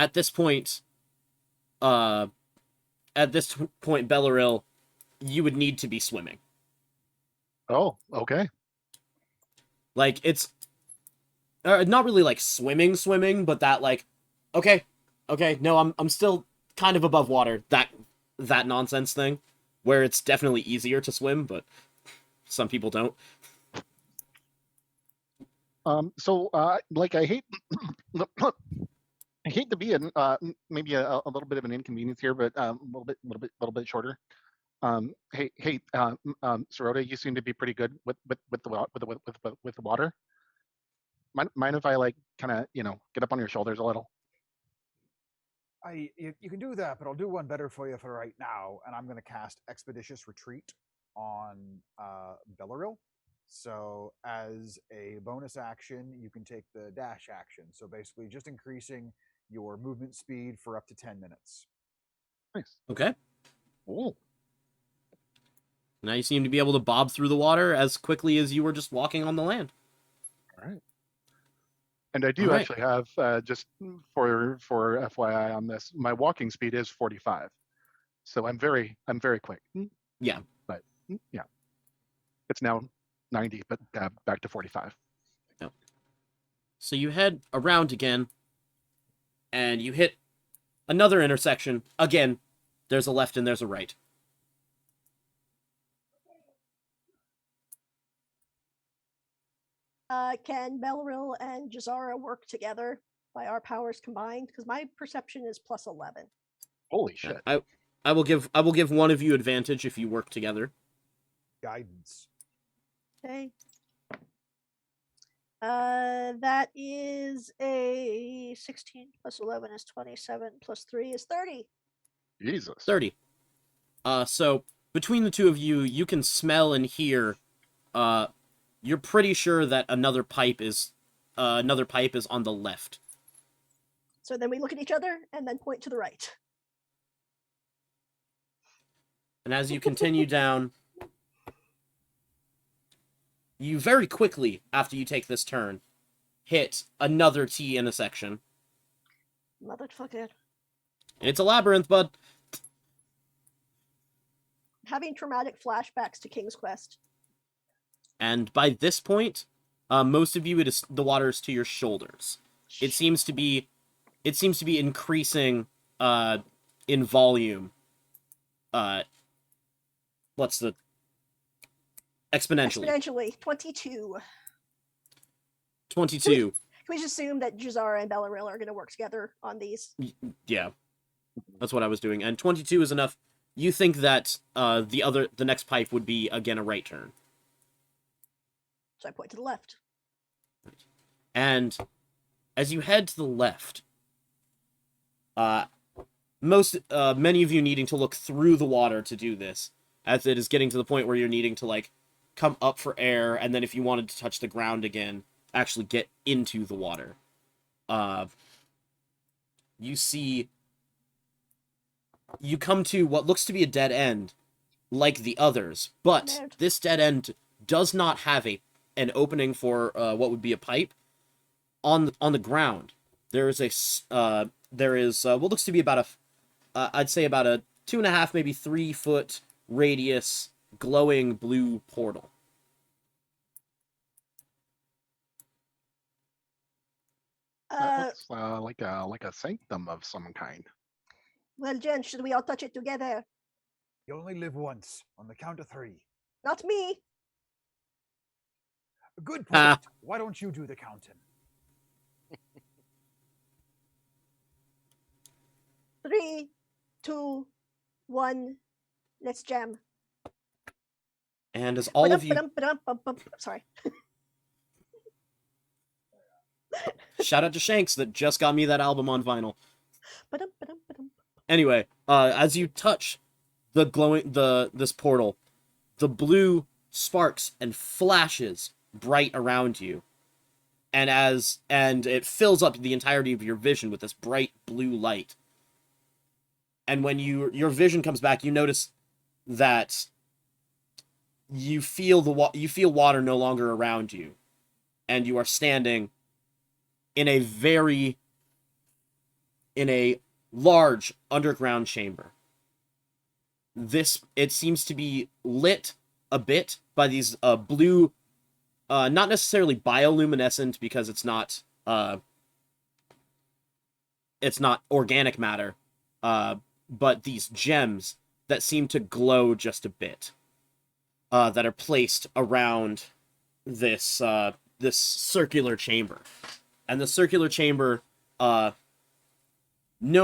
A: this point, Bellaril, you would need to be swimming.
E: Oh, okay.
A: Like, it's not really like swimming, but that like, okay, no, I'm still kind of above water. That nonsense thing, where it's definitely easier to swim, but some people don't.
E: Like I hate, I hate to be maybe a little bit of an inconvenience here, but a little bit shorter. Hey, Sorota, you seem to be pretty good with the water. Mind if I like kind of get up on your shoulders a little?
B: You can do that, but I'll do one better for you for right now, and I'm going to cast Expeditious Retreat on Bellaril. So as a bonus action, you can take the dash action. So basically, just increasing your movement speed for up to 10 minutes.
E: Nice.
A: Okay.
E: Oh.
A: Now you seem to be able to bob through the water as quickly as you were just walking on the land.
E: All right. And I do actually have, just for FYI on this, my walking speed is 45. So I'm very quick.
A: Yeah.
E: But yeah, it's now 90, but back to 45.
A: Yep. So you head around again, and you hit another intersection. Again, there's a left and there's a right.
D: Can Bellaril and Jazara work together by our powers combined? Because my perception is plus 11.
E: Holy shit!
A: I will give one of you advantage if you work together.
B: Guidance.
D: Okay. That is a 16 plus 11 is 27 plus 3 is 30.
E: Jesus.
A: 30. So between the two of you, you can smell and hear. You're pretty sure that another pipe is on the left.
D: So then we look at each other and then point to the right.
A: And as you continue down, you very quickly, after you take this turn, hit another T intersection.
D: Motherfucker.
A: It's a labyrinth, bud.
D: Having traumatic flashbacks to King's Quest.
A: And by this point, most of you, the water is to your shoulders. It seems to be increasing in volume. What's the exponentially?
D: Exponentially, 22.
A: 22.
D: we just assume that Jazara and Bellaril are going to work together on these?
A: Yeah, that's what I was doing. And 22 is enough. You think that the next pipe would be again a right turn,
D: So I point to the left.
A: and as you head to the left, many of you needing to look through the water to do this, as it is getting to the point where you're needing to like come up for air, and then if you wanted to touch the ground again, actually get into the water. You come to what looks to be a dead end, like the others, but
D: Nerd.
A: this dead end does not have an opening for what would be a pipe. On the ground, there is what looks to be about I'd say about a 2.5, maybe 3 foot radius glowing blue portal.
E: That looks like a sanctum of some kind.
D: Well, Jen, should we all touch it together?
B: You only live once. On the count of 3.
D: Not me.
B: Good point.
A: Ah.
B: Why don't you do the counting?
D: 3, 2, 1. Let's jam.
A: And as all of you
D: Sorry.
A: shout out to Shanks that just got me that album on vinyl.
D: Ba-dum.
A: Anyway, as you touch this portal, the blue sparks and flashes bright around you, and it fills up the entirety of your vision with this bright blue light. And when your vision comes back, you notice that you feel water no longer around you, and you are standing in a large underground chamber. It seems to be lit a bit by these blue, not necessarily bioluminescent because it's not organic matter, but these gems that seem to glow just a bit, that are placed around this circular chamber. And the circular chamber, no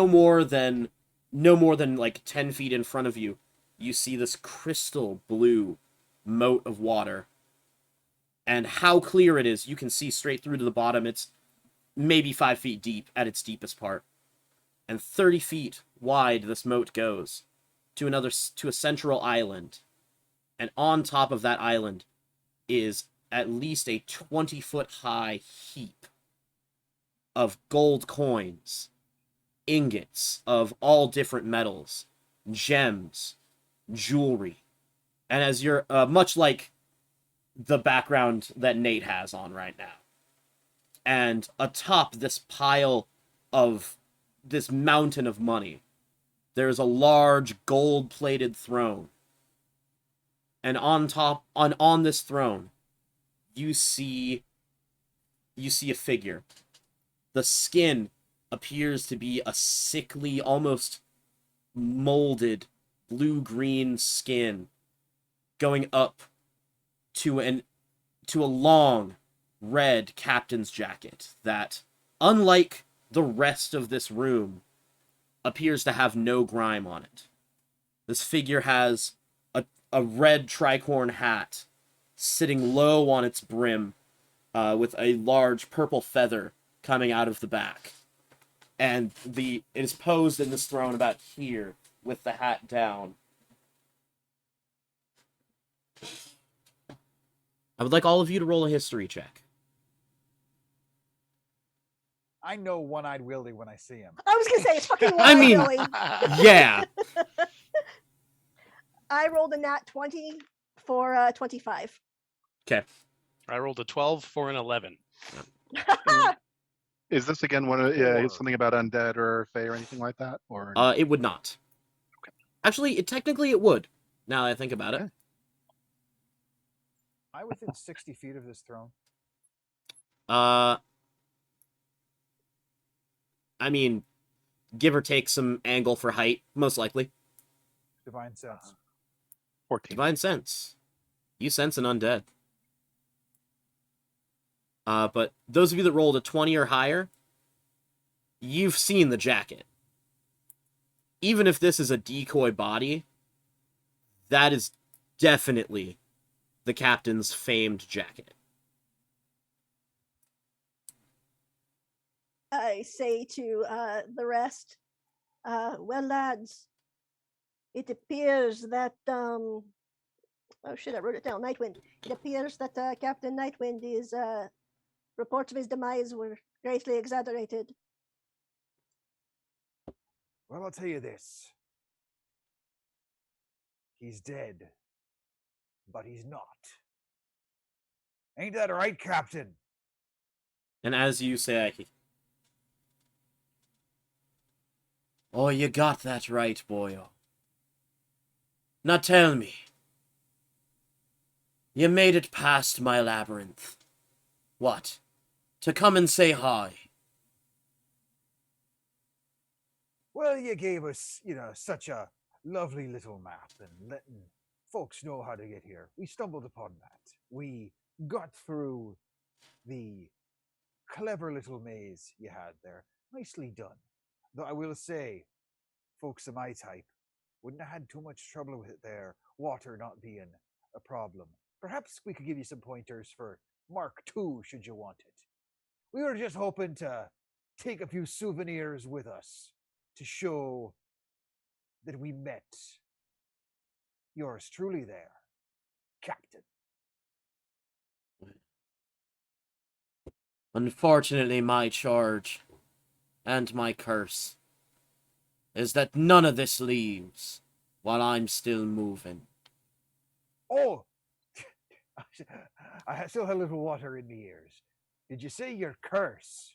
A: more than like 10 feet in front of you, you see this crystal blue moat of water. And how clear it is, you can see straight through to the bottom. It's maybe 5 feet deep at its deepest part. And 30 feet wide this moat goes to a central island. And on top of that island is at least a 20-foot high heap of gold coins, ingots of all different metals, gems, jewelry. And as you're much like the background that Nate has on right now. And atop this pile of this mountain of money, there's a large gold-plated throne. And on this throne, you see a figure. The skin appears to be a sickly, almost molded blue-green skin going up to a long red captain's jacket that, unlike the rest of this room, appears to have no grime on it. This figure has a red tricorn hat sitting low on its brim, with a large purple feather coming out of the back. And it is posed in this throne about here, with the hat down. I would like all of you to roll a history check.
B: I know One-Eyed Willie when I see him.
D: I was gonna say it's fucking
A: I mean-
D: Willy.
A: Yeah.
D: I rolled a nat 20 for 25.
C: I rolled a 12 for an 11.
E: Is this again one of
B: Or-
E: something about undead or fae or anything like that? Or
A: It would not.
E: Okay.
A: Actually, technically it would, now that I think about it.
E: Okay.
B: Am I within 60 feet of this throne?
A: I mean, give or take some angle for height, most likely.
B: Divine sense.
E: 14.
A: Divine sense. You sense an undead. But those of you that rolled a 20 or higher, you've seen the jacket. Even if this is a decoy body, that is definitely the captain's famed jacket.
D: I say to the rest, well, lads, it appears that oh shit, I wrote it down. Nightwind. It appears that Captain Nightwind is reports of his demise were greatly exaggerated.
B: Well, I'll tell you this. He's dead, but he's not. Ain't that right, Captain?
A: And as you say, oh, you got that right, boyo. Now tell me, you made it past my labyrinth. What? To come and say hi?
B: Well, you gave us, such a lovely little map and letting folks know how to get here. We stumbled upon that. We got through the clever little maze you had there. Nicely done. Though I will say, folks of my type wouldn't have had too much trouble with it there, water not being a problem. Perhaps we could give you some pointers for Mark II, should you want it. We were just hoping to take a few souvenirs with us to show that we met yours truly there, Captain.
A: Unfortunately, my charge and my curse is that none of this leaves while I'm still moving.
B: Oh, I still had a little water in the ears. Did you say your curse?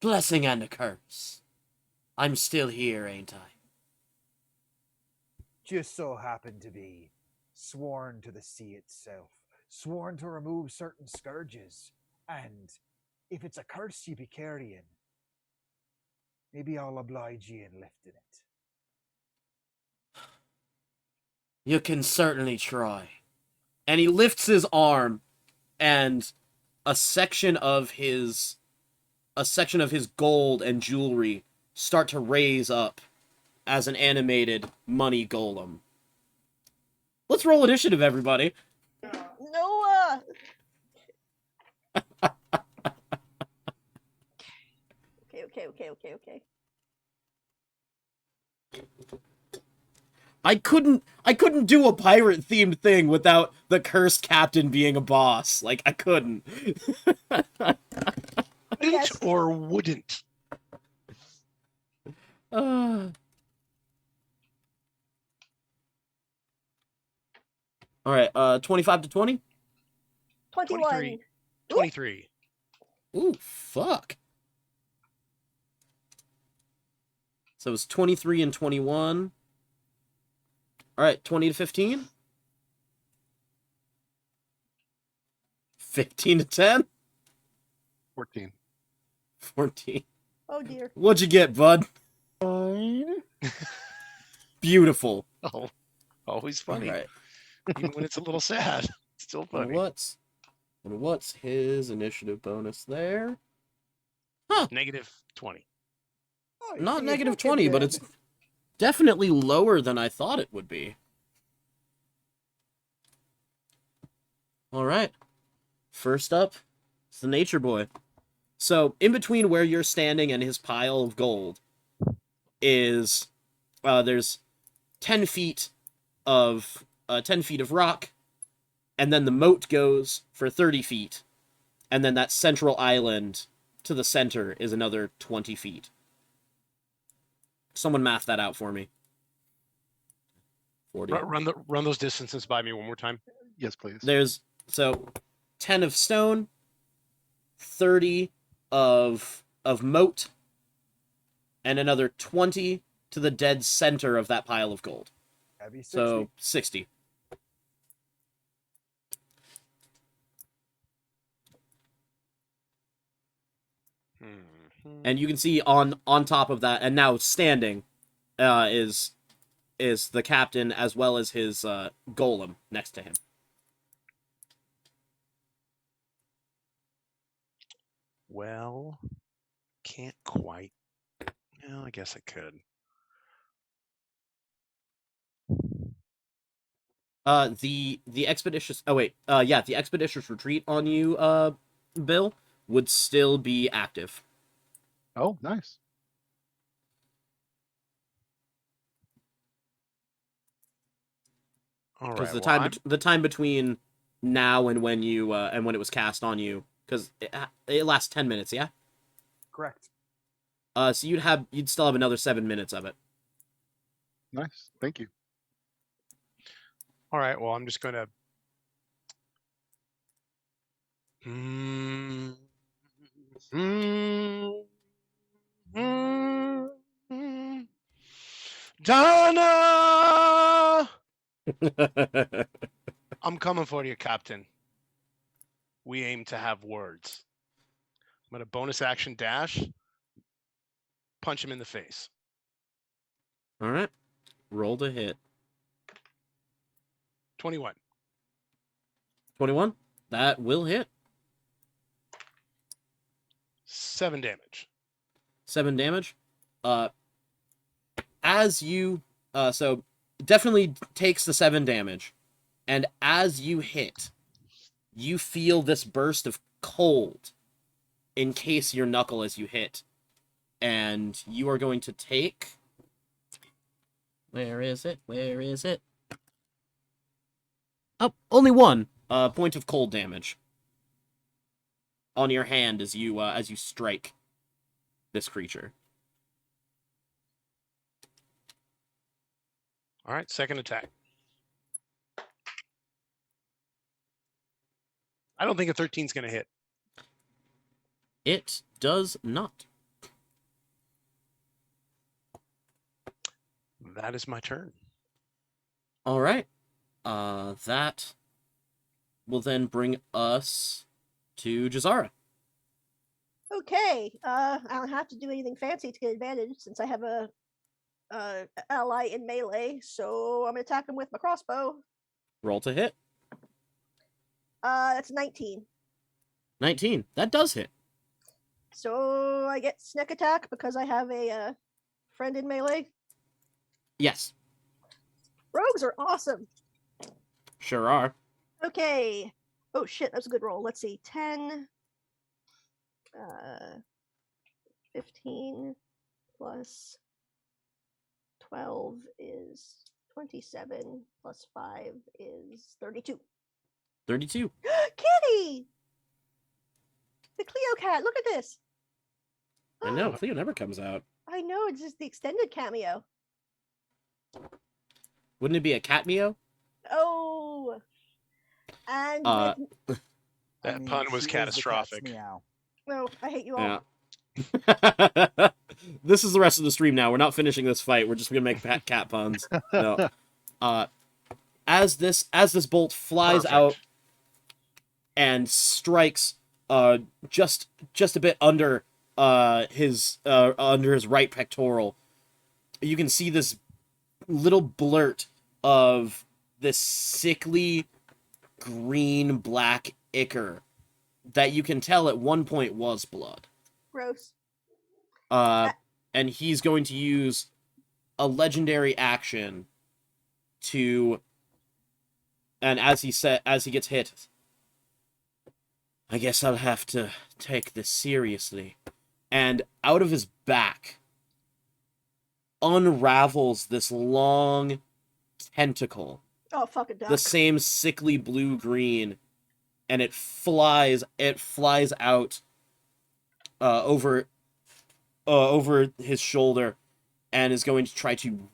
A: Blessing and a curse. I'm still here, ain't I?
B: Just so happened to be sworn to the sea itself, sworn to remove certain scourges, and if it's a curse you be carrying, maybe I'll oblige you in lifting it.
A: You can certainly try. And he lifts his arm, and a section of his gold and jewelry start to raise up as an animated money golem. Let's roll initiative, everybody.
D: Noah! Okay.
A: I couldn't do a pirate themed thing without the cursed captain being a boss. Like, I couldn't.
D: Yes.
C: Or wouldn't.
A: All right, 25 to 20?
D: 21.
C: 23.
A: Ooh, fuck. So it's 23 and 21. All right, 20 to 15? 15 to 10?
E: 14.
A: 14.
D: Oh dear.
A: What'd you get, bud?
B: Fine.
A: Beautiful.
C: Oh, always funny.
A: All right.
C: Even when it's a little sad. It's still funny.
A: And what's his initiative bonus there?
C: Negative 20.
B: Oh, you
A: Not
B: see,
A: negative
B: it's looking
A: 20, but
B: good.
A: it's definitely lower than I thought it would be. All right. First up, it's the Nature Boy. So, in between where you're standing and his pile of gold is there's 10 feet of 10 feet of rock, and then the moat goes for 30 feet, and then that central island to the center is another 20 feet. Someone math that out for me. 40.
C: Run those distances by me one more time.
E: Yes, please.
A: There's 10 of stone, 30 of moat, and another 20 to the dead center of that pile of gold.
B: That'd be 60.
A: So 60. And you can see on top of that, and now standing, is the captain as well as his golem next to him.
C: Well, can't quite. Well, I guess I could.
A: The expeditious. Oh wait. Yeah, the expeditious retreat on you, Bill, would still be active.
E: Oh, nice.
C: All
A: Because
C: right. Well,
A: the time between now and when you and when it was cast on you, because it lasts 10 minutes. Yeah.
B: Correct.
A: So you'd still have another 7 minutes of it.
E: Nice. Thank you.
C: all right. Well, I'm just gonna. Mm, mm, mm, mm. Donna, I'm coming for you, Captain. We aim to have words. I'm gonna bonus action dash, punch him in the face.
A: All right. Roll to hit.
C: 21.
A: 21. That will hit.
C: 7 damage.
A: 7 damage. As you so definitely takes the 7 damage, and as you hit, you feel this burst of cold encase your knuckle as you hit, and you are going to take. Where is it? Where is it? Oh, only one point of cold damage on your hand as you strike this creature.
C: All right, second attack. I don't think a 13 is going to hit.
A: It does not.
C: That is my turn.
A: All right. That will then bring us to Jazara.
D: Okay, I don't have to do anything fancy to get advantage since I have a ally in melee, so I'm gonna attack him with my crossbow.
A: Roll to hit.
D: That's 19.
A: 19. That does hit.
D: So I get sneak attack because I have a friend in melee.
A: Yes.
D: Rogues are awesome.
A: Sure are.
D: Okay. Oh shit, that's a good roll. Let's see. 10, 15 plus 12 is 27 plus 5 is 32.
A: 32.
D: Kitty! The Cleo cat, look at this.
A: I know. Cleo never comes out.
D: I know, it's just the extended cameo.
A: Wouldn't it be a cat meo?
D: Oh. And with...
C: That pun was catastrophic.
B: Meow.
D: Oh, I hate you all.
A: Yeah. This is the rest of the stream now. We're not finishing this fight. We're just gonna make cat puns. No. As this bolt flies
C: Perfect.
A: out and strikes just a bit under his right pectoral, you can see this little blurt of this sickly green black ichor that you can tell at one point was blood.
D: Gross.
A: And he's going to use a legendary action to, and as he gets hit, I guess I'll have to take this seriously. And out of his back unravels this long tentacle.
D: Oh, fucking duck.
A: The same sickly blue-green, and it flies out over his shoulder and is going to try to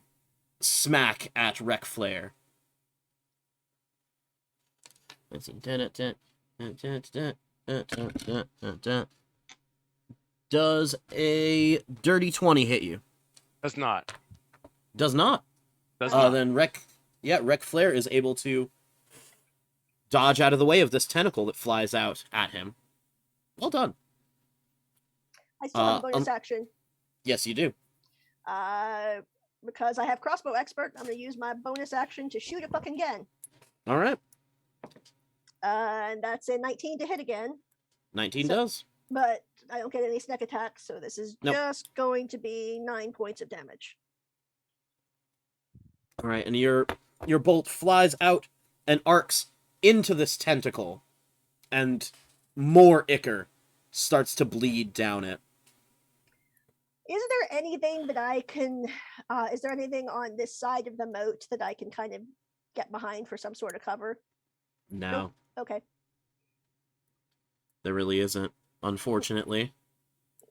A: smack at Rec Flare. Let's see. Does a dirty 20 hit you?
C: Does not.
A: Does not.
C: Does not.
A: Then Rec Flare is able to dodge out of the way of this tentacle that flies out at him. Well done.
D: I still have a bonus action.
A: Yes, you do.
D: Because I have crossbow expert, I'm gonna use my bonus action to shoot it fucking again.
A: All right.
D: And that's a 19 to hit again.
A: 19 does.
D: But I don't get any snack attacks, so this is
A: Nope.
D: just going to be 9 points of damage.
A: All right, and your bolt flies out and arcs into this tentacle, and more ichor starts to bleed down it.
D: Is there anything that I can? Is there anything on this side of the moat that I can kind of get behind for some sort of cover?
A: No,
D: Okay.
A: there really isn't, unfortunately.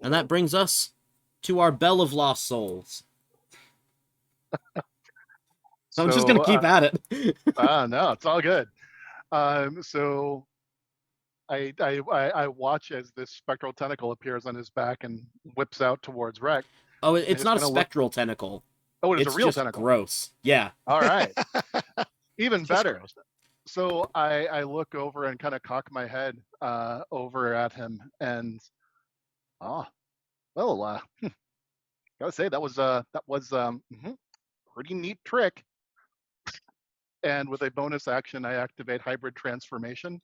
A: And that brings us to our Bell of Lost Souls. So I'm just gonna keep at it.
E: No, it's all good. So I watch as this spectral tentacle appears on his back and whips out towards Rek.
A: Oh, it's not a
E: gonna
A: spectral tentacle.
E: Oh, it is
A: It's
E: a real
A: just
E: tentacle.
A: gross. Yeah.
E: All right. Even
C: Just
E: better.
C: gross.
E: So I look over and kind of cock my head over at him, and gotta say that was pretty neat trick. And with a bonus action, I activate hybrid transformation,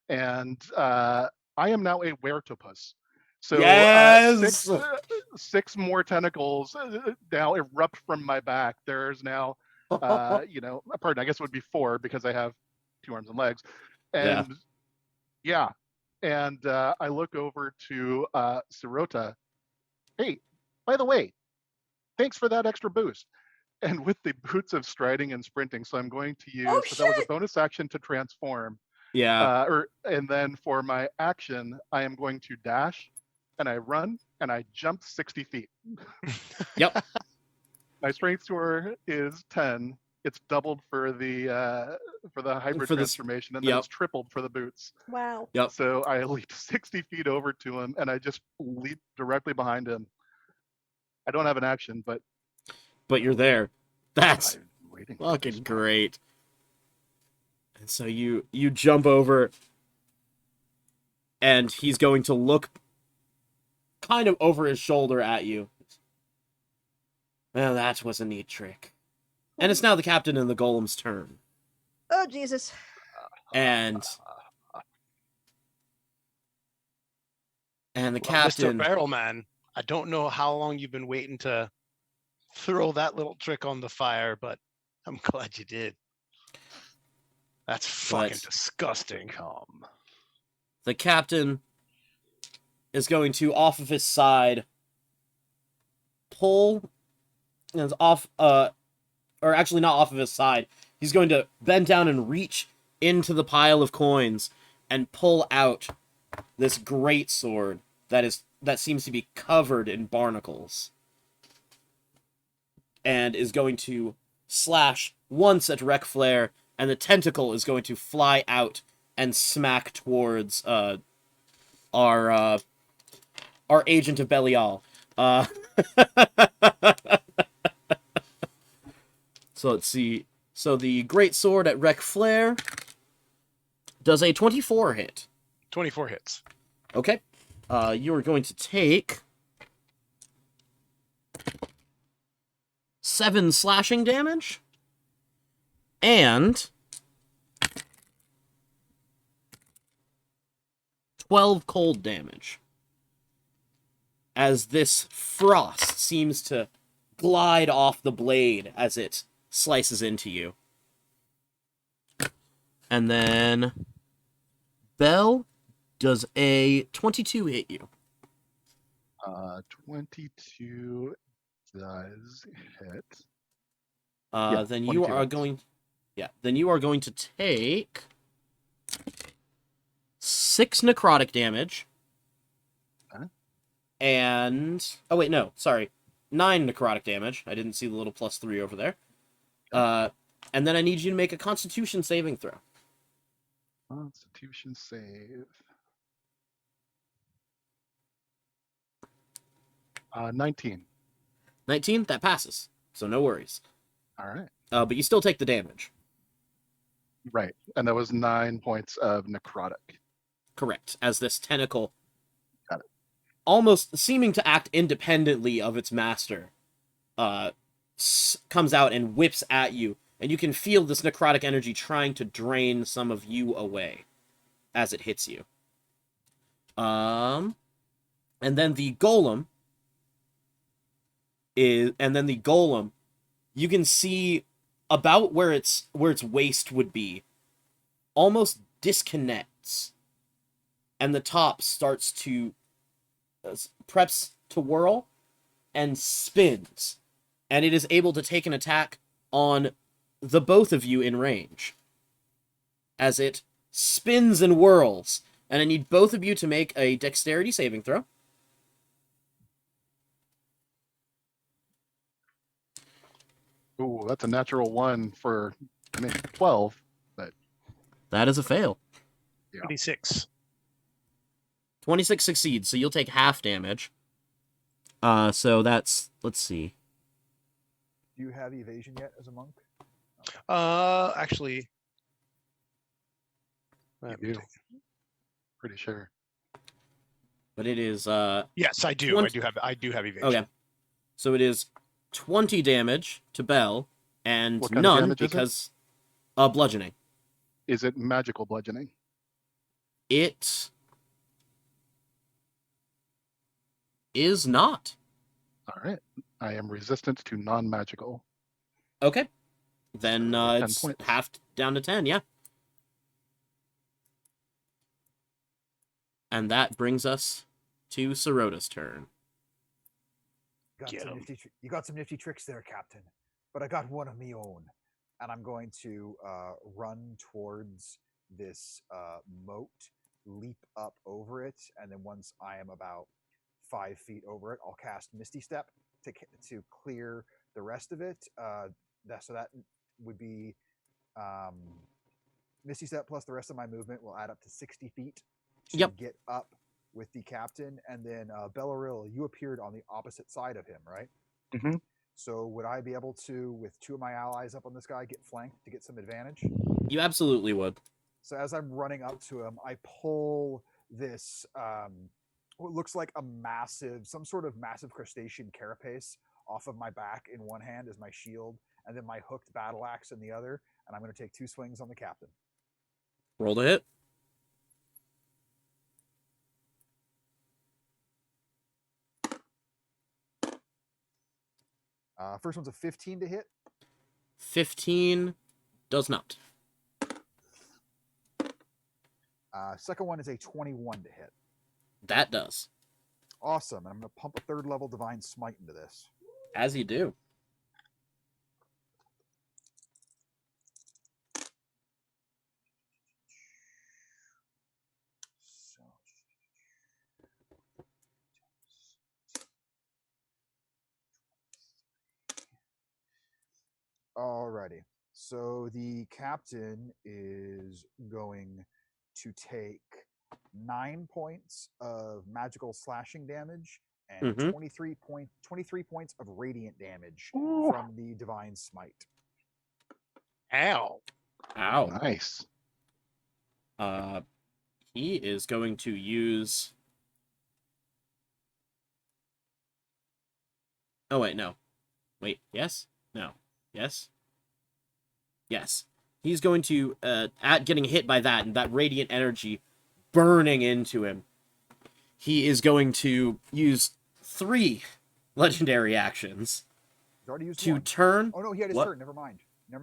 E: and I am now a weretopus. So
A: Yes!
E: six more tentacles now erupt from my back. There's now, pardon, I guess it would be 4 because I have 2 arms and legs. And yeah. And I look over to Sirota. Hey, by the way, thanks for that extra boost. And with the boots of striding and sprinting, so I'm going to use, that was a bonus action to transform.
A: Yeah.
E: And then for my action, I am going to dash, and I run, and I jump 60 feet.
A: Yep.
E: My strength score is 10. It's doubled for the hybrid transformation, and then it's tripled for the boots.
D: Wow.
A: Yep.
E: So I leap 60 feet over to him, and I just leap directly behind him. I don't have an action, but
A: you're there. That's
E: I'm waiting.
A: fucking great. And so you jump over, and he's going to look kind of over his shoulder at you. Well, that was a neat trick. And it's now the captain and the golem's turn.
D: Oh, Jesus.
A: And the captain...
C: Mr. Barrelman, I don't know how long you've been waiting to throw that little trick on the fire, but I'm glad you did. That's fucking disgusting.
A: The captain is going to, off of his side, pull... off, or actually not off of his side. He's going to bend down and reach into the pile of coins and pull out this great sword that seems to be covered in barnacles. And is going to slash once at Rek Flair, and the tentacle is going to fly out and smack towards our agent of Belial. So let's see. So the great sword at Rek Flair does a 24 hit.
C: 24 hits.
A: Okay. You are going to take 7 slashing damage and 12 cold damage, as this frost seems to glide off the blade as it slices into you. And then Bell, does a 22 hit you?
E: 22 does hit.
A: Then you are going... Yeah, then you are going to take 6 necrotic damage.
E: Huh?
A: And... Oh, wait, no. Sorry. 9 necrotic damage. I didn't see the little +3 over there. And then I need you to make a Constitution saving throw.
E: Constitution save. 19.
A: 19? That passes. So no worries.
E: All right.
A: But you still take the damage.
E: Right. And that was 9 points of necrotic.
A: Correct. As this tentacle,
E: Got it,
A: almost seeming to act independently of its master, comes out and whips at you. And you can feel this necrotic energy trying to drain some of you away as it hits you. And And then the golem you can see about where its waist would be, almost disconnects, and the top starts to preps to whirl and spins, and it is able to take an attack on the both of you in range as it spins and whirls. And I need both of you to make a dexterity saving throw.
E: Ooh, that's a natural 1 for, 12. But
A: That is a fail.
C: 26.
A: 26 succeeds, so you'll take half damage. So that's, let's see.
B: Do you have evasion yet as a monk?
C: Actually,
E: you do. Pretty sure.
A: But it is,
C: yes, I do.
A: 20
C: I do have evasion.
A: okay. So it is 20 damage to Bell, and
E: What kind of
A: none
E: damage is it?
A: because, bludgeoning.
E: Is it magical bludgeoning?
A: It is not.
E: All right. I am resistant to non-magical.
A: Okay. Then,
E: So 10
A: it's
E: points.
A: half down to 10, yeah. And that brings us to Sorota's turn.
C: Get 'em.
B: You got some nifty tricks there, Captain. But I got one of me own, and I'm going to run towards this moat, leap up over it, and then once I am about 5 feet over it, I'll cast Misty Step to clear the rest of it. That would be Misty Step plus the rest of my movement will add up to 60 feet to get up with the captain. And then Bellaril, you appeared on the opposite side of him, right?
E: Mm-hmm.
B: So would I be able to, with 2 of my allies up on this guy, get flanked to get some advantage?
A: You absolutely would.
B: So as I'm running up to him, I pull this what looks like some sort of massive crustacean carapace off of my back in one hand as my shield, and then my hooked battle axe in the other, and I'm going to take 2 swings on the captain.
A: Roll to hit.
B: First one's a 15 to hit.
A: 15 does not.
B: Second one is a 21 to hit.
A: That does.
B: Awesome. And I'm going to pump a 3rd level Divine Smite into this.
A: As you do.
B: Alrighty. So the captain is going to take 9 points of magical slashing damage and 23 points of radiant damage from the Divine Smite.
C: Ow.
A: Ow.
E: Nice.
A: He is going to use... Oh, wait, no. Wait, yes? No. Yes? Yes. He's going to, at getting hit by that, and that radiant energy burning into him, he is going to use 3 legendary actions
B: He's already used
A: to
B: one.
A: turn...
B: Oh, no, he had his turn. Never mind.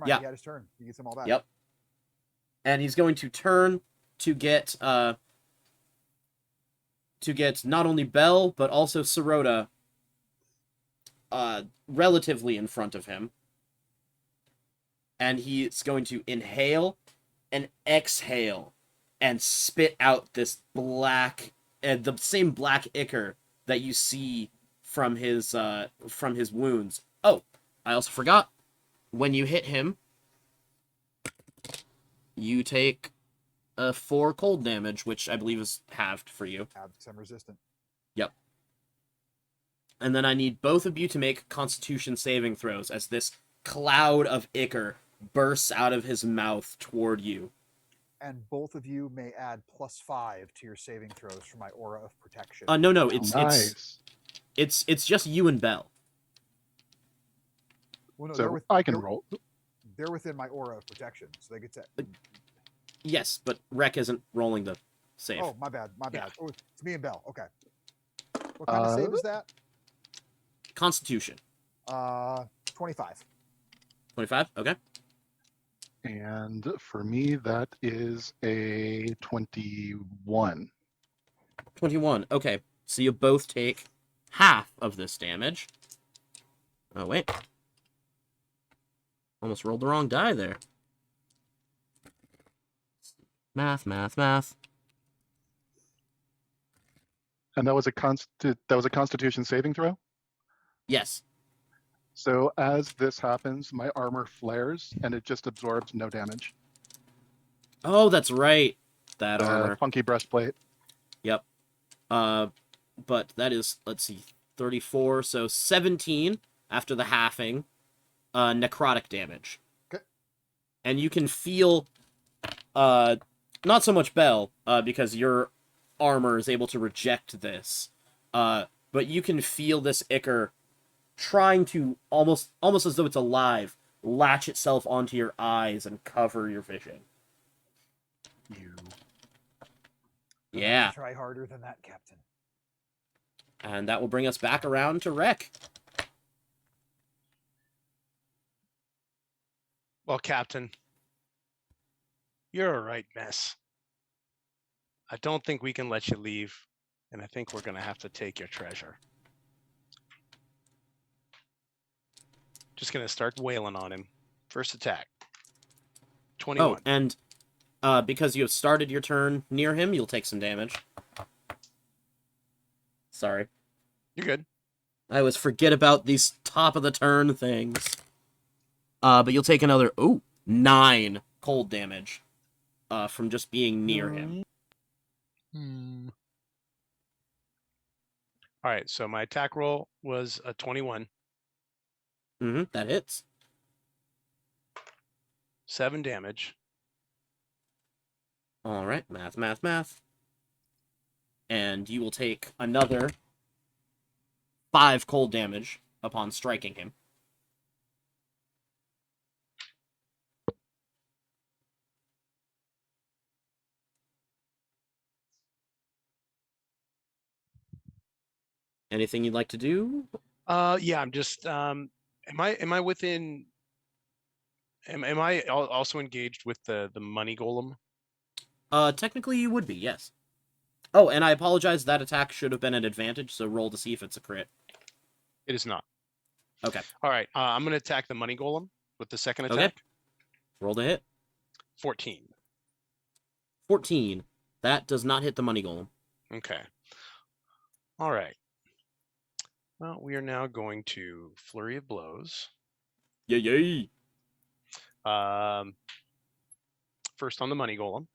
A: Yeah.
B: He had his turn. He gets him all back.
A: Yep. And he's going to turn to get not only Bell, but also Sirota relatively in front of him. And he's going to inhale and exhale and spit out this black, the same black ichor that you see from his wounds. Oh, I also forgot. When you hit him, you take 4 cold damage, which I believe is halved for you.
B: Halved because I'm resistant.
A: Yep. And then I need both of you to make Constitution saving throws as this cloud of ichor bursts out of his mouth toward you.
B: And both of you may add +5 to your saving throws for my aura of protection.
A: No,
E: Nice.
A: it's just you and Bell.
B: Well, no,
E: So I can roll.
B: They're within my aura of protection, so they get to.
A: Yes, but Rek isn't rolling the save.
B: Oh, my bad. Oh, it's me and Bell. Okay. What kind of save is that?
A: Constitution.
B: 25.
A: 25. Okay.
E: And for me, that is a 21.
A: 21. Okay. So you both take half of this damage. Oh, wait. Almost rolled the wrong die there. Math, math, math.
E: And that was a Constitution saving throw.
A: Yes.
E: So as this happens, my armor flares and it just absorbs no damage.
A: Oh, that's right. That armor.
E: Funky breastplate.
A: Yep. But that is, let's see, 34, so 17 after the halving, necrotic damage.
B: Okay.
A: And you can feel, not so much Bell, because your armor is able to reject this, but you can feel this ichor trying to, almost as though it's alive, latch itself onto your eyes and cover your vision.
E: You.
A: Yeah.
B: Try harder than that, Captain.
A: And that will bring us back around to Rek.
C: Well, Captain, you're a right mess. I don't think we can let you leave, and I think we're going to have to take your treasure. Just going to start wailing on him. First attack. 21.
A: Oh, and because you have started your turn near him, you'll take some damage. Sorry.
C: You're good.
A: I always forget about these top of the turn things. But you'll take another 9 cold damage from just being near him.
C: All right, so my attack roll was a 21.
A: Mm-hmm, that hits.
C: 7 damage.
A: All right, math, math, math. And you will take another 5 cold damage upon striking him. Anything you'd like to do?
C: Yeah, I'm just am I within am I also engaged with the money golem?
A: Technically you would be, yes. Oh, and I apologize, that attack should have been an advantage, so roll to see if it's a crit.
C: It is not.
A: Okay.
C: All right, I'm going to attack the money golem with the second attack.
A: Okay. Roll to hit.
C: 14.
A: 14. That does not hit the money golem.
C: Okay. All right. Well, we are now going to flurry of blows.
A: Yay!
C: First on the money golem.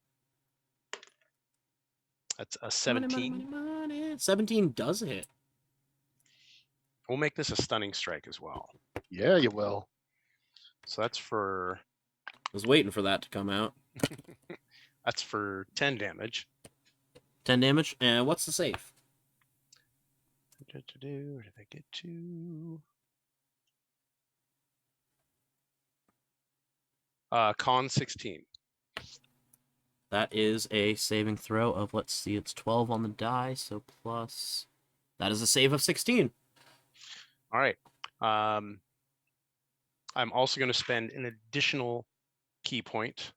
C: That's a 17.
A: Money. 17 does hit.
C: We'll make this a stunning strike as well.
E: Yeah, you will.
C: So that's for
A: I was waiting for that to come out.
C: that's for 10 damage.
A: 10 damage. And what's the save?
C: Where did I get to? Con 16.
A: That is a saving throw of, let's see, it's 12 on the die, so plus... That is a save of 16.
C: All right. I'm also going to spend an additional key point.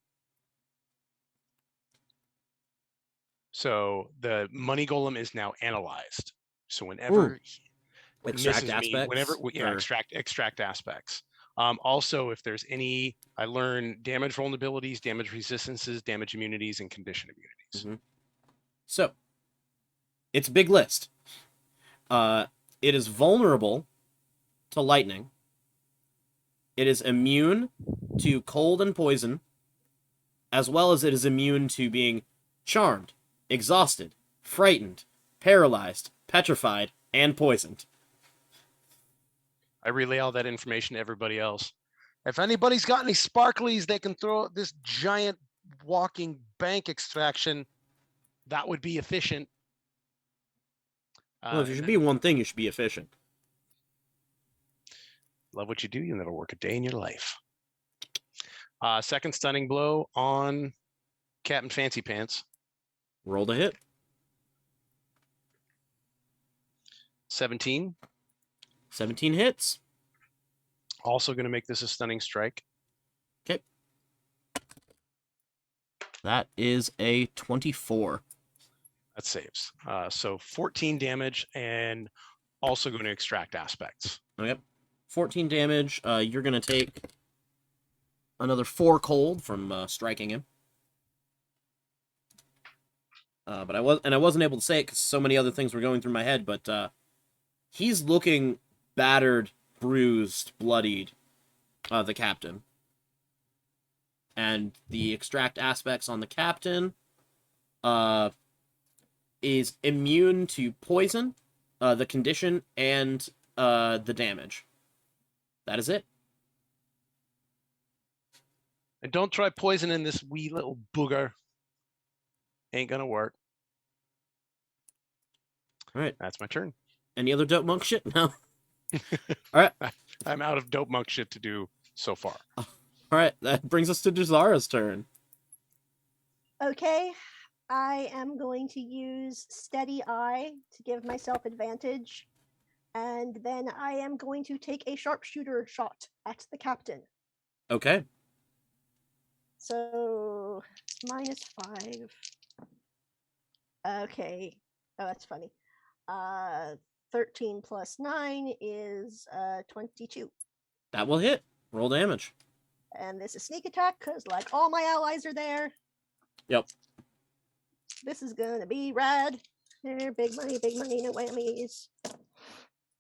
C: So the money golem is now analyzed. So whenever it
A: Extract
C: misses me,
A: aspects?
C: extract aspects. Also, if there's any, I learn damage vulnerabilities, damage resistances, damage immunities, and condition immunities.
A: Mm-hmm. So, it's a big list. It is vulnerable to lightning. It is immune to cold and poison, as well as it is immune to being charmed, exhausted, frightened, paralyzed, petrified, and poisoned.
C: I relay all that information to everybody else. If anybody's got any sparklies they can throw at this giant walking bank extraction, that would be efficient.
A: Well, if you should be one thing, you should be efficient.
C: Love what you do, you'll never work a day in your life. Second stunning blow on Captain Fancy Pants.
A: Roll to hit.
C: 17.
A: 17 hits.
C: Also going to make this a stunning strike.
A: Okay. That is a 24.
C: That saves. So 14 damage and also going to extract aspects.
A: Okay. 14 damage. You're going to take another 4 cold from striking him. But I wasn't able to say it because so many other things were going through my head. But he's looking battered, bruised, bloodied. The captain, and the extract aspects on the captain is immune to poison, the condition, and the damage. That is it.
C: And don't try poisoning this wee little booger. Ain't gonna work.
A: All right.
C: That's my turn.
A: Any other dope monk shit? No. All right.
C: I'm out of dope monk shit to do so far.
A: All right. That brings us to Jazara's turn.
D: Okay, I am going to use Steady Eye to give myself advantage, and then I am going to take a sharpshooter shot at the captain.
A: Okay.
D: So, -5. Okay. Oh, that's funny. 13 plus 9 is 22.
A: That will hit. Roll damage.
D: And this is sneak attack because, like, all my allies are there.
A: Yep.
D: This is gonna be rad. There, big money, no whammies.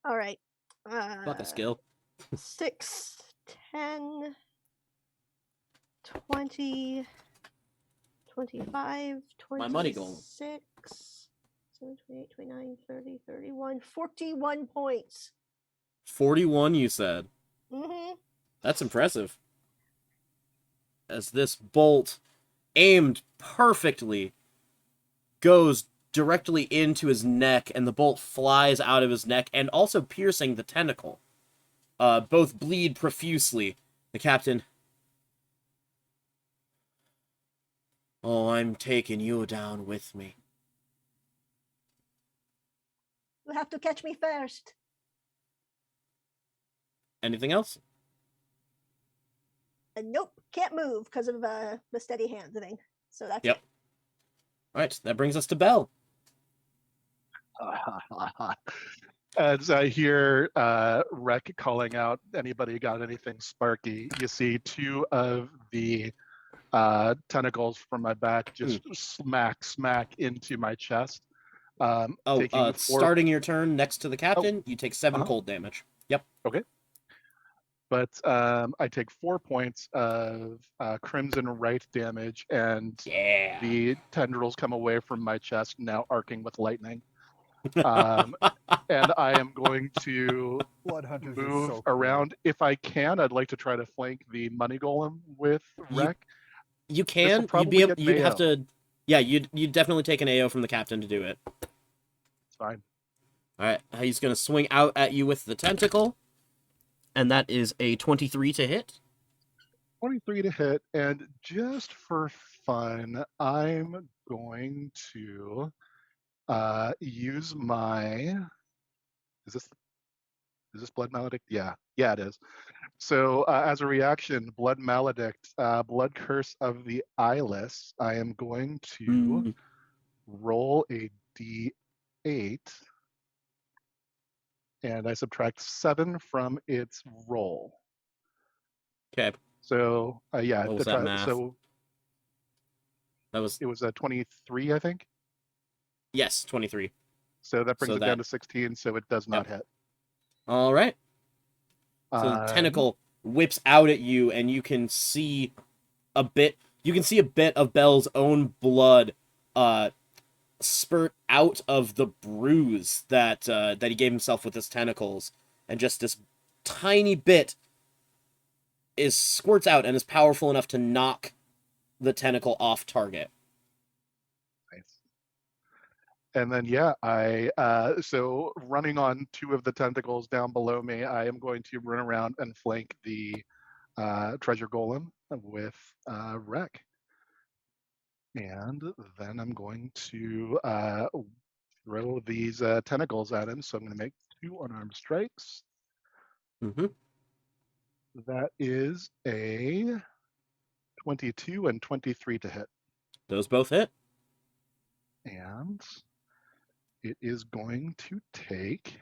D: All right.
A: Fuck a skill.
D: 6, 10, 20, 25, 26,
A: My money goal.
D: 7, 28, 29, 30, 31, 41 points.
A: 41, you said.
D: Mm-hmm.
A: That's impressive. As this bolt, aimed perfectly, goes directly into his neck, and the bolt flies out of his neck, and also piercing the tentacle. Both bleed profusely. The captain... Oh, I'm taking you down with me.
D: You have to catch me first.
A: Anything else?
D: Nope, can't move because of the steady hand thing. So that's
A: Yep.
D: it.
A: All right, that brings us to Bell.
E: As I hear Rek calling out, anybody got anything sparky? You see two of the tentacles from my back just smack into my chest. Taking 4...
A: starting your turn next to the captain, you take 7 cold damage. Yep.
E: Okay. But I take 4 points of crimson right damage, and
A: Yeah.
E: the tendrils come away from my chest, now arcing with lightning. And I am going to
B: Bloodhunters is
E: move
B: so cool.
E: around. If I can, I'd like to try to flank the money golem with Rek.
A: You can.
E: This'll
A: You'd be able,
E: probably
A: you'd
E: get
A: have
E: AO.
A: to. Yeah, you'd definitely take an AO from the captain to do it.
E: It's fine.
A: All right, he's gonna swing out at you with the tentacle, and that is a 23 to hit.
E: 23 to hit, and just for fun, I'm going to use my... Is this Blood Maledict? Yeah, it is. So as a reaction, Blood Maledict, Blood Curse of the Eyeless, I am going to roll a d8, and I subtract 7 from its roll.
A: Okay.
E: So yeah,
A: What was that math?
E: so
A: That was...
E: it was a 23, I think.
A: Yes, 23.
E: So that brings it down to 16, so it does not hit.
A: All right. So the tentacle whips out at you, and you can see a bit. You can see a bit of Bell's own blood, spurt out of the bruise that he gave himself with his tentacles, and just this tiny bit squirts out and is powerful enough to knock the tentacle off target.
E: Nice. And then yeah, so running on 2 of the tentacles down below me, I am going to run around and flank the treasure golem with Rek. And then I'm going to throw these tentacles at him. So I'm going to make 2 unarmed strikes.
A: Mm-hmm.
E: That is a 22 and 23 to hit.
A: Those both hit.
E: And it is going to take...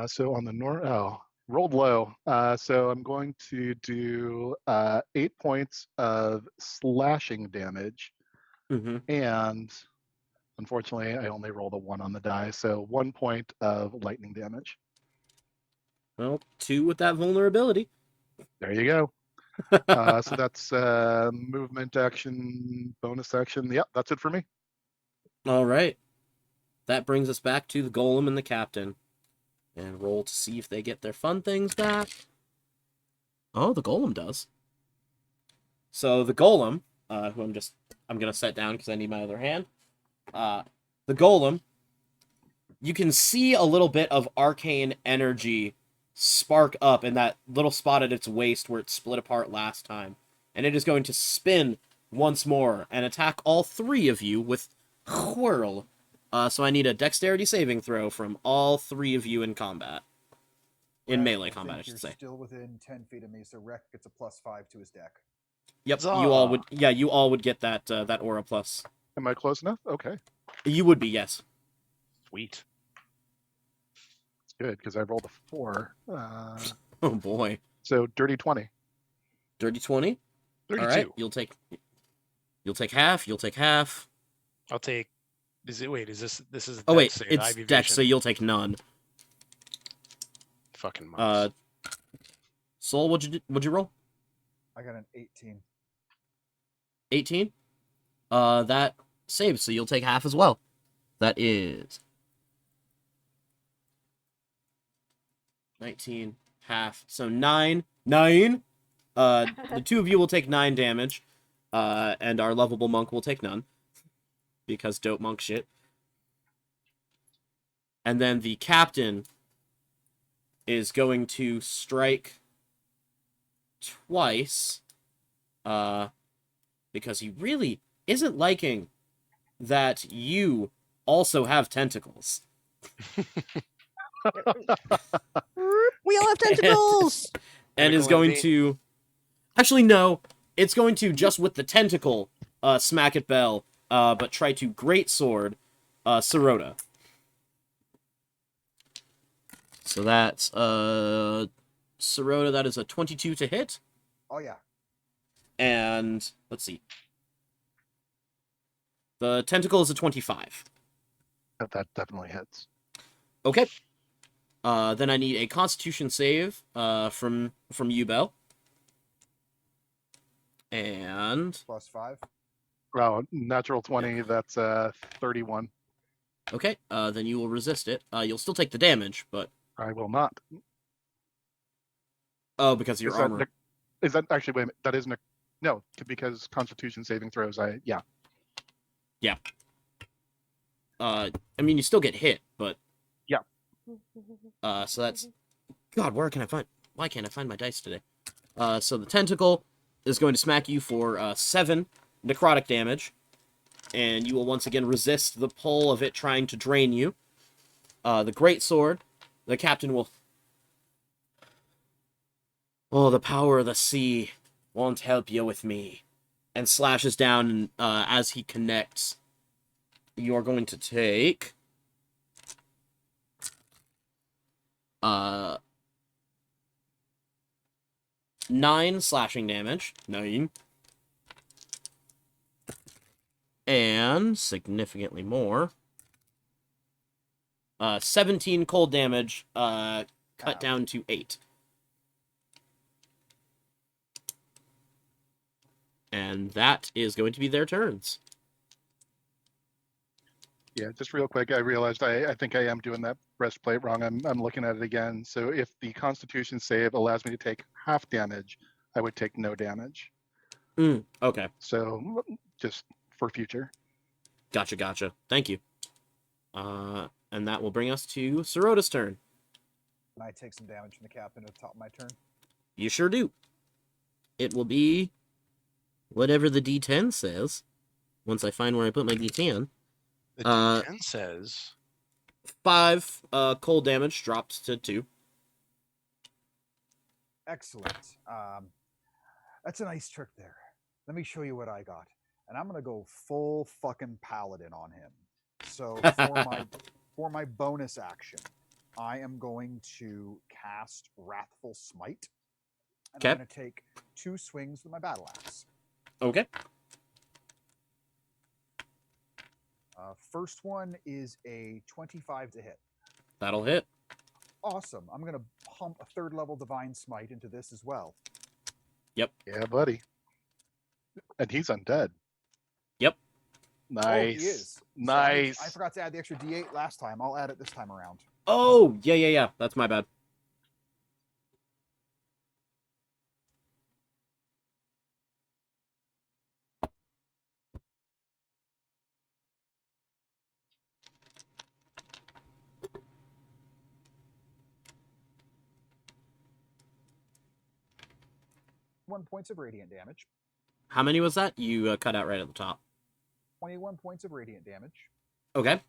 E: so on the rolled low. So I'm going to do 8 points of slashing damage.
A: Mm-hmm.
E: And unfortunately, I only rolled a 1 on the die. So 1 point of lightning damage.
A: Well, 2 with that vulnerability.
E: There you go. So that's movement action, bonus action. Yep, that's it for me.
A: All right. That brings us back to the golem and the captain. And roll to see if they get their fun things back. Oh, the golem does. So the golem, who I'm gonna set down because I need my other hand. The golem, you can see a little bit of arcane energy spark up in that little spot at its waist where it split apart last time. And it is going to spin once more and attack all 3 of you with whirl. So I need a dexterity saving throw from all 3 of you in combat. In melee combat, I should say.
B: You're still within 10 feet of me, so Rek gets a +5 to his deck.
A: Yep,
C: Huzzah!
A: you all would. Yeah, you all would get that that aura plus.
E: Am I close enough? Okay,
A: You would be, yes.
C: Sweet.
E: it's good because I rolled a 4.
A: Oh boy,
E: So dirty 20.
A: dirty 20.
C: 32.
A: All right, you'll take half. You'll take half.
C: I'll take. Is this?
A: Oh wait,
C: Dex save,
A: it's
C: Ivy
A: dex,
C: Vision.
A: so you'll take none.
C: Fucking months.
A: Soul, what'd you roll?
B: I got an 18.
A: 18. That saves, so you'll take half as well. That is 19 half, so 9. The 2 of you will take 9 damage, and our lovable monk will take none because dope monk shit. And then the captain is going to strike twice, because he really isn't liking that you also have tentacles.
D: We all have tentacles.
A: And is going to... Actually, no. It's going to, just with the tentacle, smack at Bell, but try to greatsword Sirota. So that's, Sirota, that is a 22 to hit.
B: Oh, yeah.
A: And, let's see. The tentacle is a 25.
E: That definitely hits.
A: Okay. Then I need a Constitution save from you, Bell. And...
B: +5.
E: Wow, natural 20, that's 31.
A: Okay, then you will resist it. You'll still take the damage, but...
E: I will not.
A: Oh, because of your
E: Is
A: armor.
E: Is that actually, wait a minute, that isn't a... No, because Constitution saving throws, yeah.
A: I mean, you still get hit, but...
E: Yeah.
A: So that's... God, why can't I find my dice today? So the tentacle is going to smack you for 7 necrotic damage, and you will once again resist the pull of it trying to drain you. The greatsword, the captain will... Oh, the power of the sea won't help you with me. And slashes down, and as he connects, you are going to take... 9 slashing damage. 9. And significantly more. 17 cold damage, cut down to 8. And that is going to be their turns.
E: Yeah, just real quick, I realized I think I am doing that breastplate wrong. I'm looking at it again. So if the Constitution save allows me to take half damage, I would take no damage.
A: Okay.
E: So just for future.
A: Gotcha. Thank you. And that will bring us to Sirota's turn.
B: And I take some damage from the captain at the top of my turn.
A: You sure do. It will be whatever the D10 says. once I find where I put my D10.
C: The D10 says
A: 5 cold damage drops to 2.
B: Excellent. That's a nice trick there. Let me show you what I got. And I'm gonna go full fucking paladin on him. So for my bonus action, I am going to cast Wrathful Smite. And I'm
A: Okay.
B: gonna take 2 swings with my battle axe.
A: Okay.
B: First one is a 25 to hit.
A: That'll hit.
B: Awesome. I'm gonna pump a 3rd level Divine Smite into this as well.
E: Yeah, buddy. And he's undead.
A: Yep.
E: Nice.
B: Oh, he is.
E: Nice.
B: So I forgot to add the extra D8 last time. I'll add it this time around.
A: Oh, yeah. That's my bad.
B: One points of radiant damage.
A: How many was that? You cut out right at the top.
B: 21 points of radiant damage.
A: Okay.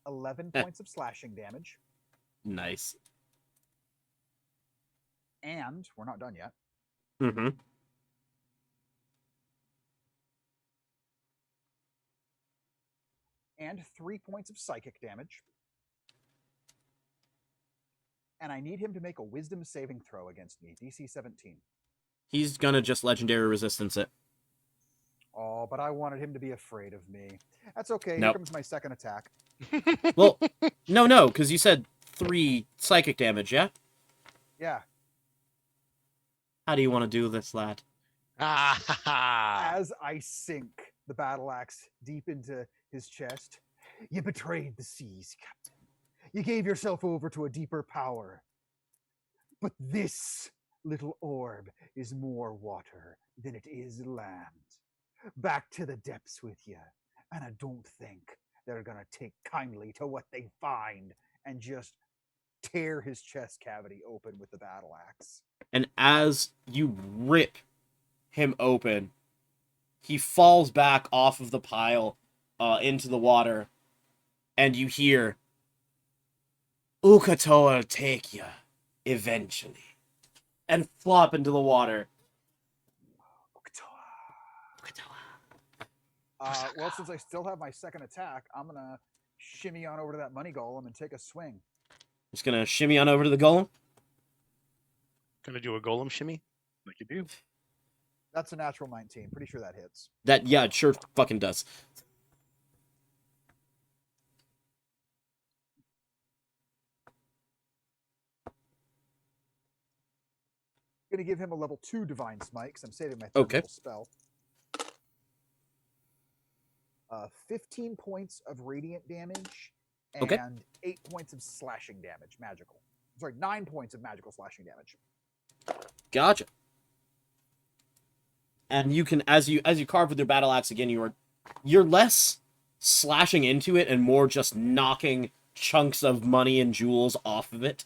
B: 11 points of slashing damage.
A: Nice.
B: And we're not done yet.
A: Mm-hmm.
B: And 3 points of psychic damage. And I need him to make a wisdom saving throw against me, DC 17.
A: He's gonna just legendary resistance it.
B: Oh, but I wanted him to be afraid of me. That's okay.
A: Nope.
B: Here comes my second attack.
A: Well, no, because you said 3 psychic damage, yeah?
B: Yeah.
A: How do you want to do this, lad?
B: As I sink the battle axe deep into his chest, you betrayed the seas, Captain. You gave yourself over to a deeper power. But this little orb is more water than it is land. Back to the depths with you. And I don't think they're going to take kindly to what they find and just tear his chest cavity open with the battle axe.
A: And as you rip him open, he falls back off of the pile into the water, and you hear, Ukatoa will take you, eventually, and flop into the water.
B: Well, since I still have my second attack, I'm going to shimmy on over to that money golem and take a swing.
A: Just gonna shimmy on over to the golem.
C: Gonna do a golem shimmy?
E: Like you do.
B: That's a natural 19. Pretty sure that hits.
A: Yeah, it sure fucking does.
B: I'm going to give him a level 2 Divine Smite because I'm saving my third level spell. 15 points of radiant damage and 8 points of slashing damage, magical. Sorry, 9 points of magical slashing damage.
A: Gotcha. And you can, as you carve with your battle axe again, you're less slashing into it and more just knocking chunks of money and jewels off of it.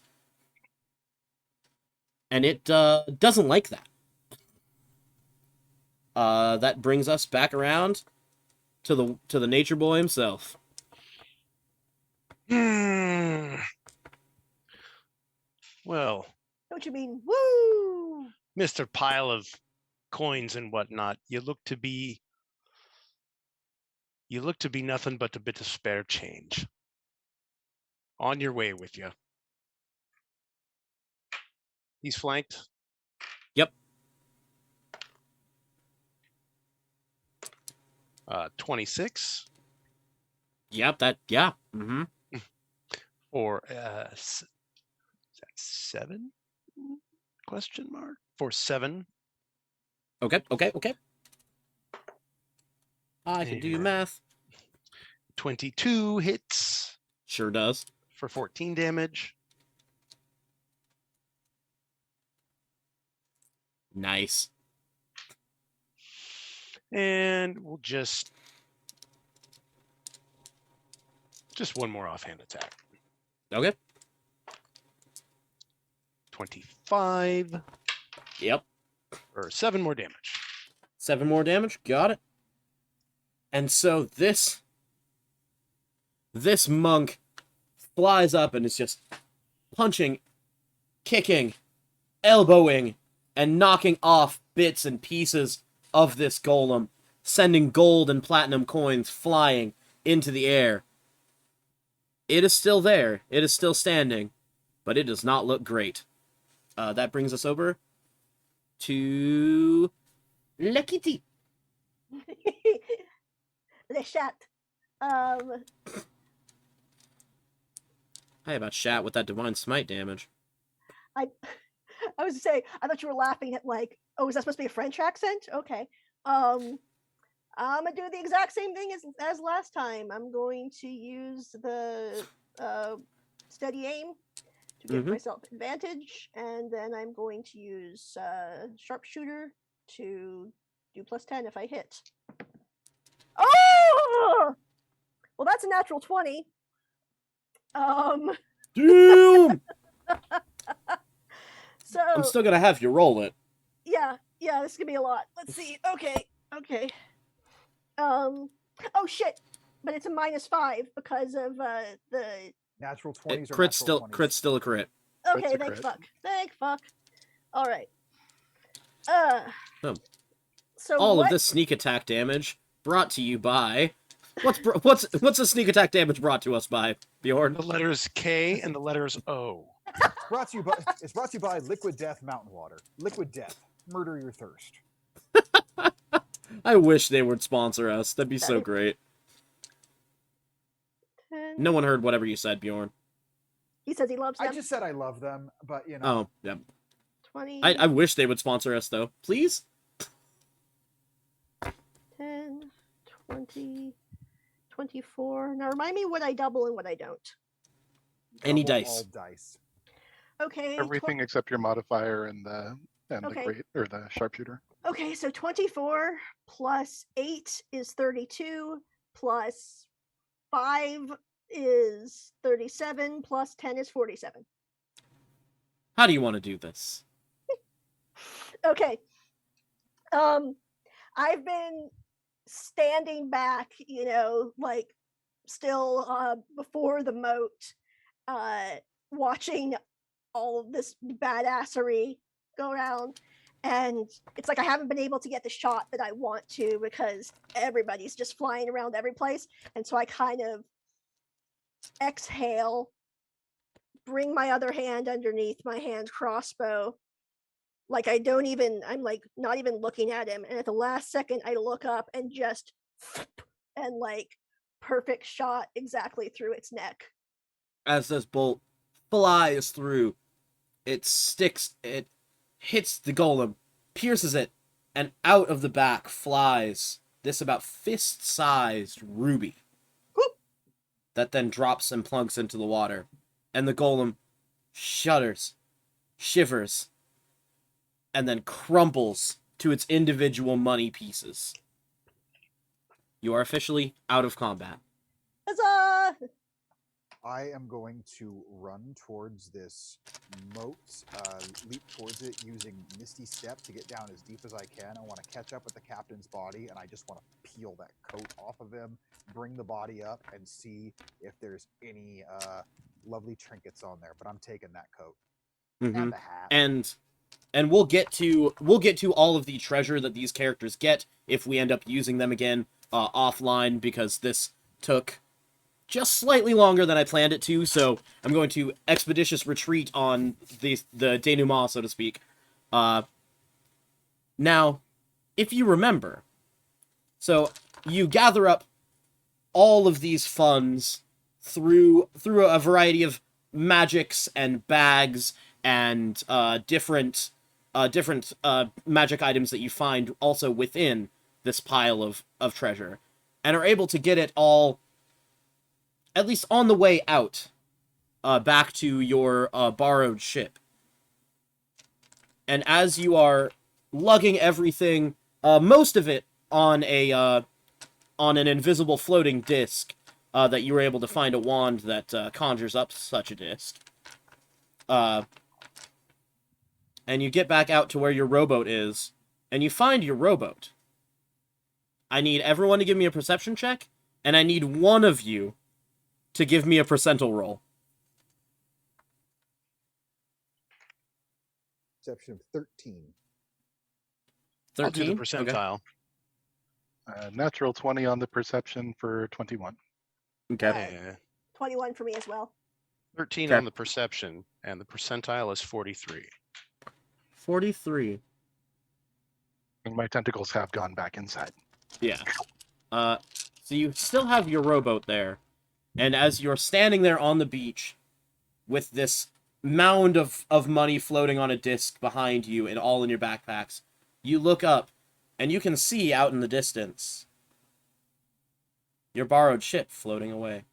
A: And it doesn't like that. That brings us back around to the nature boy himself.
C: Well,
D: Don't you mean woo?
C: Mr. Pile of coins and whatnot, you look to be nothing but a bit of spare change. On your way with you. He's flanked.
A: Yep.
C: 26.
A: Yep, yeah. Mm-hmm.
C: Or is that 7? Question mark? For 7.
A: Okay. I can do math.
C: 22 hits.
A: Sure does.
C: For 14 damage.
A: Nice.
C: And we'll just one more offhand attack.
A: Okay.
C: 25.
A: Yep.
C: Or 7 more damage.
A: 7 more damage. Got it. And so this monk flies up and is just punching, kicking, elbowing, and knocking off bits and pieces of this golem, sending gold and platinum coins flying into the air. It is still there. It is still standing, but it does not look great. That brings us over to Le Kitty.
D: Le chat.
A: How about Shat with that Divine Smite damage?
D: I was to say, I thought you were laughing at like, oh, is that supposed to be a French accent? Okay. I'm gonna do the exact same thing as last time. I'm going to use the steady aim to give myself advantage, and then I'm going to use sharpshooter to do +10 if I hit. Oh! Well, that's a natural 20.
A: Damn!
D: So
A: I'm still gonna have you roll it.
D: yeah, this is gonna be a lot. Let's see. Okay. Oh shit! But it's a -5 because of the.
B: Natural 20s or
A: Crit's
B: natural 20s?
A: still a crit.
D: Okay,
E: a crit.
D: thank fuck. All right.
A: Oh.
D: So
A: All
D: what?
A: of this sneak attack damage brought to you by what's the sneak attack damage brought to us by, Bjorn?
C: The letters K and the letters O.
B: It's brought to you by Liquid Death Mountain Water. Liquid Death, murder your thirst.
A: I wish they would sponsor us. That'd be so great.
D: 10.
A: No one heard whatever you said, Bjorn.
D: He says he loves them.
B: I just said I love them, but you know.
A: Oh, yeah.
D: 20.
A: I wish they would sponsor us, though. Please?
D: 10, 20, 24. Now remind me what I double and what I don't.
A: Any
B: double
A: dice.
B: All dice.
D: Okay.
E: Everything except your modifier and
D: Okay.
E: the great or the sharpshooter.
D: Okay, so 24 plus 8 is 32, plus 5 is 37, plus 10 is 47.
A: How do you want to do this?
D: Okay. I've been standing back, like still before the moat, watching all of this badassery go around. And it's like I haven't been able to get the shot that I want to because everybody's just flying around every place. And so I kind of exhale, bring my other hand underneath my hand crossbow. Like I'm like not even looking at him. And at the last second, I look up and just, and like perfect shot exactly through its neck.
A: As this bolt flies through, it hits the golem, pierces it, and out of the back flies this about fist-sized ruby.
D: Whoop.
A: That then drops and plunks into the water, and the golem shudders, shivers, and then crumbles to its individual money pieces. You are officially out of combat.
D: Huzzah!
B: I am going to run towards this moat, leap towards it using Misty Step to get down as deep as I can. I want to catch up with the captain's body, and I just want to peel that coat off of him, bring the body up, and see if there's any lovely trinkets on there. But I'm taking that coat and the hat.
A: And we'll get to all of the treasure that these characters get if we end up using them again offline, because this took just slightly longer than I planned it to, so I'm going to expeditious retreat on the denouement, so to speak. Now, if you remember, so you gather up all of these funds through a variety of magics and bags and different magic items that you find also within this pile of treasure, and are able to get it all, at least on the way out, back to your borrowed ship. And as you are lugging everything, most of it on an invisible floating disc, that you were able to find a wand that conjures up such a disc. And you get back out to where your rowboat is, and you find your rowboat. I need everyone to give me a perception check, and I need one of you to give me a percentile roll.
B: Perception of 13.
A: 13?
C: I'll do the
A: Okay.
C: percentile.
E: Natural 20 on the perception for 21.
A: Okay.
C: Yeah.
D: 21 for me as well.
C: 13
A: Okay.
C: on the perception, and the percentile is 43.
A: 43.
E: And my tentacles have gone back inside.
A: Yeah. So you still have your rowboat there, and as you're standing there on the beach with this mound of money floating on a disc behind you and all in your backpacks, you look up, and you can see out in the distance your borrowed ship floating away.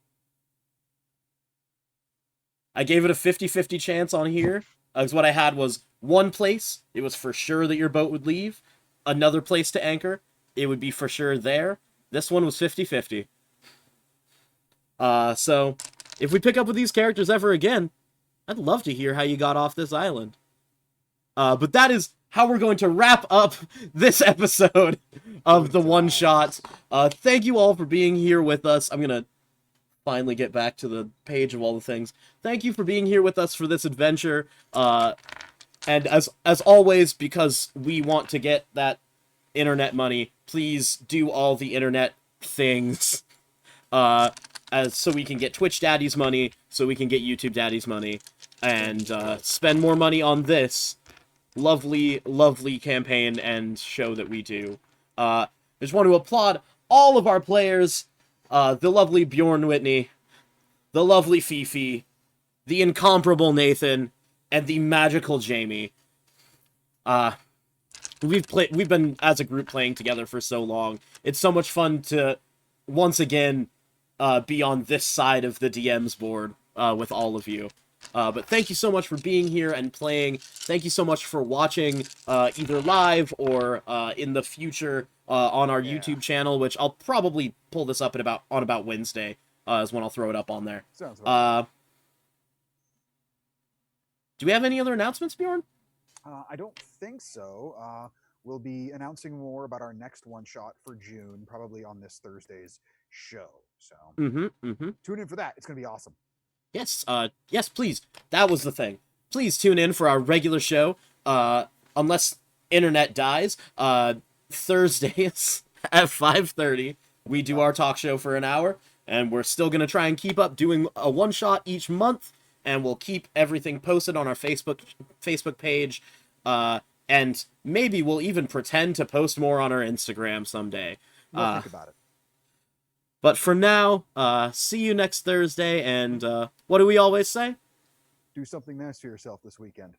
A: I gave it a 50-50 chance on here, because what I had was one place, it was for sure that your boat would leave. Another place to anchor, it would be for sure there. This one was 50-50. So, if we pick up with these characters ever again, I'd love to hear how you got off this island. But that is how we're going to wrap up this episode of the one-shot. Thank you all for being here with us. I'm gonna finally get back to the page of all the things. Thank you for being here with us for this adventure. And as always, because we want to get that internet money, please do all the internet things. So we can get Twitch Daddy's money, so we can get YouTube Daddy's money, and spend more money on this lovely, lovely campaign and show that we do. I just want to applaud all of our players, the lovely Bjorn Whitney, the lovely Fifi, the incomparable Nathan, and the magical Jamie. We've been as a group playing together for so long. It's so much fun to once again be on this side of the DM's board with all of you. But thank you so much for being here and playing. Thank you so much for watching either live or in the future on our YouTube channel, which I'll probably pull this up on about Wednesday is when I'll throw it up on there.
B: Sounds right.
A: Do we have any other announcements, Bjorn?
B: I don't think so. We'll be announcing more about our next one shot for June, probably on this Thursday's show. So tune in for that. It's going to be awesome.
A: Yes, yes, please. That was the thing. Please tune in for our regular show, unless internet dies, Thursdays at 5:30. We do our talk show for an hour, and we're still going to try and keep up doing a one-shot each month, and we'll keep everything posted on our Facebook page, and maybe we'll even pretend to post more on our Instagram someday.
B: We'll think about it.
A: But for now, see you next Thursday, and what do we always say?
B: Do something nice for yourself this weekend.